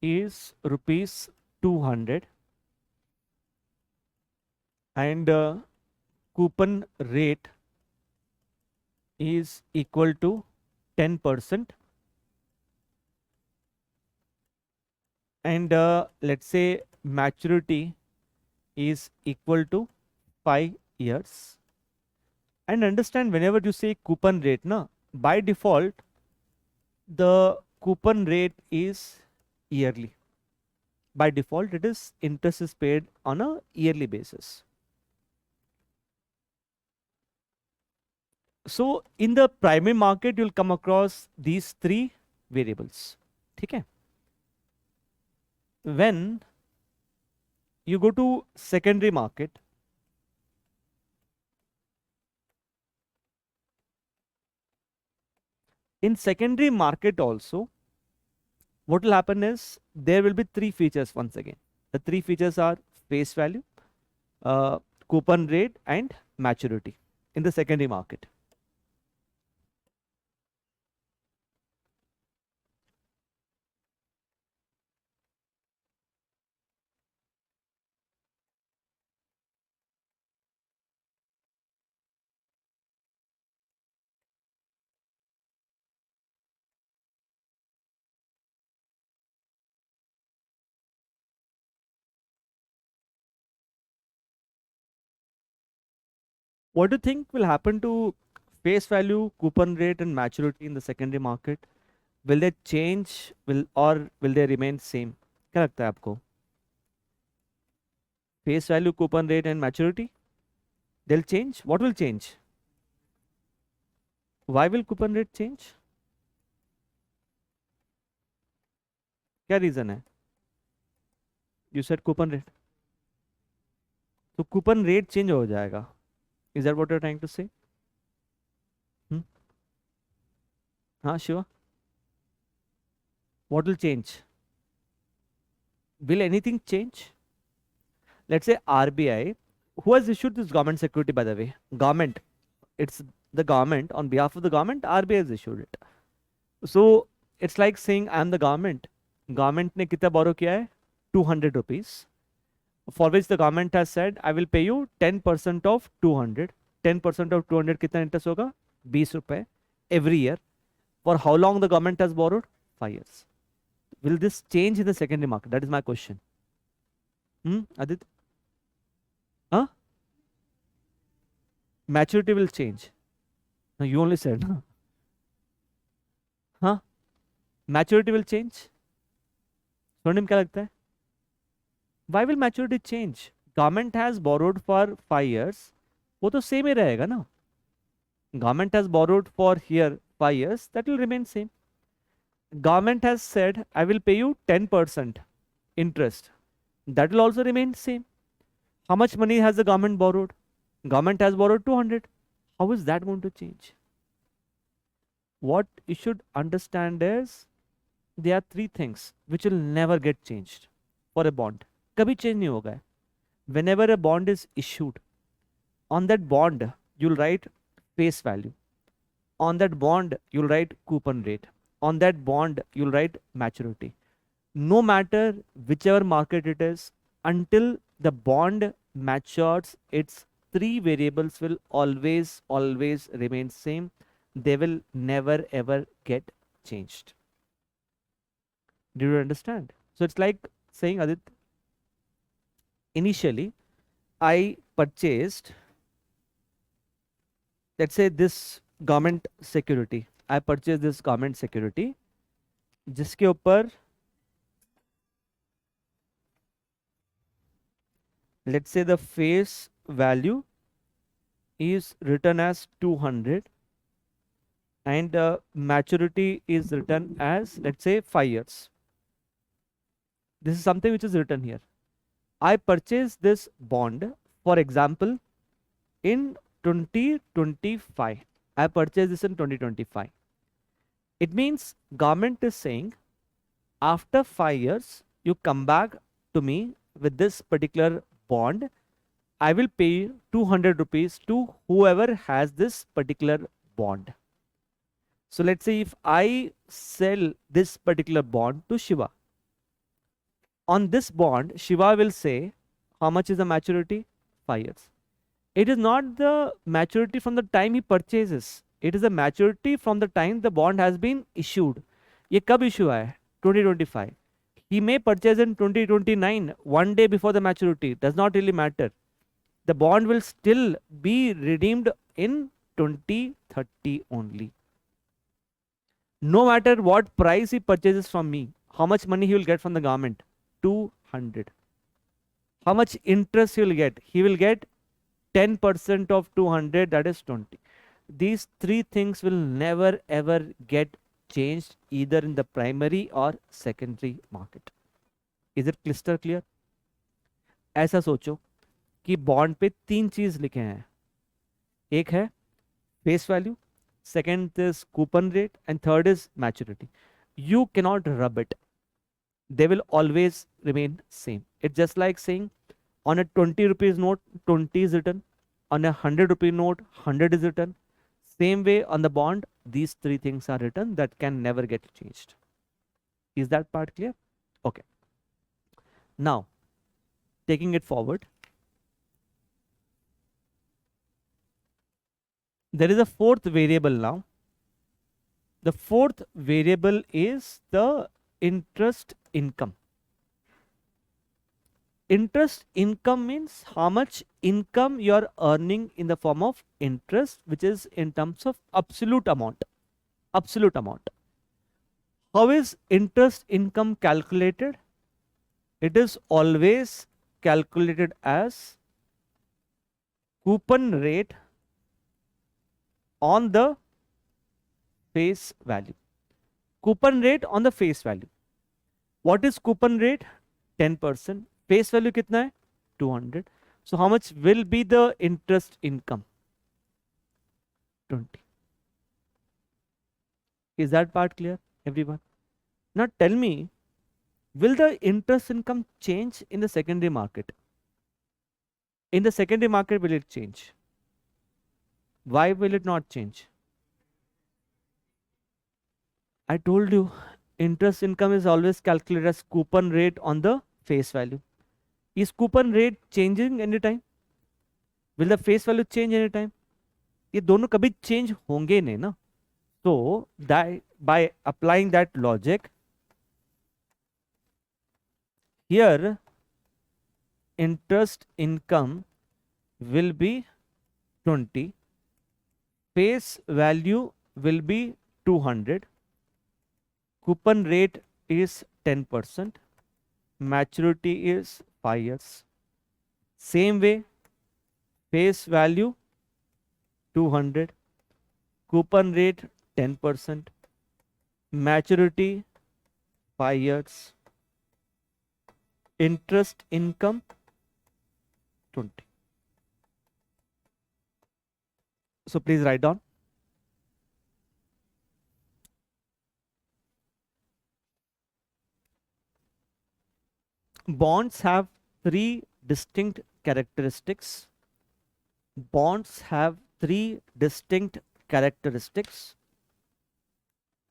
is rupees 200 and coupon rate is equal to 10% and let's say maturity is equal to 5 years. And understand, whenever you say coupon rate, na, by default the coupon rate is yearly. By default it is interest is paid on a yearly basis. So in the primary market you'll come across these three variables. Okay. When you go to secondary market, in secondary market also what will happen is there will be three features once again. The three features are face value, uh, coupon rate and maturity in the secondary market. What do you think will happen to face value, coupon rate and maturity in the secondary market? Will they change will they remain same? क्या लगता है आपको? Face value, coupon rate and maturity, they'll change. What will change? Why will coupon rate change? क्या reason है? You said coupon rate. तो coupon rate change हो जाएगा. Is that what you're trying to say? हाँ Shiva. What will change? Will anything change? Let's say RBI, who has issued this government security, by the way? Government. It's the government. On behalf of the government, RBI has issued it. So it's like saying I'm the government. Government ने कितना borrow किया है? 200 rupees. For which the government has said, I will pay you 10% of 200. 10% of 200 कितना interest होगा? 20 रुपए every year. For how long the government has borrowed? 5 years. Will this change in the secondary market? That is my question. Adit? Huh? Maturity will change. No, you only said. Huh? Maturity will change. स्वर्णिम क्या लगता है? Why will maturity change? Government has borrowed for 5 years. वो तो same ही रहेगा ना. Government has borrowed for here 5 years. That will remain same. Government has said, I will pay you 10% interest. That will also remain same. How much money has the government borrowed? Government has borrowed 200. How is that going to change? What you should understand is there are three things which will never get changed for a bond. कभी change नहीं होगा. Whenever a bond is issued, on that bond you'll write face value. On that bond you'll write coupon rate. On that bond you'll write maturity. No matter whichever market it is, until the bond matures, its three variables will always remain same. They will never ever get changed. Do you understand? So it's like saying, Adit, initially I purchased, let's say, this government security. I purchased this government security जिसके ऊपर let's say the face value is written as 200 and maturity is written as, let's say, 5 years. This is something which is written here. I purchased this bond, for example, in 2025. I purchased this in 2025. It means government is saying after 5 years, you come back to me with this particular bond. I will pay 200 rupees to whoever has this particular bond. So let's say if I sell this particular bond to Shiva, on this bond, Shiva will say, how much is the maturity? 5 years. It is not the maturity from the time he purchases. It is the maturity from the time the bond has been issued. ये कब issue हुआ है? 2025. He may purchase in 2029, one day before the maturity. Does not really matter. The bond will still be redeemed in 2030 only. No matter what price he purchases from me, how much money he will get from the government? 200. How much interest he will get? He will get 10% of 200, that is 20. These three things will never ever get changed either in the primary or secondary market. Is it crystal clear? ऐसा सोचो कि bond पे तीन चीज लिखे हैं. एक है face value, second is coupon rate, and third is maturity. You cannot rub it. They will always remain same. It's just like saying on a 20 rupees note, 20 is written. On a 100 rupee note, 100 is written. Same way on the bond, these three things are written that can never get changed. Is that part clear? Okay. Now, taking it forward, there is a fourth variable now. The fourth variable is the interest income. Interest income means how much income you are earning in the form of interest, which is in terms of absolute amount. Absolute amount. How is interest income calculated? It is always calculated as coupon rate on the face value. Coupon rate on the face value. What is coupon rate? 10%. Face value kitna hai? 200. So how much will be the interest income? 20. Is that part clear, everyone? Now tell me, will the interest income change in the secondary market? In the secondary market, will it change? Why will it not change? I told you, interest income is always calculated as coupon rate on the face value. Is coupon rate changing anytime? Will the face value change anytime? ये दोनों कभी change होंगे नहीं ना. So that by applying that logic, here interest income will be 20, face value will be 200, coupon rate is 10%, maturity is 5 years. Same way, face value 200, coupon rate 10%, maturity 5 years, interest income 20. So please write down. Bonds have three distinct characteristics. Bonds have three distinct characteristics.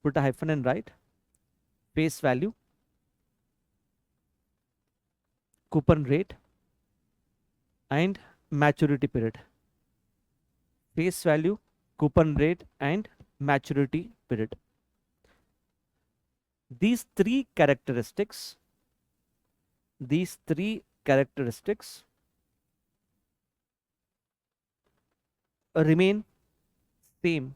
Put a hyphen and write. Face value, coupon rate, and maturity period. Face value, coupon rate, and maturity period. These three characteristics remain same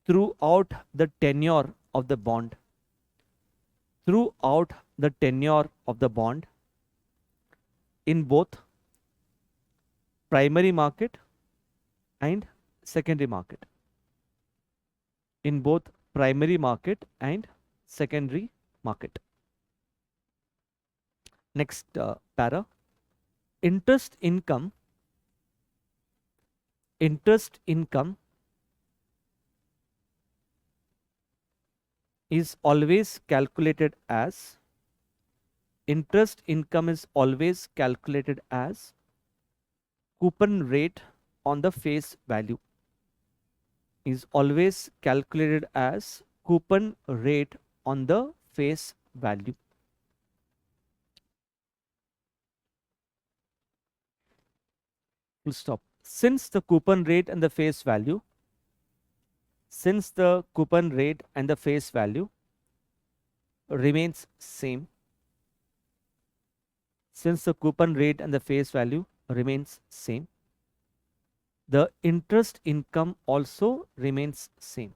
throughout the tenure of the bond. Throughout the tenure of the bond in both primary market and secondary market. In both primary market and secondary market. Next para. Interest income is always calculated as coupon rate on the face value. is always calculated as coupon rate on the face value. Full stop. Since the coupon rate and the face value, since the coupon rate and the face value remains same, since the coupon rate and the face value remains same, the interest income also remains same.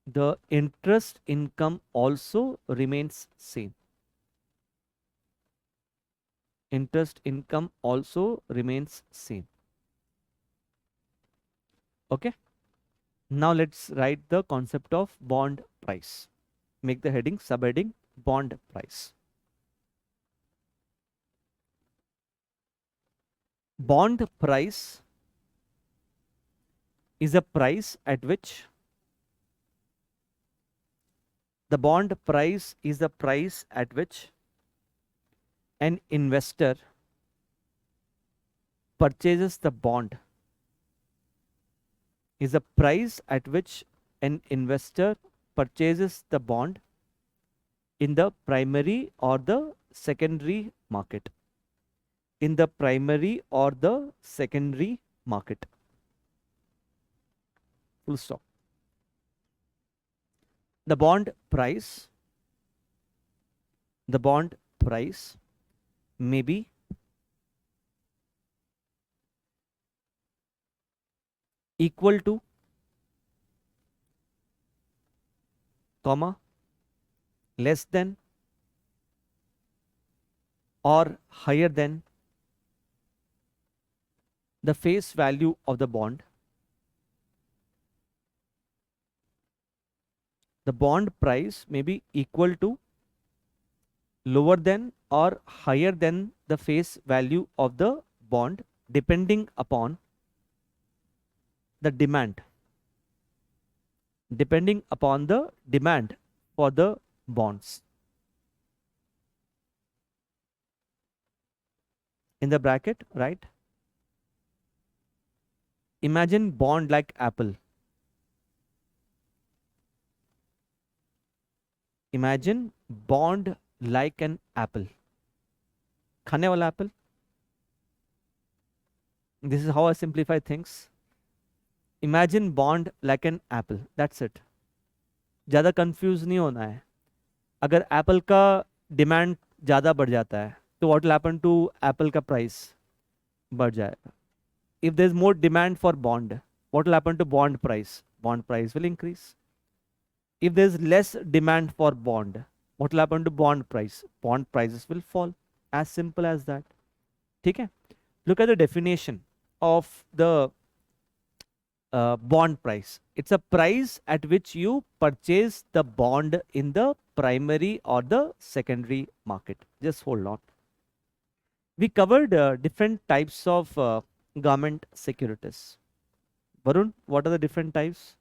The interest income also remains same. Interest income also remains same. Okay. Now let's write the concept of bond price. Make the heading, subheading, bond price. Bond price is a price at which the bond price is the price at which an investor purchases the bond, is the price at which an investor purchases the bond in the primary or the secondary market. In the primary or the secondary market. Full stop. The bond price may be equal to, comma, less than, or higher than the face value of the bond. The bond price may be equal to, lower than, or higher than the face value of the bond, depending upon the demand. Depending upon the demand for the bonds. In the bracket, right? Imagine bond like apple. Imagine bond like an apple. खाने वाला apple. This is how I simplify things. Imagine bond like an apple. That's it. ज़्यादा confuse नहीं होना है. अगर Apple का demand ज़्यादा बढ़ जाता है तो what will happen to apple का प्राइस बढ़ जाएगा. If there is more demand for bond, what will happen to bond price? Bond price will increase. If there is less demand for bond, what will happen to bond price? Bond prices will fall. As simple as that. ठीक है? Look at the definition of the bond price. It's a price at which you purchase the bond in the primary or the secondary market. Just hold on. We covered different types of government securities. Varun, what are the different types?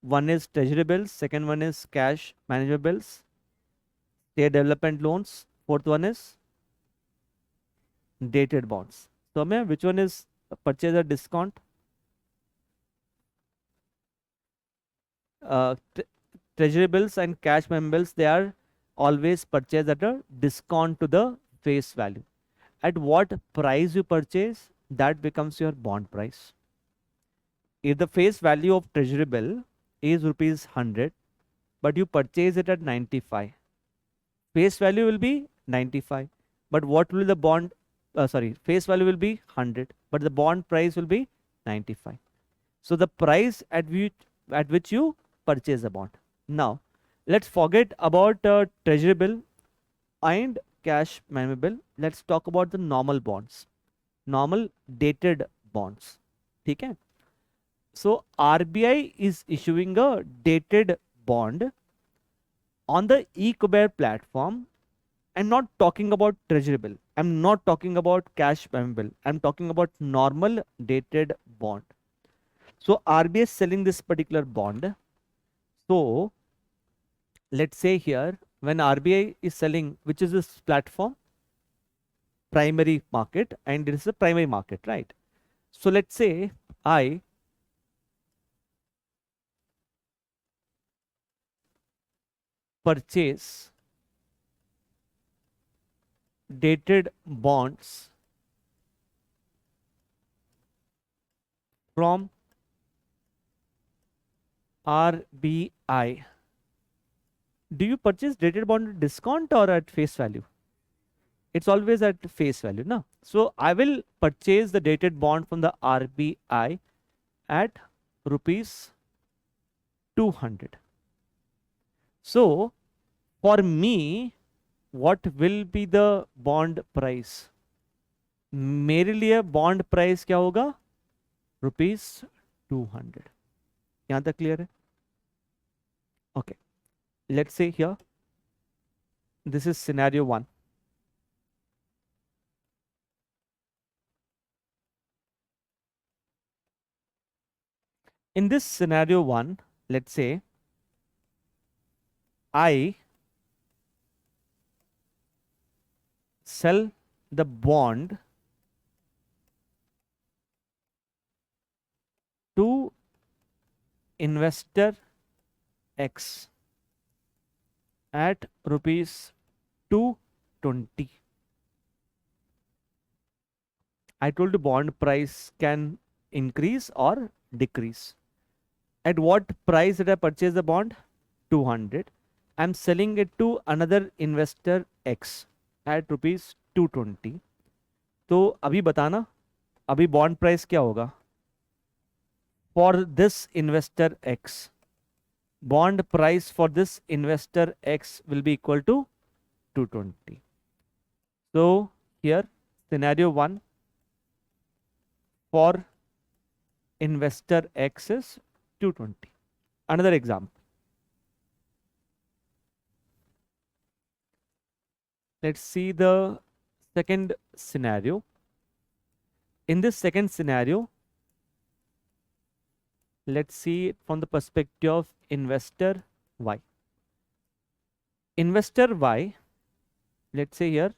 One is treasury bills, second one is cash management bills, state development loans, fourth one is dated bonds. So, which one is purchase at discount? Treasury bills and cash management bills, they are always purchased at a discount to the face value. At what price you purchase, that becomes your bond price. If the face value of treasury bill is rupees 100, but you purchase it at 95, face value will be 95, but what will the bond, face value will be 100, but the bond price will be 95. So the price at which you purchase the bond. Now, let's forget about treasury bill and cash management bill. Let's talk about the normal bonds, normal dated bonds. Okay? So RBI is issuing a dated bond on the e-Kuber platform. I'm not talking about treasury bill. I'm not talking about cash management bill. I'm talking about normal dated bond. So RBI is selling this particular bond. So let's say here, when RBI is selling, which is this platform? Primary market, and it is a primary market, right? So let's say I purchase dated bonds from RBI. Do you purchase dated bond at discount or at face value? It's always at face value, no? So I will purchase the dated bond from the RBI at rupees 200. So for me, what will be the bond price? मेरे लिए bond price क्या होगा? Rupees 200. यहां तक clear है? Okay, let's say here this is scenario 1. In this scenario 1, let's say I sell the bond to investor X at rupees 220. I told the bond price can increase or decrease. At what price did I purchase the bond? 200. I'm selling it to another investor X at rupees 220. तो अभी बताना, अभी bond price क्या होगा? For this investor X, bond price for this investor X will be equal to 220. So here scenario 1 for investor X is 220. Another example. Let's see the second scenario. In this second scenario, let's see it from the perspective of investor Y. Investor Y, let's say here,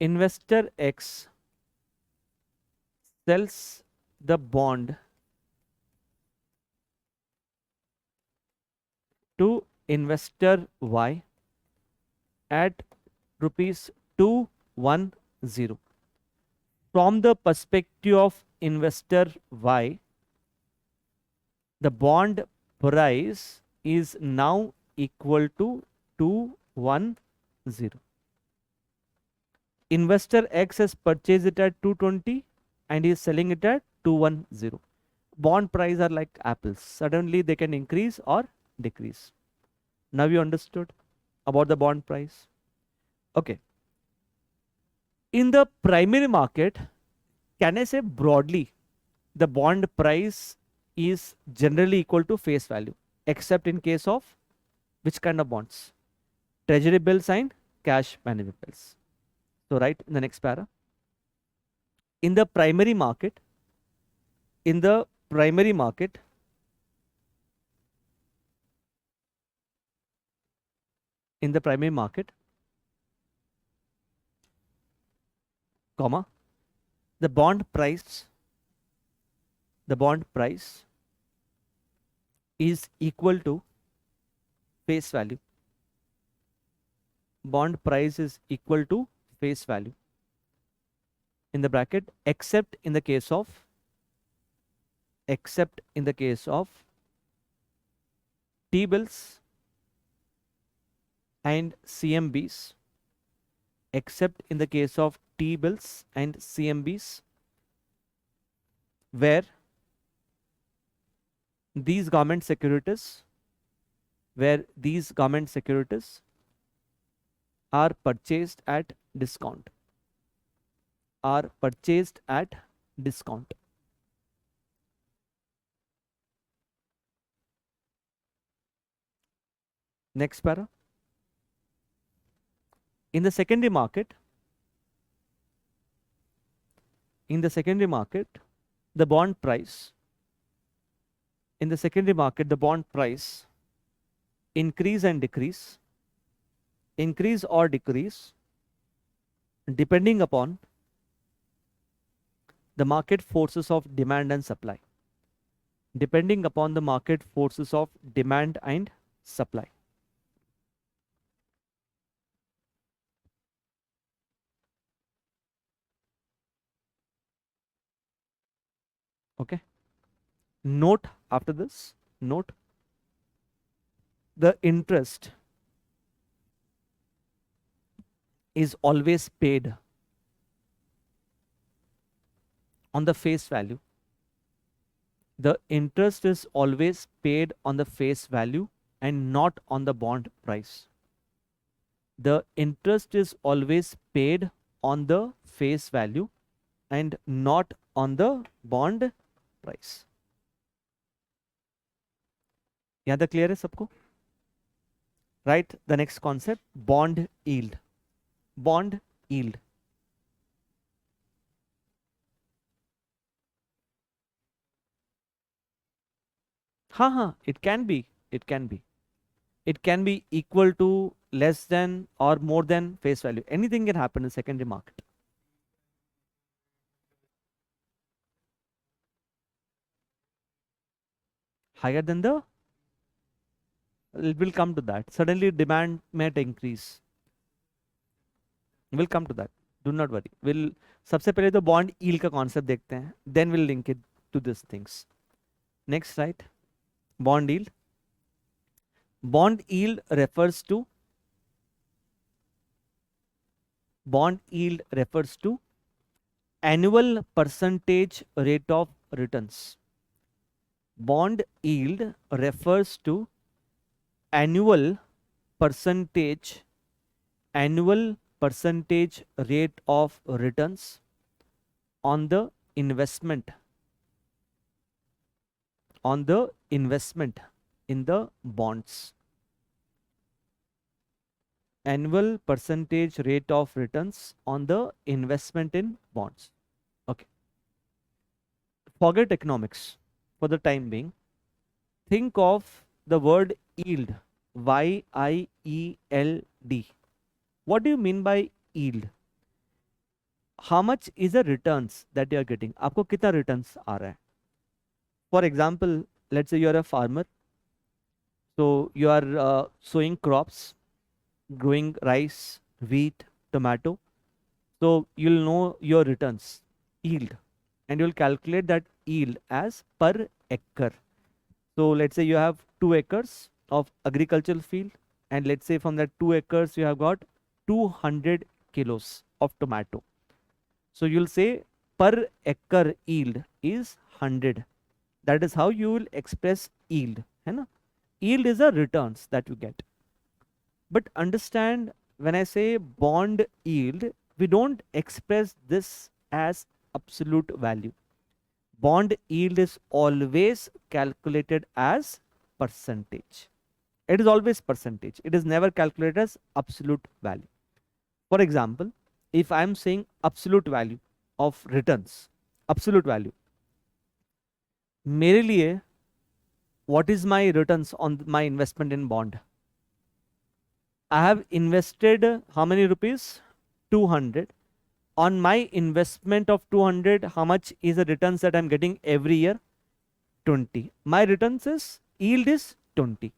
investor X sells the bond to investor Y at rupees 210. From the perspective of investor Y, the bond price is now equal to 210. Investor X has purchased it at 220 and is selling it at 210. Bond price are like apples. Suddenly they can increase or decrease. Now you understood about the bond price. Okay. In the primary market, can I say broadly the bond price is generally equal to face value, except in case of which kind of bonds? Treasury bills and cash management bills. So write in the next para. In the primary market, in the primary market, in the primary market, comma, the bond price is equal to face value. Bond price is equal to face value in the bracket, except in the case of T bills and CMBs, except in the case of T bills and CMBs, where these government securities are purchased at discount. Next para. In the secondary market, the bond price increase and decrease, increase or decrease depending upon the market forces of demand and supply. Depending upon the market forces of demand and supply. Okay. Note after this, note the interest is always paid on the face value. The interest is always paid on the face value and not on the bond price. The interest is always paid on the face value and not on the bond price. यहाँ तक clear है सबको? Right, the next concept, bond yield. Bond yield. हाँ, it can be. It can be. It can be equal to, less than, or more than face value. Anything can happen in secondary market. Higher than the, we'll come to that. Suddenly demand might increase. We'll come to that. Do not worry. We'll सबसे पहले तो bond yield का concept देखते हैं. Then we'll link it to these things. Next, right? Bond yield. Bond yield refers to annual percentage rate of returns. Bond yield refers to annual percentage rate of returns on the investment in the bonds. Annual percentage rate of returns on the investment in bonds. Okay. Forget economics for the time being. Think of the word yield. Y-I-E-L-D. What do you mean by yield? How much is the returns that you are getting? आपको कितना returns आ रहा है? For example, let's say you are a farmer. So you are sowing crops, growing rice, wheat, tomato. So you'll know your returns, yield, and you'll calculate that yield as per acre. So let's say you have 2 acres of agricultural field, and let's say from that 2 acres you have got 200 kilos of tomato. So you'll say per acre yield is 100. That is how you will express yield. है ना? Yield is a returns that you get. But understand, when I say bond yield, we don't express this as absolute value. Bond yield is always calculated as percentage. It is always percentage. It is never calculated as absolute value. For example, if I am saying absolute value of returns, absolute value, मेरे लिए what is my returns on my investment in bond? I have invested how many rupees? 200. On my investment of 200, how much is the returns that I'm getting every year? 20. My returns is, yield is 20.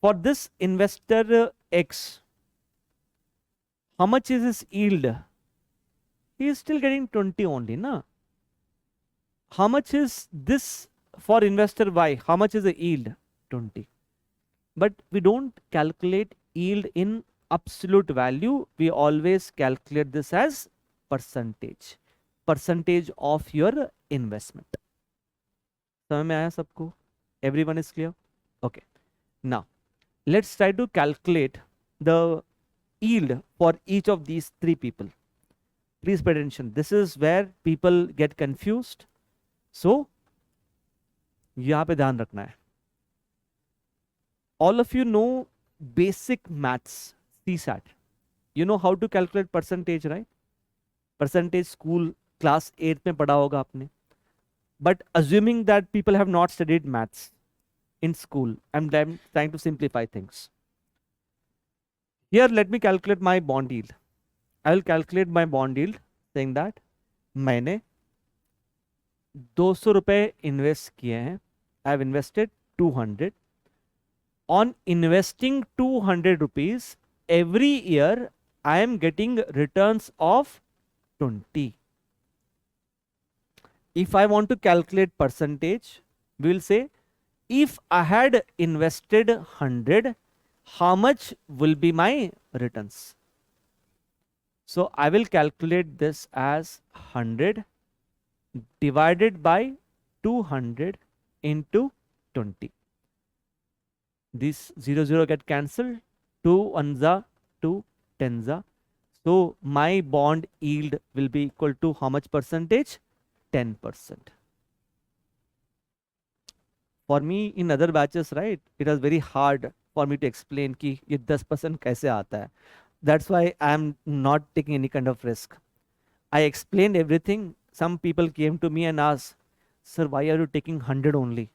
For this investor X, how much is his yield? He is still getting 20 only, na? How much is this for investor Y? How much is the yield? 20. But we don't calculate yield in absolute value. We always calculate this as percentage of your investment. समझ में आया सबको? Everyone is clear? Okay. Now, let's try to calculate the yield for each of these 3 people. Please pay attention. This is where people get confused. So, यहाँ पे ध्यान रखना है. All of you know basic maths, CSAT. You know how to calculate percentage, right? Percentage school class 8 में पढ़ा होगा आपने. But assuming that people have not studied maths in school, I'm trying to simplify things. Here, let me calculate my bond yield. I will calculate my bond yield saying that मैंने ₹200 invest किए हैं, I have invested 200. On investing 200 rupees, every year I am getting returns of 20. If I want to calculate percentage, we will say if I had invested 100, how much will be my returns? So I will calculate this as 100 divided by 200 into 20. This 0 get cancelled. 2 1za, 2 10za. So my bond yield will be equal to how much percentage? 10%. For me in other batches, right, it was very hard for me to explain कि ये 10% कैसे आता है. That's why I am not taking any kind of risk. I explained everything. Some people came to me and asked, sir, why are you taking 100 only?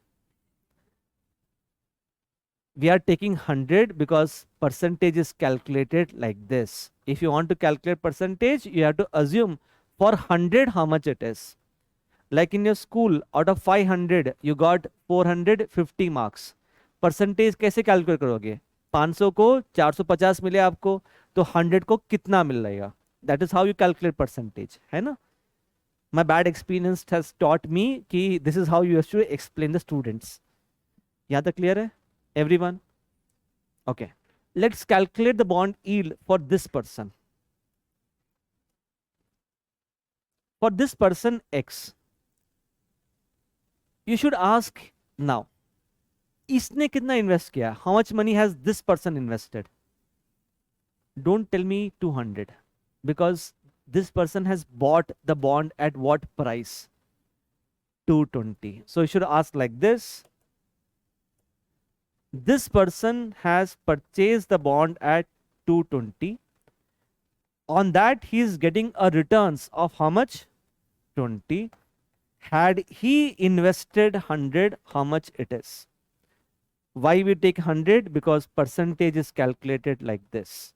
We are taking 100 because percentage is calculated like this. If you want to calculate percentage, you have to assume for 100 how much it is. Like in your school, out of 500, you got 450 marks. Percentage कैसे calculate करोगे? 500 को 450 मिले आपको, तो 100 को कितना मिल रहेगा? That is how you calculate percentage, है ना? My bad experience has taught me कि this is how you have to explain the students. यहाँ तक clear है? Everyone? Okay. Let's calculate the bond yield for this person. For this person X, you should ask now, इसने कितना invest किया? How much money has this person invested? Don't tell me 200 because this person has bought the bond at what price? 220. So you should ask like this. This person has purchased the bond at 220. On that, he is getting a returns of how much? 20. Had he invested 100, how much it is? Why we take 100? Because percentage is calculated like this.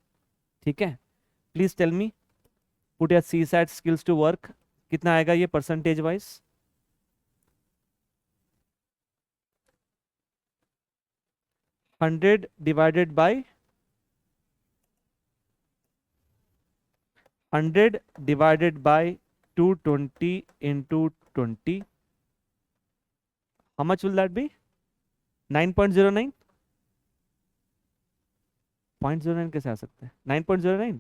ठीक है? Please tell me. Put your CSAT skills to work. कितना आएगा ये percentage wise? $100 divided by 100 divided by 220 into 20. How much will that be? 9.09? 0.09 कैसे आ सकता है? 9.09?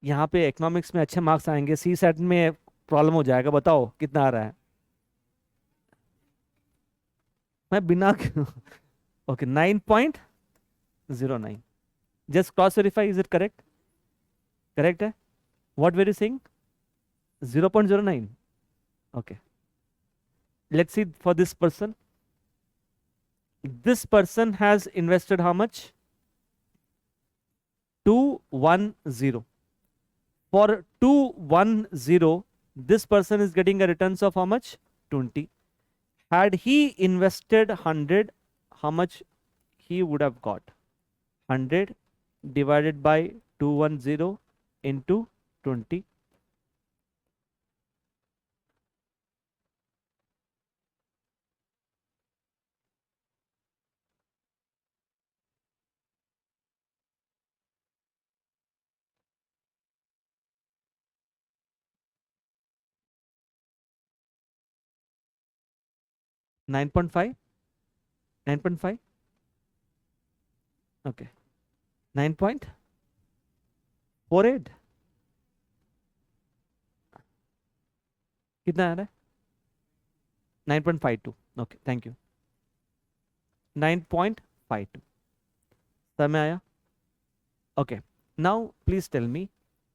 यहाँ पे इकोनॉमिक्स में अच्छे मार्क्स आएंगे, सी सेट में प्रॉब्लम हो जाएगा. बताओ कितना आ रहा है? मैं बिना okay 9.09. Just cross verify, is it correct? Correct है? What were you saying? 0.09. Okay, let's see for this person. This person has invested how much? 210. For 210, this person is getting a returns of how much? 20. Had he invested 100, how much he would have got? 100 divided by 210 into 20. 9.5? 9.5? Okay. 9.48? कितना आ रहा है? 9.52. Okay, thank you. 9.52. समय आया? Okay. Now, please tell me,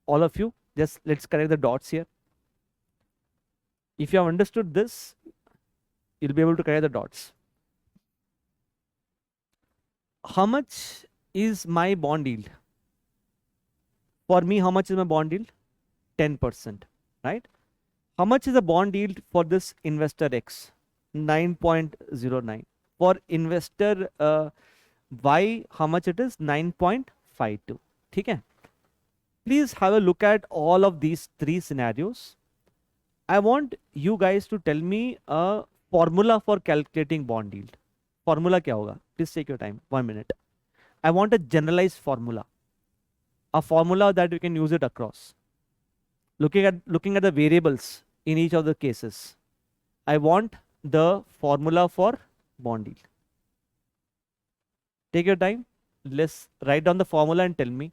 all of you, just let's connect the dots here. If you have understood this, you'll be able to connect the dots. How much is my bond yield? For me, how much is my bond yield? 10%, right? How much is the bond yield for this investor X? 9.09. For investor Y, how much it is? 9.52. ठीक है? please have a look at all of these three scenarios. I want you guys to tell me a formula for calculating bond yield. Formula क्या होगा? Please take your time. 1 minute. I want a generalized formula, a formula that you can use it across. Looking at the variables in each of the cases. I want the formula for bond yield. Take your time. Let's write down the formula and tell me.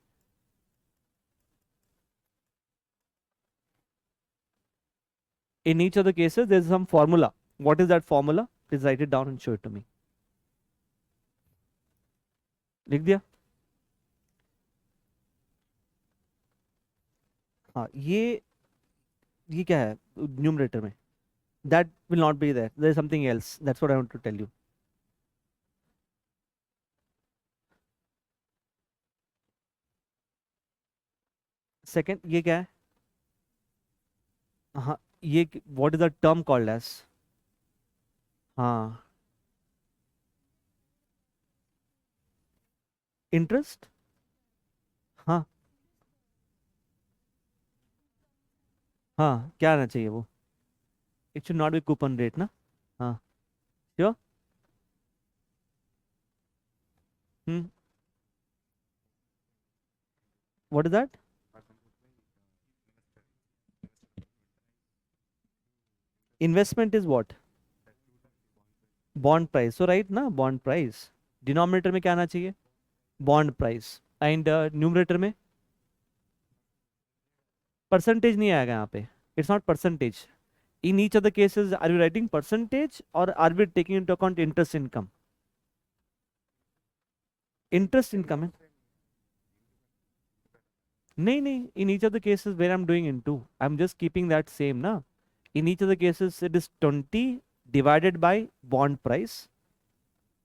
In each of the cases, there's some formula. What is that formula? Please write it down and show it to me. लिख दिया? हाँ, ये क्या है numerator में? That will not be there. There is something else. That's what I want to tell you. Second, ये क्या है? हाँ, ये what is the term called as? हाँ, interest. हाँ हाँ, क्या आना चाहिए वो? It should not be coupon rate ना? हाँ, sure. Hmm. What is that? Investment is what? Bond price. So right ना bond price. Denominator में क्या आना चाहिए? Bond price. And numerator में percentage नहीं आएगा यहाँ पे. It's not percentage. In each of the cases, are you writing percentage or are we taking into account interest income? Interest income है. नहीं. In each of the cases where I'm doing into, I'm just keeping that same ना. In each of the cases, it is 20 divided by bond price.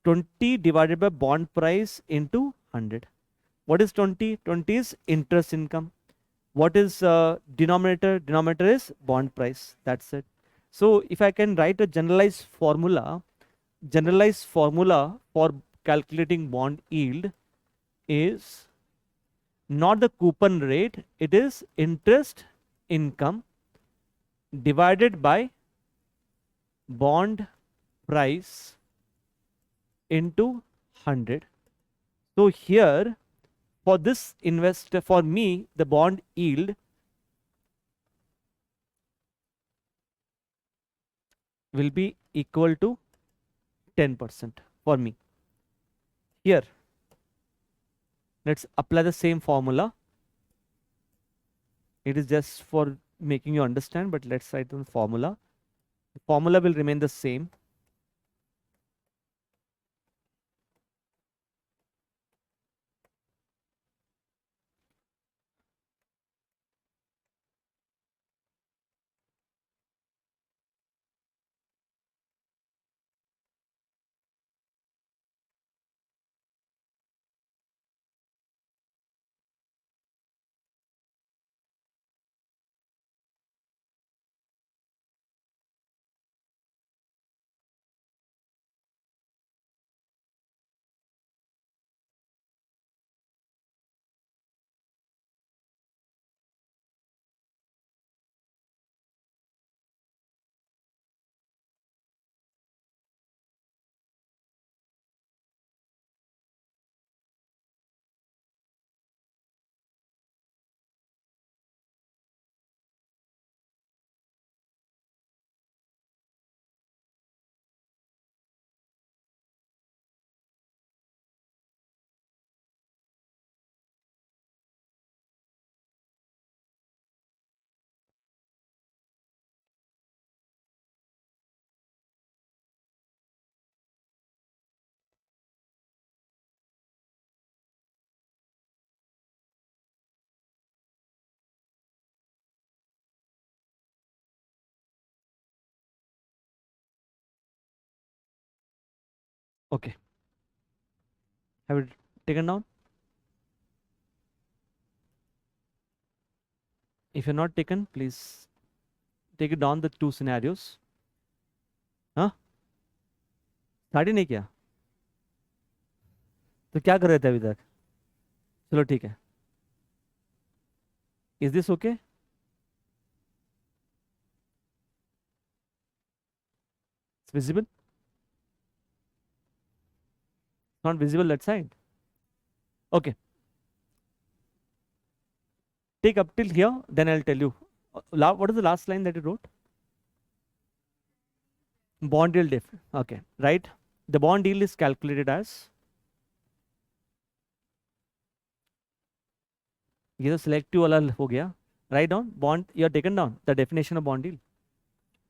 20 divided by bond price into 100. What is 20? 20 is interest income. What is denominator? Denominator is bond price. That's it. So if I can write a generalized formula for calculating bond yield is not the coupon rate, it is interest income divided by bond price into 100. So here for this investor, for me, the bond yield will be equal to 10% for me. Here, let's apply the same formula. It is just for making you understand, but let's write the formula. The formula will remain the same. Okay. Have it taken down? If you're not taken, please take it down the two scenarios. हाँ, start ही नहीं किया तो क्या कर रहे थे अभी तक? चलो ठीक है. Is this okay? It's visible? Not visible that side. Okay. Take up till here, then I'll tell you. What is the last line that you wrote? Bond yield diff. Okay, right. The bond yield is calculated as, ये तो selective वाला हो गया. Write down bond. You have taken down the definition of bond yield.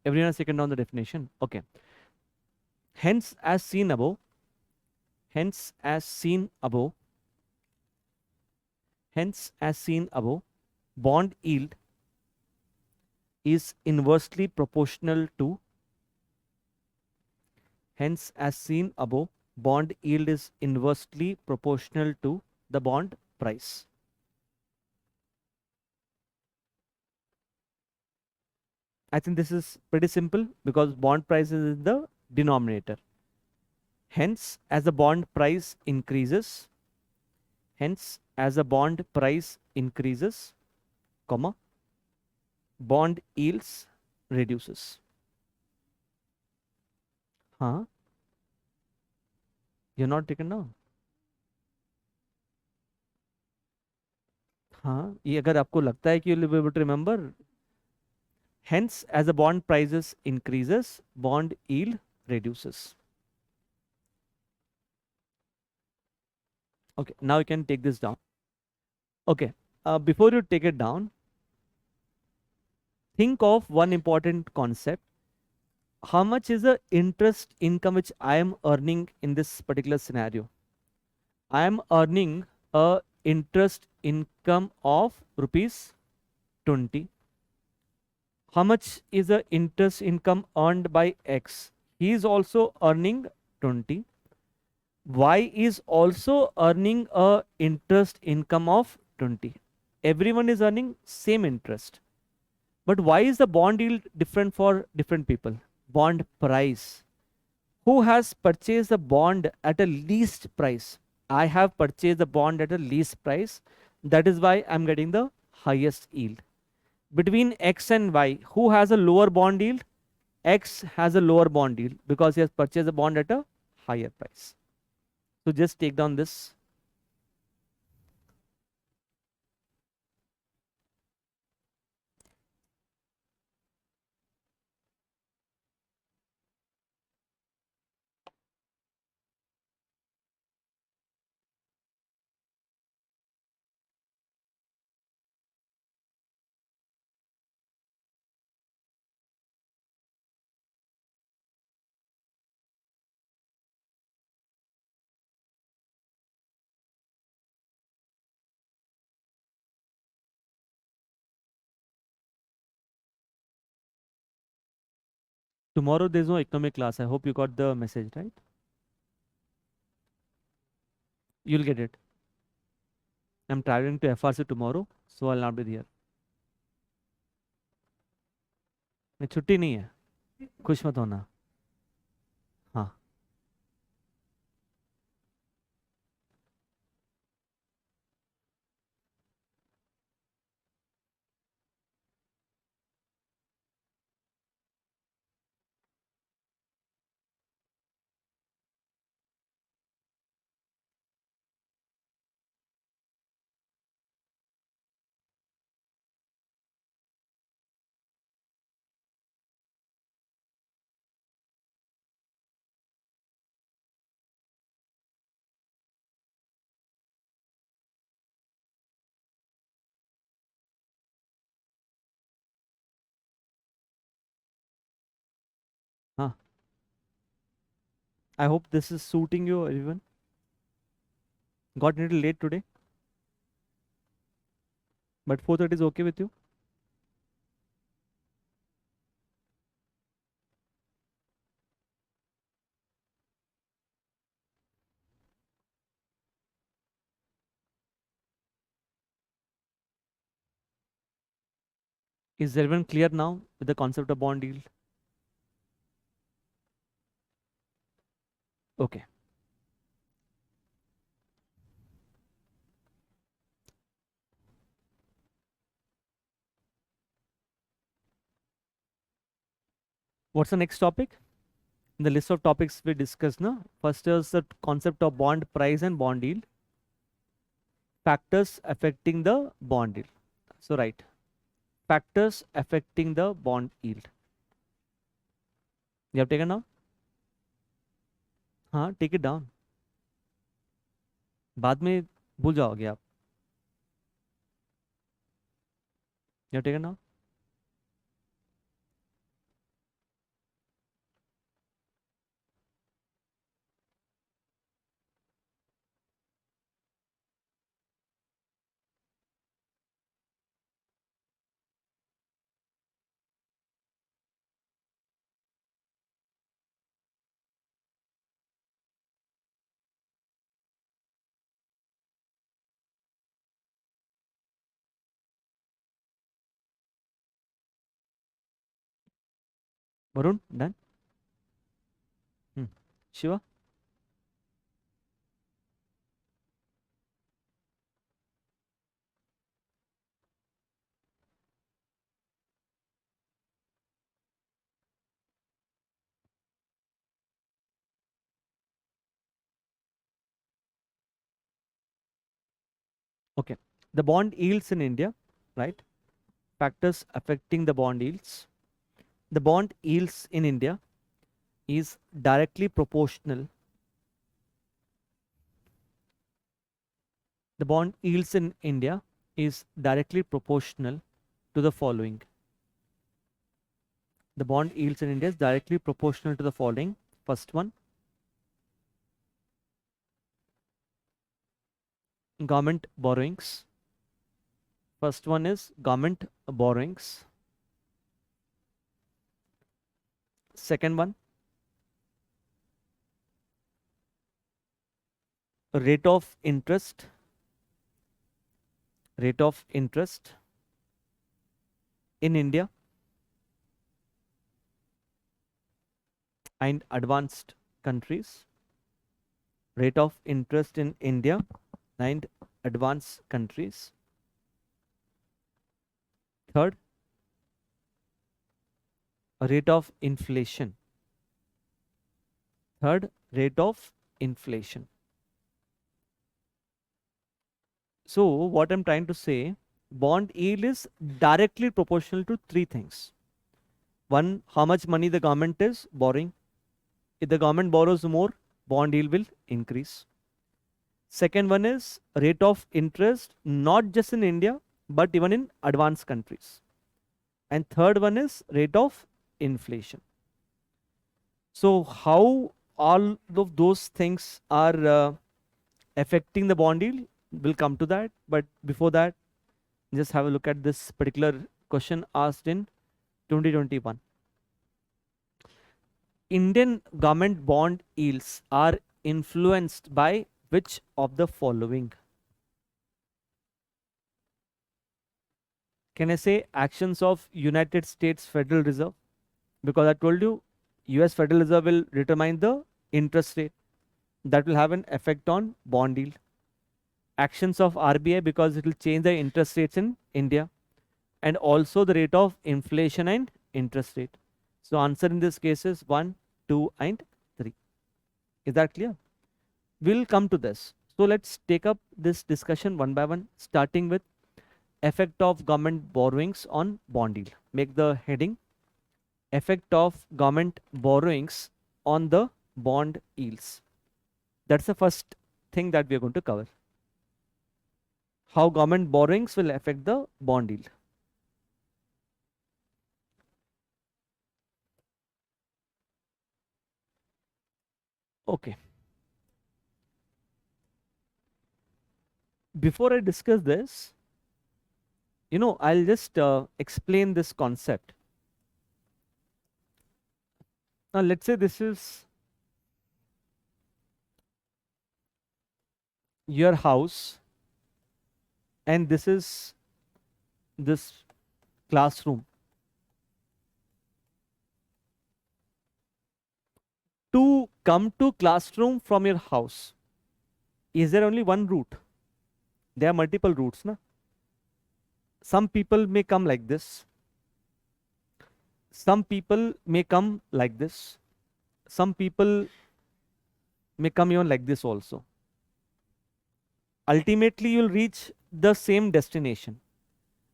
Everyone has taken down the definition. Okay. Hence, as seen above. Hence, as seen above. Hence, as seen above, bond yield is inversely proportional to. Hence, as seen above, bond yield is inversely proportional to the bond price. I think this is pretty simple because bond price is in the denominator. Hence, as the bond price increases, hence, as the bond price increases, comma, bond yields reduces. Huh? You're not taken down. हाँ, ये अगर आपको लगता है कि you'll be able to remember, hence, as the bond prices increases, bond yield reduces. Okay, now you can take this down. Okay, before you take it down, think of one important concept. How much is the interest income which I am earning in this particular scenario? I am earning a interest income of rupees 20. How much is the interest income earned by X? He is also earning 20. Y is also earning a interest income of 20. Everyone is earning same interest. But why is the bond yield different for different people? Bond price. Who has purchased the bond at a least price? I have purchased the bond at a least price. That is why I'm getting the highest yield. Between X and Y, who has a lower bond yield? X has a lower bond yield because he has purchased the bond at a higher price. So just take down this. Tomorrow there's no economic class. I hope you got the message, right? You'll get it. I'm traveling to FRC tomorrow, so I'll not be here. नहीं छुट्टी नहीं है, खुश मत होना. हाँ. हाँ. I hope this is suiting you, everyone. Got a little late today, but 4:30 is okay with you? Is everyone clear now with the concept of bond yield? Okay. What's the next topic in the list of topics we discussed? No, first is the concept of bond price and bond yield, factors affecting the bond yield. So right, factors affecting the bond yield. You have taken down? हाँ, take it down. बाद में भूल जाओगे आप. You have taken down? Varun, done? Hmm. Shiva? Okay. The bond yields in India, right? Factors affecting the bond yields. The bond yields in India is directly proportional. The bond yields in India is directly proportional to the following. The bond yields in India is directly proportional to the following. First one, government borrowings. First one is government borrowings. Second one, rate of interest. Rate of interest in India and advanced countries. Rate of interest in India and advanced countries. Third, rate of inflation. Third, rate of inflation. So what I'm trying to say, bond yield is directly proportional to three things. One, how much money the government is borrowing. If the government borrows more, bond yield will increase. Second one is rate of interest, not just in India, but even in advanced countries. And third one is rate of inflation. So how all of those things are affecting the bond yield, we'll come to that. But before that, just have a look at this particular question asked in 2021. Indian government bond yields are influenced by which of the following? Can I say actions of United States Federal Reserve? Because I told you US Federal Reserve will determine the interest rate. That will have an effect on bond yield. Actions of RBI because it will change the interest rates in India, and also the rate of inflation and interest rate. So answer in this case is 1, 2 and 3. Is that clear? We'll come to this. So let's take up this discussion one by one, starting with effect of government borrowings on bond yield. Make the heading effect of government borrowings on the bond yields. That's the first thing that we are going to cover. How government borrowings will affect the bond yield. Okay. Before I discuss this, I'll just explain this concept. Now, let's say this is your house and this is this classroom. To come to classroom from your house, is there only one route? There are multiple routes. Na? Some people may come like this. some people may come like this, some people may come even like this also. Ultimately, you'll reach the same destination.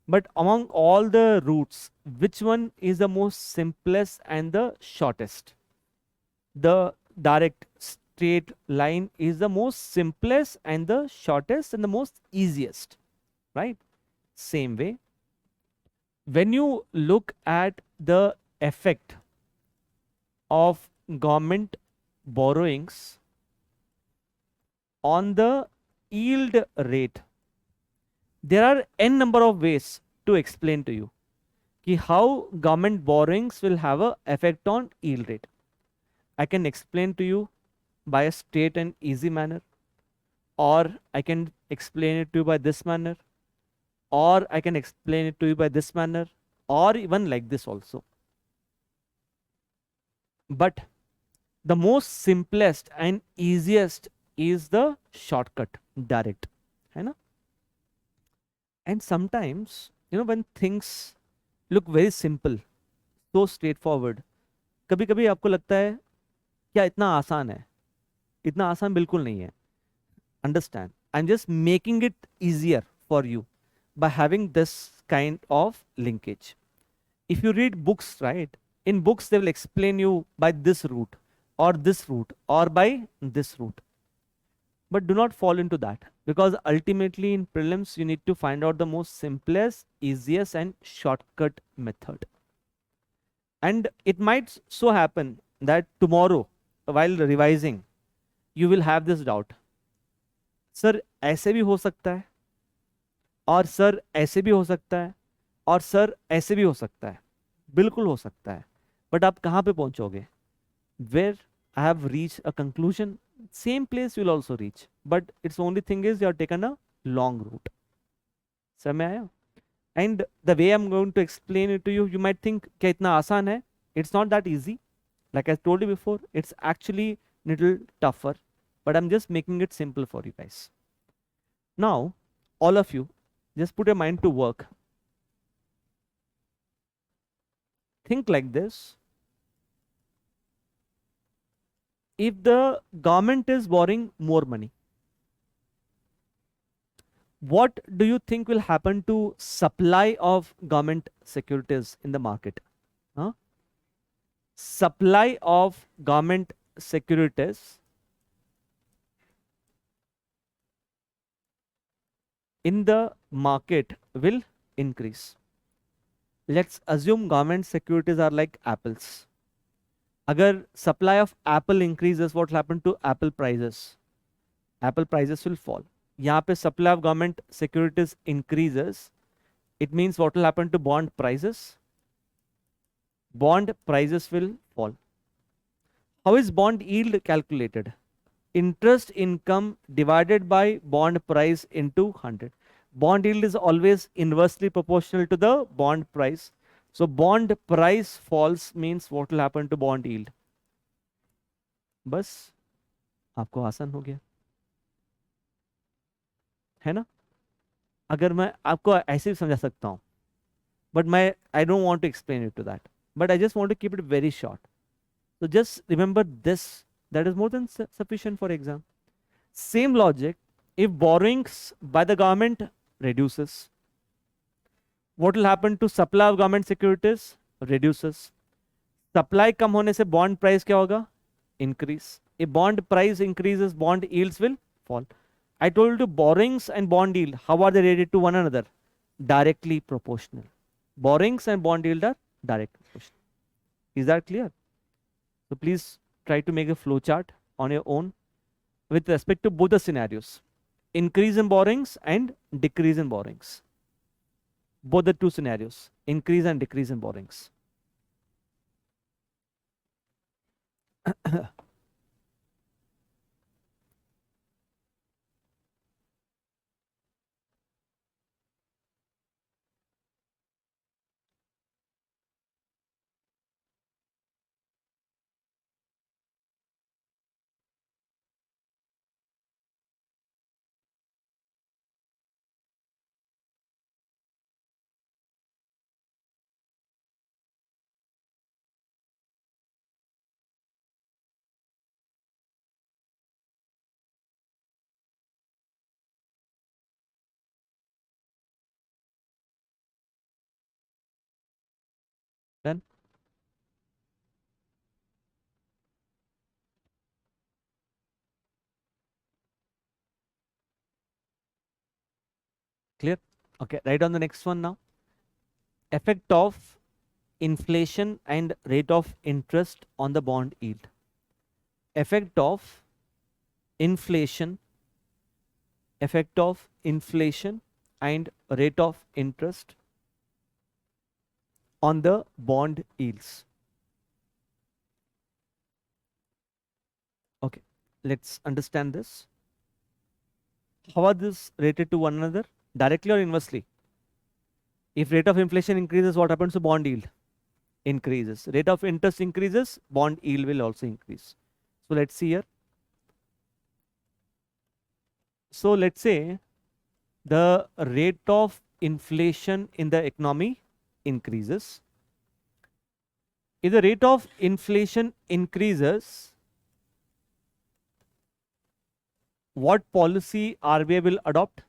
But among all the routes, which one is the most simplest and the shortest? The direct straight line is the most simplest and the shortest and the most easiest, right? Same way, when you look at the effect of government borrowings on the yield rate, there are n number of ways to explain to you ki how government borrowings will have a effect on yield rate. I can explain to you by a straight and easy manner, or I can explain it to you by this manner, or I can explain it to you by this manner, or even like this also. But the most simplest and easiest is the shortcut, direct, है ना? And sometimes, when things look very simple, so straightforward, कभी कभी आपको लगता है क्या इतना आसान है? इतना आसान बिल्कुल नहीं है. Understand, I'm just making it easier for you by having this kind of linkage. If you read books, right, in books they will explain you by this route or this route or by this route. But do not fall into that, because ultimately in prelims you need to find out the most simplest, easiest and shortcut method. And it might so happen that tomorrow while revising you will have this doubt, sir ऐसे भी हो सकता है, और sir ऐसे भी हो सकता है, और सर ऐसे भी हो सकता है. बिल्कुल हो सकता है, बट आप कहाँ पे पहुंचोगे? Where I have reach a conclusion, same place will also reach, but it's only thing is you are taken a long route. समझ में आया? And the way I am going to explain it to you, you might think क्या इतना आसान है. It's not that easy. Like I told you before, it's actually little tougher, but I'm just making it simple for you guys. Now, all of you, just put your mind to work. Think like this. If the government is borrowing more money, what do you think will happen to supply of government securities in the market? Huh? Supply of government securities in the market will increase. Let's assume government securities are like apples. Agar supply of apple increases, what will happen to apple prices? Apple prices will fall. यहाँ पे supply of government securities increases, it means what will happen to bond prices? Bond prices will fall. How is bond yield calculated? Interest income divided by bond price into 100. Bond yield is always inversely proportional to the bond price. So bond price falls means what will happen to bond yield? बस आपको आसान हो गया, है ना? अगर मैं आपको ऐसे भी समझा सकता हूँ, बट मैं I don't want to explain it to that, but I just want to keep it very short. So just remember this, that is more than sufficient for exam. Same logic, if borrowings by the government reduces, what will happen to supply of government securities? Reduces. Supply कम होने से bond price क्या होगा? Increase. If bond price increases, bond yields will fall. I told you borrowings and bond yield, how are they related to one another? Directly proportional. Borrowings and bond yield are directly proportional. Is that clear? So please try to make a flow chart on your own with respect to both the scenarios. Increase in borrowings and decrease in borrowings. Both the two scenarios, increase and decrease in borrowings. Clear? Okay, write on the next one now. Effect of inflation and rate of interest on the bond yield. Effect of inflation, effect of inflation and rate of interest on the bond yields. Okay, let's understand this. How are this related to one another? Directly or inversely? If rate of inflation increases, what happens to bond yield? Increases. Rate of interest increases, bond yield will also increase. So let's see here. So let's say the rate of inflation in the economy increases. If the rate of inflation increases, what policy RBI will adopt?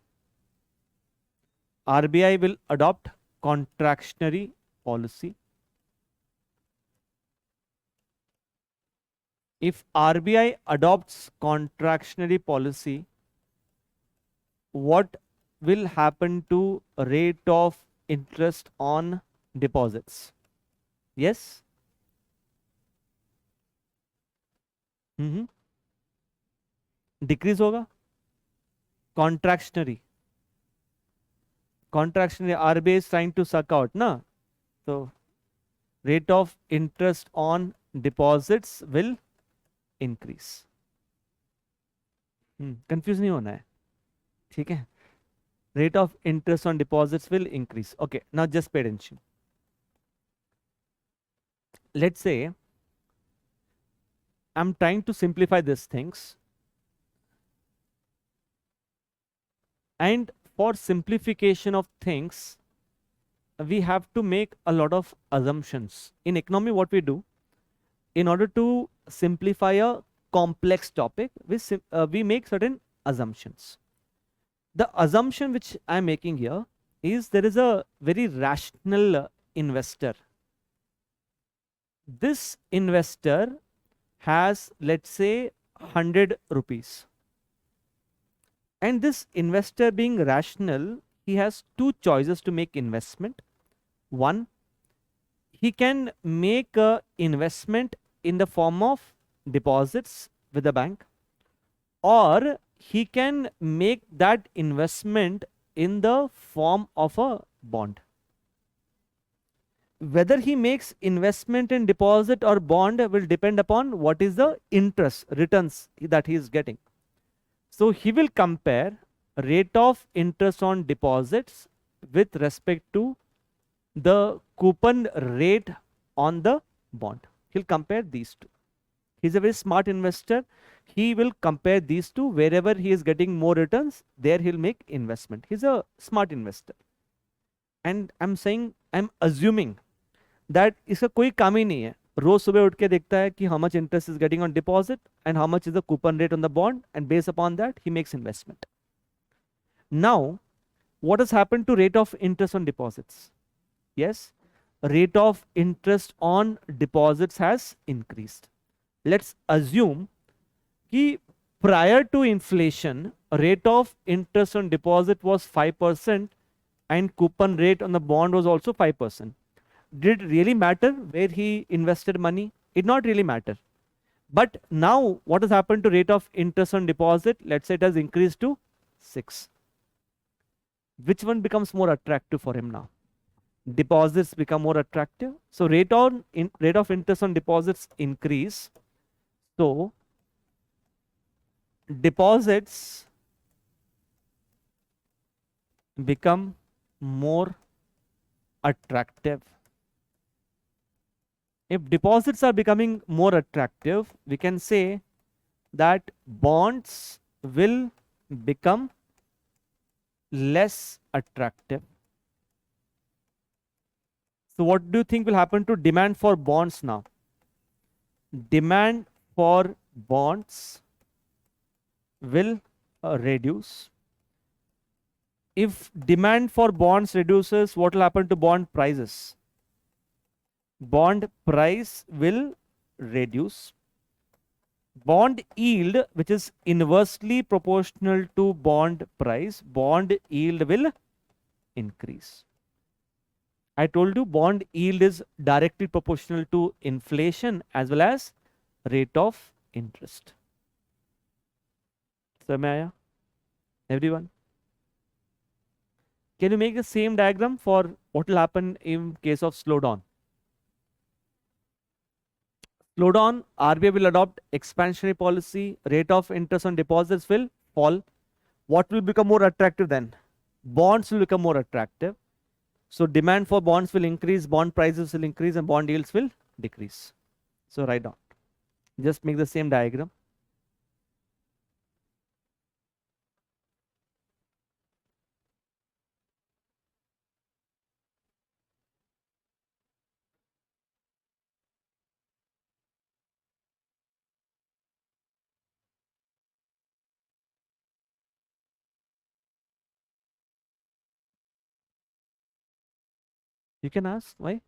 RBI will adopt contractionary policy. If RBI adopts contractionary policy, what will happen to rate of interest on deposits? Yes? Decrease होगा. Contractionary RBI is trying to suck out, na? So rate of interest on deposits will increase. Confuse नहीं होना है, ठीक है? Rate of interest on deposits will increase. Okay, now just pay attention. Let's say I'm trying to simplify these things, and for simplification of things, we have to make a lot of assumptions. In economy, what we do, in order to simplify a complex topic, we make certain assumptions. The assumption which I'm making here is there is a very rational investor. This investor has, let's say, 100 rupees. And this investor being rational, he has two choices to make investment. One, he can make a investment in the form of deposits with the bank, or he can make that investment in the form of a bond. Whether he makes investment in deposit or bond will depend upon what is the interest returns that he is getting. So he will compare rate of interest on deposits with respect to the coupon rate on the bond. He'll compare these two. He's a very smart investor. He will compare these two. Wherever he is getting more returns, there he'll make investment. He's a smart investor. And I'm assuming that इसका कोई काम ही नहीं है. रोज सुबह उठ के देखता है कि how much interest is getting on deposit and how much is the coupon rate on the bond, and based upon that he makes investment. Now, what has happened to rate of interest on deposits? Yes, rate of interest on deposits has increased. Let's assume कि prior to inflation, rate of interest on deposit was 5% and coupon rate on the bond was also 5%. Did it really matter where he invested money? It not really matter. But now what has happened to rate of interest on deposit? Let's say it has increased to 6. Which one becomes more attractive for him now? Deposits become more attractive. So rate of interest on deposits increase. So deposits become more attractive. If deposits are becoming more attractive, we can say that bonds will become less attractive. So what do you think will happen to demand for bonds now? Demand for bonds will reduce. If demand for bonds reduces, what will happen to bond prices? Bond price will reduce. Bond yield, which is inversely proportional to bond price, bond yield will increase. I told you bond yield is directly proportional to inflation as well as rate of interest. Samaya, everyone? Can you make the same diagram for what will happen in case of slowdown? Slowdown, RBI will adopt expansionary policy, rate of interest on deposits will fall. What will become more attractive then? Bonds will become more attractive. So demand for bonds will increase, bond prices will increase, and bond yields will decrease. So write down. Just make the same diagram. You can ask why?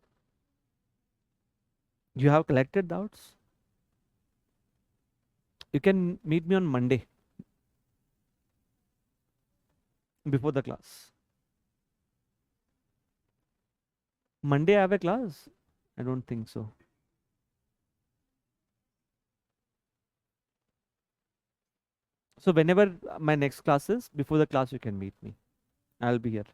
You have collected doubts? You can meet me on Monday before the class. Monday I have a class? I don't think so. So whenever my next class is, before the class you can meet me. I'll be here.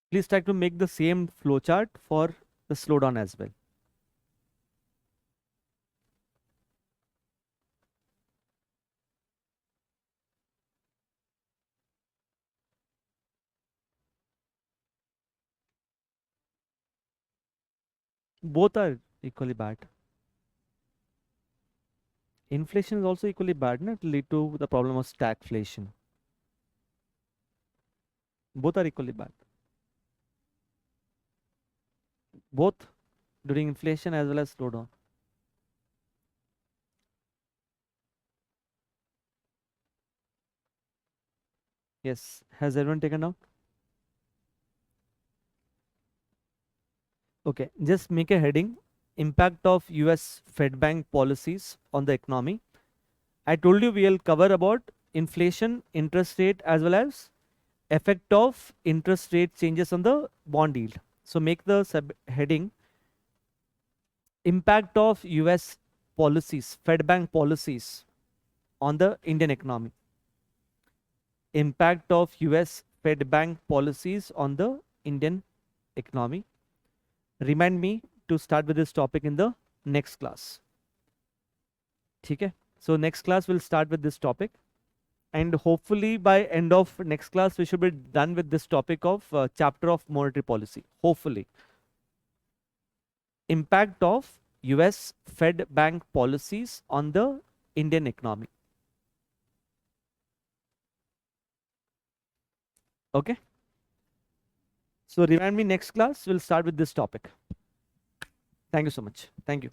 Please try to make the same flowchart for the slowdown as well. Both are equally bad. Inflation is also equally bad, no? It will lead to the problem of stagflation. Both are equally bad. Both during inflation as well as slowdown. Yes. Has everyone taken out? Okay. Just make a heading. Impact of US Fed Bank policies on the economy. I told you we'll cover about inflation, interest rate, as well as effect of interest rate changes on the bond yield. So make the heading impact of US policies, Fed Bank policies on the Indian economy. Impact of US Fed Bank policies on the Indian economy. Remind me to start with this topic in the next class. Okay? So next class we'll start with this topic. And hopefully by end of next class, we should be done with this topic of chapter of monetary policy. Hopefully. Impact of US Fed Bank policies on the Indian economy. Okay. So remind me next class, we'll start with this topic. Thank you so much. Thank you.